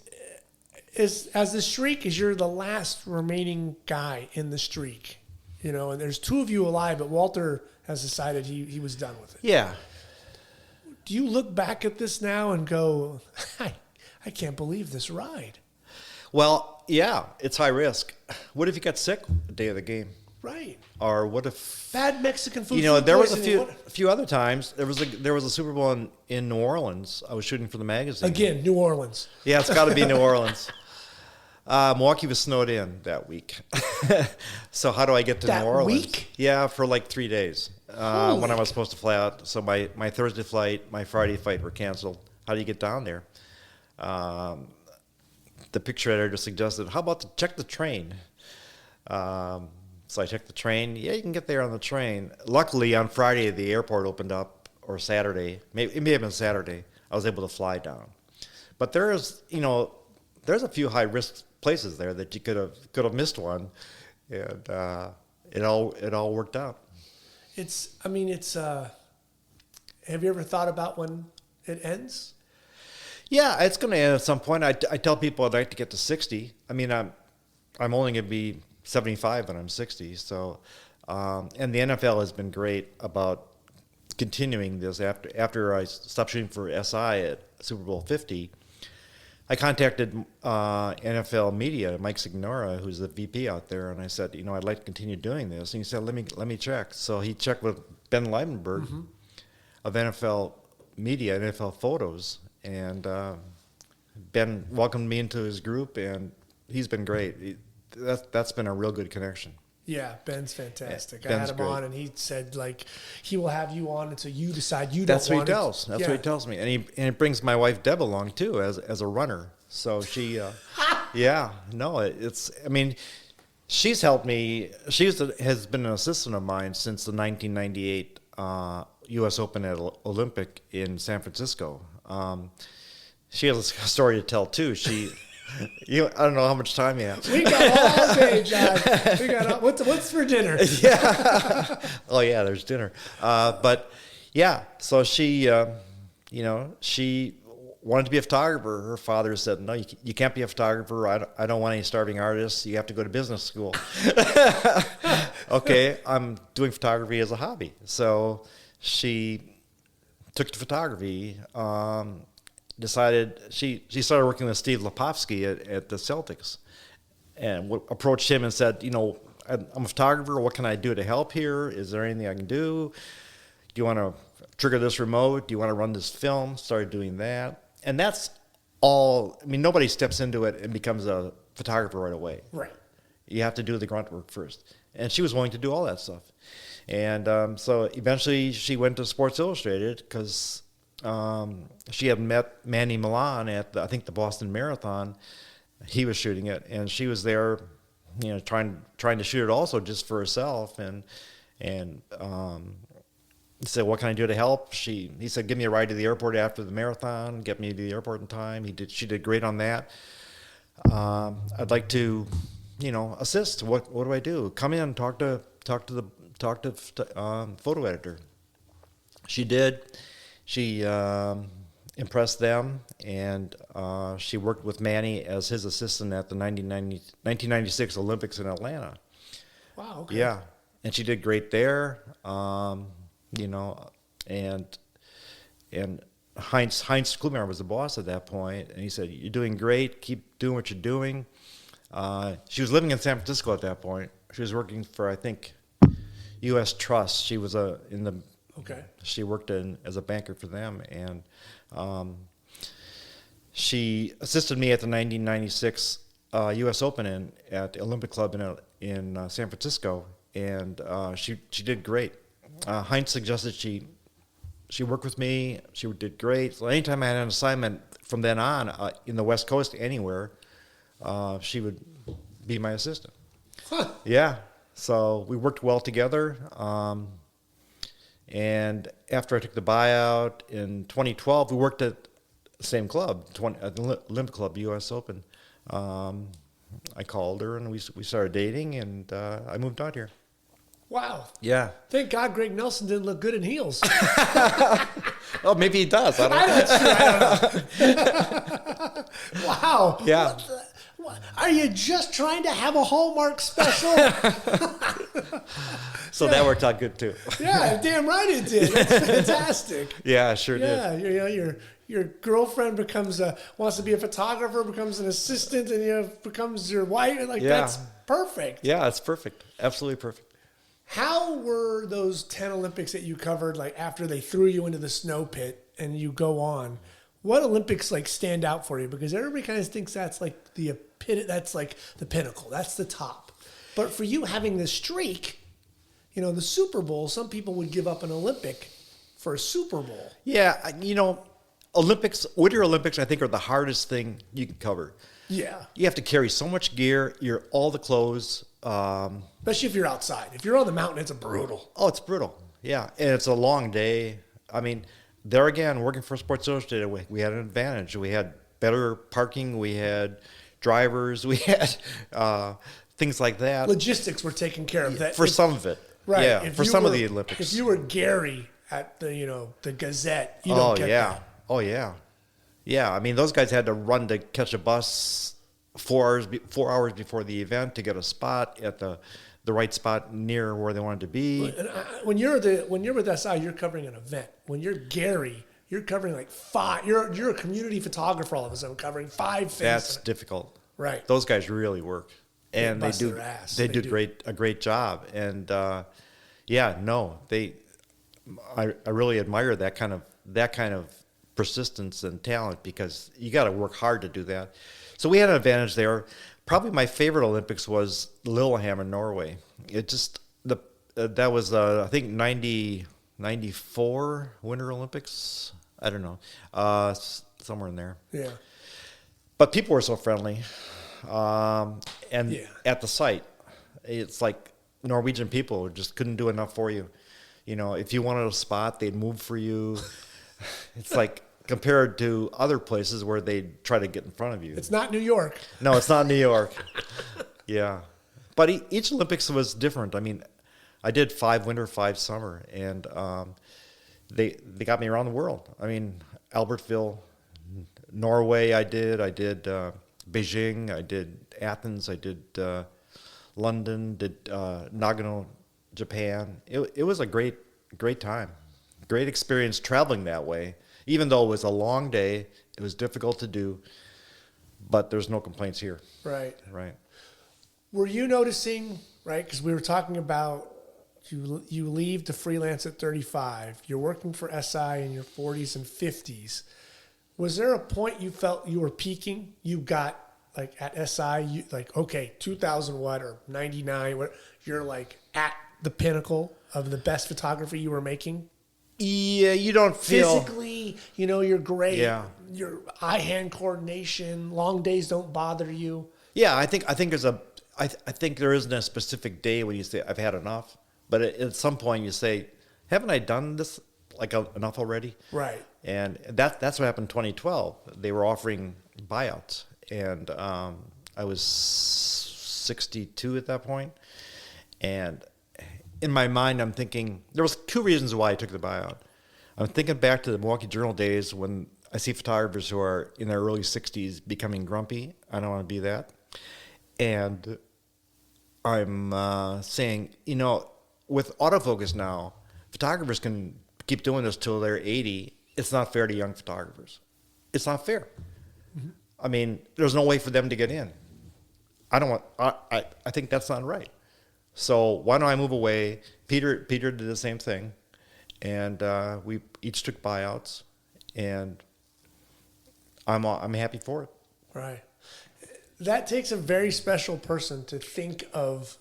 as the streak, is you're the last remaining guy in the streak, and there's two of you alive, but Walter has decided he was done with it. Yeah. Do you look back at this now and go, I can't believe this ride? Well, yeah, it's high risk. What if you got sick the day of the game? Right. Or what if bad Mexican food? there was a few other times. There was a Super Bowl in New Orleans. I was shooting for the magazine. Again, New Orleans. Yeah, it's got to be New Orleans. Milwaukee was snowed in that week. So how do I get to That New Orleans? week? Yeah, for like 3 days when I was supposed to fly out. So my Thursday flight, my Friday flight were canceled. How do you get down there? The picture editor suggested, how about to check the train? So I checked the train. Yeah, you can get there on the train. Luckily, on Friday, the airport opened up, or Saturday. It may have been Saturday. I was able to fly down. But there's a few high-risk places there that you could have missed one, and it all worked out. Have you ever thought about when it ends? Yeah, it's going to end at some point. I tell people I'd like to get to 60. I mean, I'm only going to be 75 when I'm 60. So, and the NFL has been great about continuing this. After I stopped shooting for SI at Super Bowl 50, I contacted NFL media, Mike Signora, who's the VP out there, and I said, I'd like to continue doing this. And he said, let me check. So he checked with Ben Leibenberg of NFL media, NFL Photos, and Ben welcomed me into his group, and he's been great. That's been a real good connection. Yeah, Ben's fantastic. Yeah, I had him great. on, and he said he will have you on until you decide you That's don't what he want tells. it. That's what he tells me, and he brings my wife Deb along too as a runner. So she, yeah, no, it's. I mean, she's helped me. Has been an assistant of mine since the 1998 U.S. Open at Olympic in San Francisco. She has a story to tell too. She. I don't know how much time you have. We got all day, John. We got what's for dinner? Yeah. Oh yeah, there's dinner. But yeah, so she, she wanted to be a photographer. Her father said, "No, you can't be a photographer. I don't want any starving artists. You have to go to business school." Okay, I'm doing photography as a hobby. So she took to photography. Decided she started working with Steve Lepovsky at the Celtics, and approached him and said, I'm a photographer. What can I do to help here? Is there anything I can do? Do you want to trigger this remote? Do you want to run this film? Started doing that, and that's all. I mean, nobody steps into it and becomes a photographer right away. Right. You have to do the grunt work first, and she was willing to do all that stuff, and so eventually she went to Sports Illustrated because. She had met Manny Milan at I think the Boston Marathon. He was shooting it, and she was there, trying to shoot it also just for herself. And he said, "What can I do to help?" He said, "Give me a ride to the airport after the marathon. Get me to the airport in time." She did great on that. I'd like to, assist. What do I do? Come in, talk to photo editor. She did. She impressed them, and she worked with Manny as his assistant at the 1996 Olympics in Atlanta. Wow. Okay. Yeah, and she did great there. And Heinz Klumer was the boss at that point, and he said, "You're doing great. Keep doing what you're doing." She was living in San Francisco at that point. She was working for, I think, U.S. Trust. She was Okay. She worked as a banker for them, and she assisted me at the 1996 U.S. Open at the Olympic Club in San Francisco, and she did great. Heinz suggested she work with me. She did great. So anytime I had an assignment from then on in the West Coast anywhere, she would be my assistant. Huh. Yeah. So we worked well together. And after I took the buyout in 2012, we worked at the same club, at the Olympic Club, U.S. Open. I called her and we started dating, and I moved out here. Wow. Yeah. Thank God Greg Nelson didn't look good in heels. Oh, maybe he does. I don't know. Wow. Yeah. Are you just trying to have a Hallmark special? So that worked out good too. Yeah, damn right it did. That's fantastic. Yeah, I sure did. Yeah, your girlfriend wants to be a photographer, becomes an assistant, and becomes your wife. That's perfect. Yeah, it's perfect. Absolutely perfect. How were those 10 Olympics that you covered, after they threw you into the snow pit and you go on? What Olympics stand out for you? Because everybody kind of thinks that's the pinnacle. That's the top. But for you having this streak, the Super Bowl, some people would give up an Olympic for a Super Bowl. Yeah, Olympics, Winter Olympics, I think, are the hardest thing you can cover. Yeah. You have to carry so much gear, all the clothes. Especially if you're outside. If you're on the mountain, it's brutal. Oh, it's brutal. Yeah, and it's a long day. I mean, there again, working for Sports Illustrated, we had an advantage. We had better parking. We had drivers. We had things like that. Logistics were taken care of. For some of it. Right. Yeah, for some of the Olympics. If you were Gary at the Gazette, you don't get that. Oh, yeah. Yeah, I mean, those guys had to run to catch a bus 4 hours before the event to get a spot at the right spot near where they wanted to be. When you're with SI, you're covering an event. When you're Gary, you're covering 5. You're a community photographer all of a sudden, covering 5 things. That's difficult. Right. Those guys really work, and they do a great job. And I really admire that kind of persistence and talent, because you got to work hard to do that. So we had an advantage there. Probably my favorite Olympics was Lillehammer, Norway. It just that was I think 94 Winter Olympics. I don't know, somewhere in there. Yeah. But people were so friendly, and at the site, it's like Norwegian people just couldn't do enough for you. If you wanted a spot, they'd move for you. It's like compared to other places where they try to get in front of you. It's not New York. No, it's not New York. Yeah. But each Olympics was different. I mean, I did 5 winter, 5 summer, and they got me around the world. I mean, Albertville, Norway I did Beijing, I did Athens, I did London, did Nagano, Japan. It was a great time. Great experience traveling that way. Even though it was a long day, it was difficult to do, but there's no complaints here. Right. Right. Were you noticing, right, because we were talking about you leave to freelance at 35, you're working for SI in your 40s and 50s. Was there a point you felt you were peaking? You got, at SI, okay, 2000 what, or 99, what, you're at the pinnacle of the best photography you were making? Yeah, you don't feel physically, you're great. Yeah. Your eye-hand coordination, long days don't bother you. Yeah, I think there isn't a specific day when you say I've had enough, but at some point you say, haven't I done this enough already? Right. And that's what happened in 2012. They were offering buyouts, and I was 62 at that point, and in my mind, I'm thinking, there was 2 reasons why I took the buyout. I'm thinking back to the Milwaukee Journal days when I see photographers who are in their early 60s becoming grumpy. I don't want to be that. And I'm saying, with autofocus now, photographers can keep doing this till they're 80. It's not fair to young photographers. It's not fair. Mm-hmm. I mean, there's no way for them to get in. I think that's not right. So why don't I move away? Peter did the same thing, and we each took buyouts, and I'm happy for it. Right. That takes a very special person to think of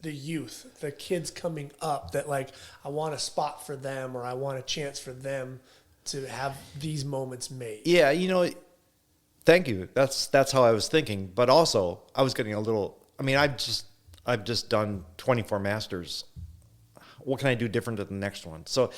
the youth, the kids coming up that I want a spot for them, or I want a chance for them to have these moments made. Yeah, thank you. That's how I was thinking, but also I was getting a little. I mean, I've just done 24 Masters. What can I do different than the next one? So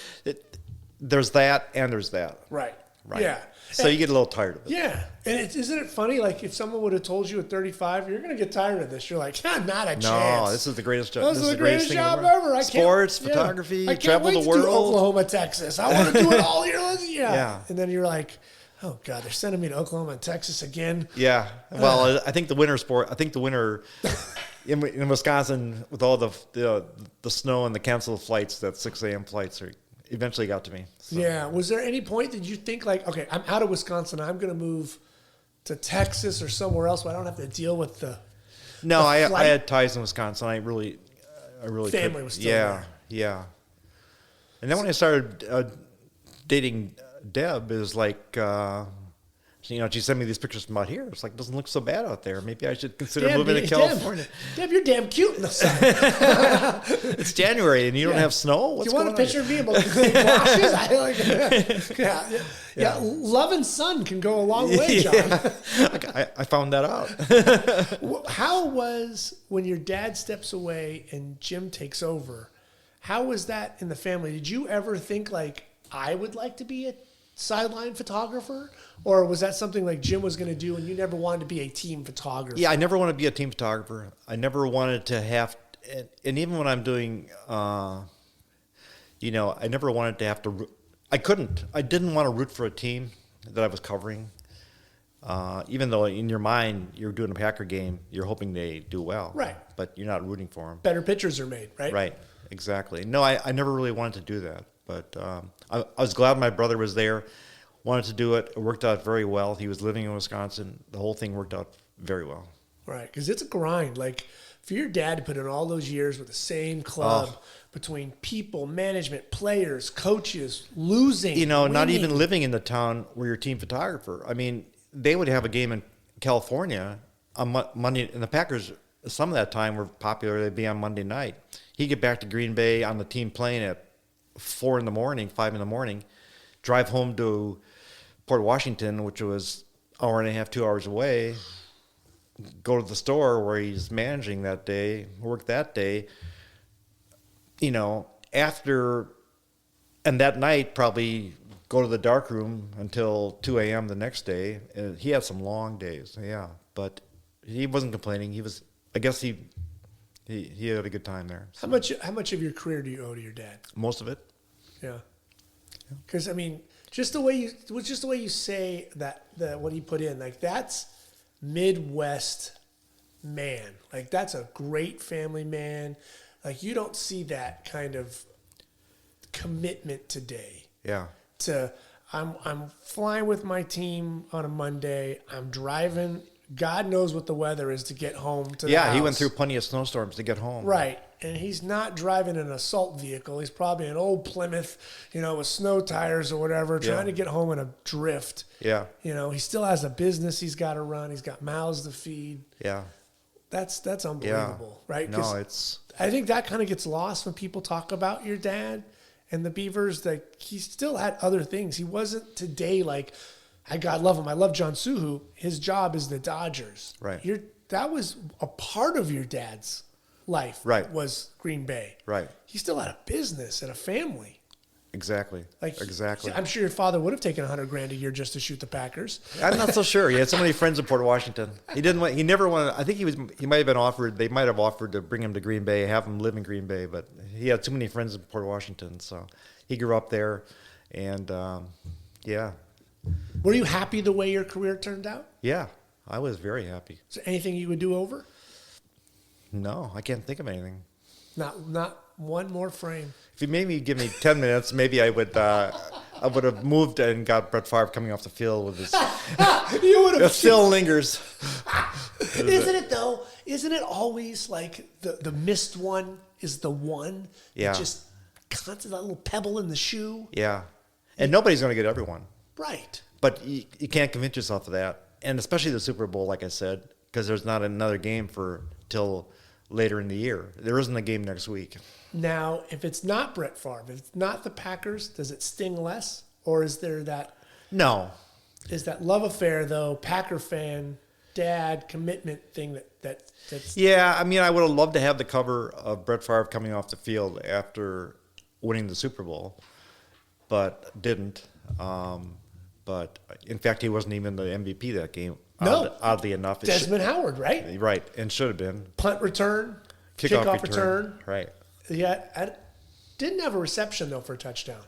there's that and there's that. Right. Right. Yeah. So you get a little tired of it. Yeah. And isn't it funny? Like if someone would have told you at 35, you're going to get tired of this. You're like, not a chance. No, this is the greatest job. This is the greatest thing job in the world. ever. Sports, photography, I can't travel wait the to do world. Oklahoma, Texas. I want to do it all year. Yeah. And then you're like, oh God, they're sending me to Oklahoma and Texas again. Yeah. Well, I think the winter in Wisconsin with all the snow and the canceled flights, that 6 a.m. flights eventually got to me. So. Yeah. Was there any point did you think like, okay, I'm out of Wisconsin. I'm going to move to Texas or somewhere else where I don't have to deal with the No, I flight? had ties in Wisconsin. I really Family was still yeah, there. Yeah. And then when I started dating Deb, it was like, she sent me these pictures from out here. It's like, it doesn't look so bad out there. Maybe I should consider moving to California. Deb, you're damn cute in the sun. It's January and you don't have snow? What's Do you want a going on picture of me about the washes? Yeah. Love and sun can go a long way, John. I found that out. How was when your dad steps away and Jim takes over? How was that in the family? Did you ever think like, I would like to be a sideline photographer? Or was that something like Jim was going to do and you never wanted to be a team photographer? Yeah, I never wanted to be a team photographer. I never wanted to have, and even when I'm doing, I never wanted to have to, I didn't want to root for a team that I was covering. Even though in your mind, you're doing a Packer game, you're hoping they do well. Right. But you're not rooting for them. Better pictures are made, right? Right, exactly. No, I never really wanted to do that. But I was glad my brother was there, wanted to do it. It worked out very well. He was living in Wisconsin. The whole thing worked out very well. Right, because it's a grind. Like, for your dad to put in all those years with the same club, between people, management, players, coaches, losing, not winning. even living in the town where you're team photographer. I mean, they would have a game in California on Monday, and the Packers, some of that time, were popular. They'd be on Monday night. He'd get back to Green Bay on the team plane at 4 in the morning, 5 in the morning, drive home to Port Washington, which was an hour and a half, 2 hours away, go to the store where he's managing that day, work that day, after, and that night probably go to the dark room until 2 a.m. the next day. And he had some long days, yeah, but he wasn't complaining. I guess he had a good time there. How much of your career do you owe to your dad? Most of it. Yeah. Because I mean, just the way you say that what he put in, like that's Midwest man. Like that's a great family man. Like you don't see that kind of commitment today. Yeah. I'm flying with my team on a Monday. I'm driving. God knows what the weather is to get home to the house. He went through plenty of snowstorms to get home. Right. And he's not driving an assault vehicle. He's probably an old Plymouth, with snow tires or whatever, trying to get home in a drift. Yeah. He still has a business he's got to run. He's got mouths to feed. Yeah. That's unbelievable, right? No, it's... I think that kind of gets lost when people talk about your dad and the Beavers. That he still had other things. He wasn't today like, God love him. I love John Suhu. His job is the Dodgers. Right. That was a part of your dad's life. Right. Was Green Bay. Right. He still had a business and a family. Exactly. Exactly. I'm sure your father would have taken $100,000 a year just to shoot the Packers. I'm not so sure. He had so many friends in Port Washington. He never wanted. I think he might have been offered. They might have offered to bring him to Green Bay, have him live in Green Bay, but he had too many friends in Port Washington, so he grew up there, and yeah. Were you happy the way your career turned out? Yeah, I was very happy. Is there anything you would do over? No, I can't think of anything. Not one more frame. If you maybe give me 10 minutes, maybe I would have moved and got Brett Favre coming off the field with his. You would have. It still lingers. Isn't it though? Isn't it always like the missed one is the one? Yeah. That just constant that little pebble in the shoe. Yeah, and nobody's going to get everyone. Right. But you can't convince yourself of that, and especially the Super Bowl, like I said, because there's not another game till later in the year. There isn't a game next week. Now, if it's not Brett Favre, if it's not the Packers, does it sting less, or is there that? No. Is that love affair though? Packer fan, dad commitment thing that's Yeah, I mean, I would have loved to have the cover of Brett Favre coming off the field after winning the Super Bowl, but didn't. But in fact, he wasn't even the MVP that game. No. Oddly enough. Desmond Howard, right? Right, and should have been. Punt return, kickoff return. Right. Yeah, I didn't have a reception, though, for a touchdown.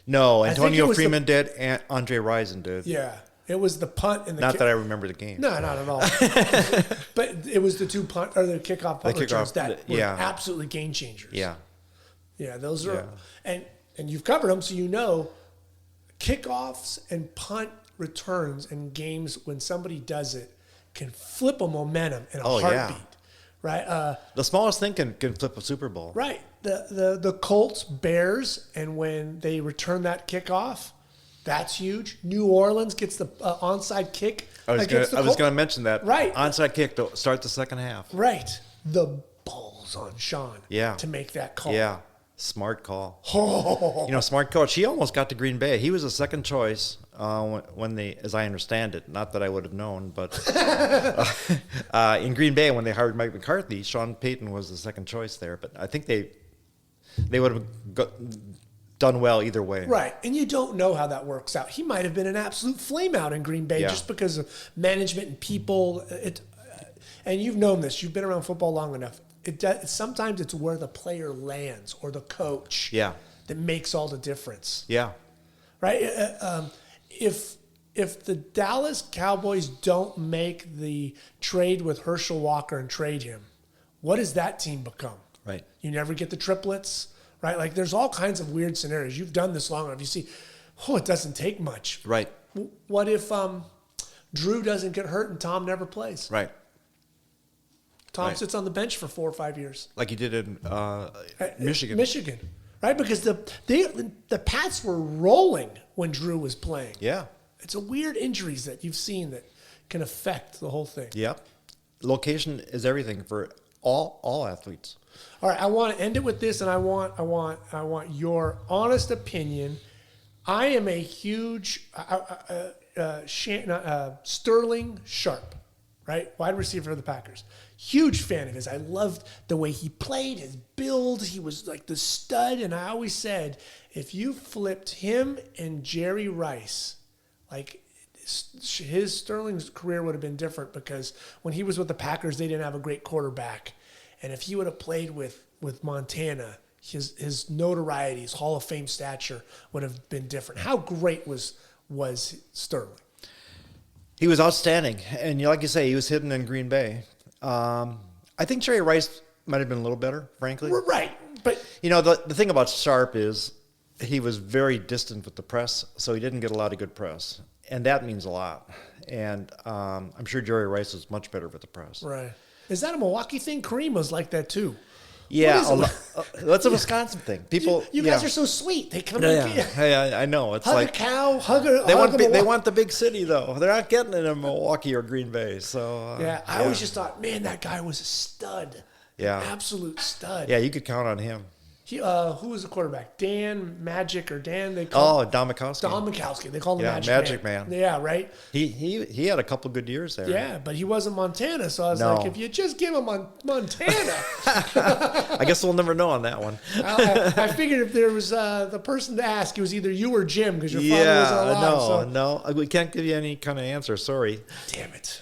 No, I think Antonio it was Freeman did, and Andre Rison did. Yeah, it was the punt and the Not that I remember the game. No, not at all. But it was the two punt or the kickoff punt returns that were absolutely game changers. Yeah. Yeah, those are and you've covered them, so you know kickoffs and punt returns in games when somebody does it can flip a momentum in a heartbeat. Right? The smallest thing can flip a Super Bowl. Right. The Colts, Bears, and when they return that kickoff, that's huge. New Orleans gets the onside kick. I was going to mention that. Right. Onside kick to start the second half. Right. The balls on Sean to make that call. Yeah. Smart call. Oh. Smart coach. He almost got to Green Bay. He was a second choice when they, as I understand it, not that I would have known, but in Green Bay when they hired Mike McCarthy, Sean Payton was the second choice there. But I think they would have done well either way. Right, and you don't know how that works out. He might have been an absolute flameout in Green Bay just because of management and people. And you've known this. You've been around football long enough. Sometimes it's where the player lands or the coach that makes all the difference. Yeah. Right? If the Dallas Cowboys don't make the trade with Herschel Walker and trade him, what does that team become? Right. You never get the triplets, right? Like there's all kinds of weird scenarios. You've done this long enough. You see, it doesn't take much. Right. What if Drew doesn't get hurt and Tom never plays? Right. Tom sits on the bench for 4 or 5 years. Like he did in Michigan. Michigan, right? Because the Pats were rolling when Drew was playing. Yeah. It's a weird injuries that you've seen that can affect the whole thing. Yep. Location is everything for all athletes. All right, I want to end it with this, and I want your honest opinion. I am a huge Sterling Sharp, right, wide receiver for the Packers. Huge fan of his. I loved the way he played, his build. He was like the stud, and I always said, if you flipped him and Jerry Rice, like his Sterling's career would have been different because when he was with the Packers, they didn't have a great quarterback. And if he would have played with Montana, his notoriety, his Hall of Fame stature would have been different. How great was Sterling? He was outstanding. And like you say, he was hidden in Green Bay. I think Jerry Rice might have been a little better, frankly. Right. But the thing about Sharp is he was very distant with the press, so he didn't get a lot of good press. And that means a lot. And I'm sure Jerry Rice was much better with the press. Right. Is that a Milwaukee thing? Kareem was like that too. Yeah, that's a Wisconsin thing. People, you guys are so sweet. They come Hey, I know. It's hug like a cow, they want the big city though. They're not getting it in Milwaukee or Green Bay. So I always just thought, man, that guy was a stud. Yeah, an absolute stud. Yeah, you could count on him. Who was the quarterback? Dan Magic or Dan? They call Don Mikowski. Don Mikowski. They called him Magic Man. Yeah, right. He had a couple good years there. Yeah, but he wasn't Montana, so I was like, if you just give him Montana, I guess we'll never know on that one. I figured if there was the person to ask, it was either you or Jim because your father wasn't alive. No, we can't give you any kind of answer. Sorry. Damn it.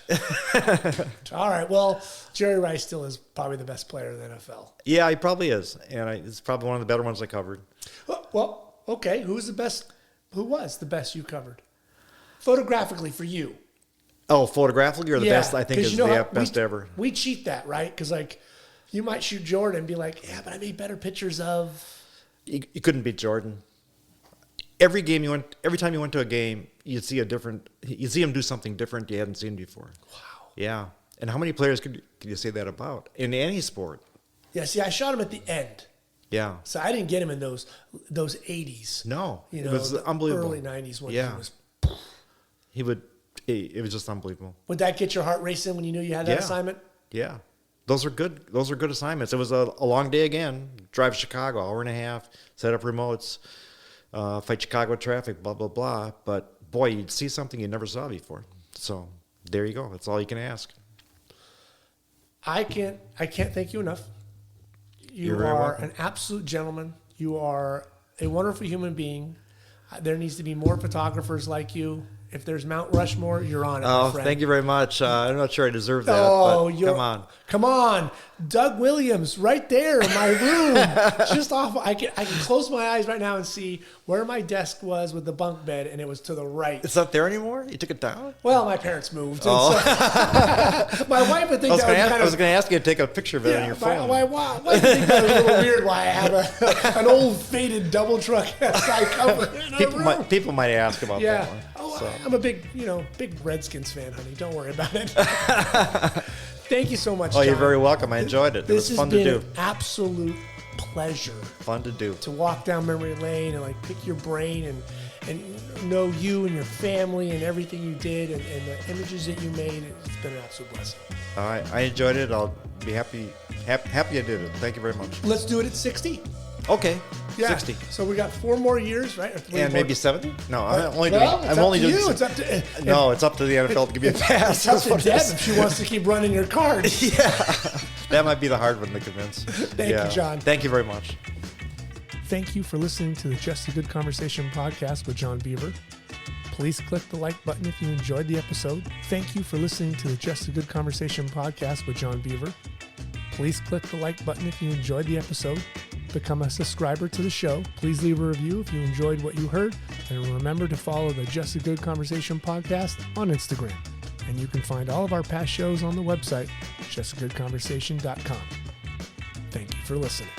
All right. Well, Jerry Rice still is probably the best player in the NFL. Yeah, he probably is, and it's probably one of the better ones I covered. Well, okay. Who was the best you covered? Photographically for you. Oh, photographically or the best I think is the best ever. We cheat that, right? Because like you might shoot Jordan and be like, yeah, but I made better pictures of. You couldn't beat Jordan. Every time you went to a game, you'd see him do something different you hadn't seen before. Wow. Yeah. And how many players could you say that about in any sport? Yeah, see, I shot him at the end. Yeah. So I didn't get him in those 80s. No. It was unbelievable. Early 90s when he was. It was just unbelievable. Would that get your heart racing when you knew you had that assignment? Yeah. Those are good. Those are good assignments. It was a long day again. Drive to Chicago, hour and a half, set up remotes, fight Chicago traffic, blah, blah, blah. But boy, you'd see something you never saw before. So there you go. That's all you can ask. I can't thank you enough. You very are welcome. an absolute gentleman. You are a wonderful human being. There needs to be more photographers like you. If there's Mount Rushmore, you're on it, my friend. Thank you very much. I'm not sure I deserve that, Oh, but come on. Come on. Doug Williams, right there in my room. Just off. I can close my eyes right now and see where my desk was with the bunk bed, and it was to the right. It's not there anymore? You took it down? Well, my parents moved. And so my wife would think I was that was going to ask you to take a picture of it on your phone. My wife would think that was a little weird why I have an old faded double truck side cover in our room. People might ask about that Yeah. one. Oh, So. I'm a big Redskins fan, honey. Don't worry about it. Thank you so much, Oh, you're John. very welcome. I enjoyed it. It This was fun has to been do. an absolute pleasure Fun to do. to walk down memory lane and like pick your brain and know you and your family and everything you did and the images that you made. It's been an absolute blessing. I enjoyed it. I'll be happy I did it. Thank you very much. Let's do it at 60. Okay. Yeah. 60. So we got 4 more years, right? Or 3 And more. maybe 70? No, Well, I'm only it's doing. up to you. It's up to No, it's up to the NFL to give me a pass. It's up That's to what it Deb is. if she wants to keep running your card. That might be the hard one to convince. Thank you, John. Thank you very much. Thank you for listening to the Just a Good Conversation podcast with John Biever. Please click the like button if you enjoyed the episode. Thank you for listening to the Just a Good Conversation podcast with John Biever. Please click the like button if you enjoyed the episode. Become a subscriber to the show. Please leave a review if you enjoyed what you heard. And remember to follow the Just a Good Conversation podcast on Instagram. And you can find all of our past shows on the website, justagoodconversation.com. Thank you for listening.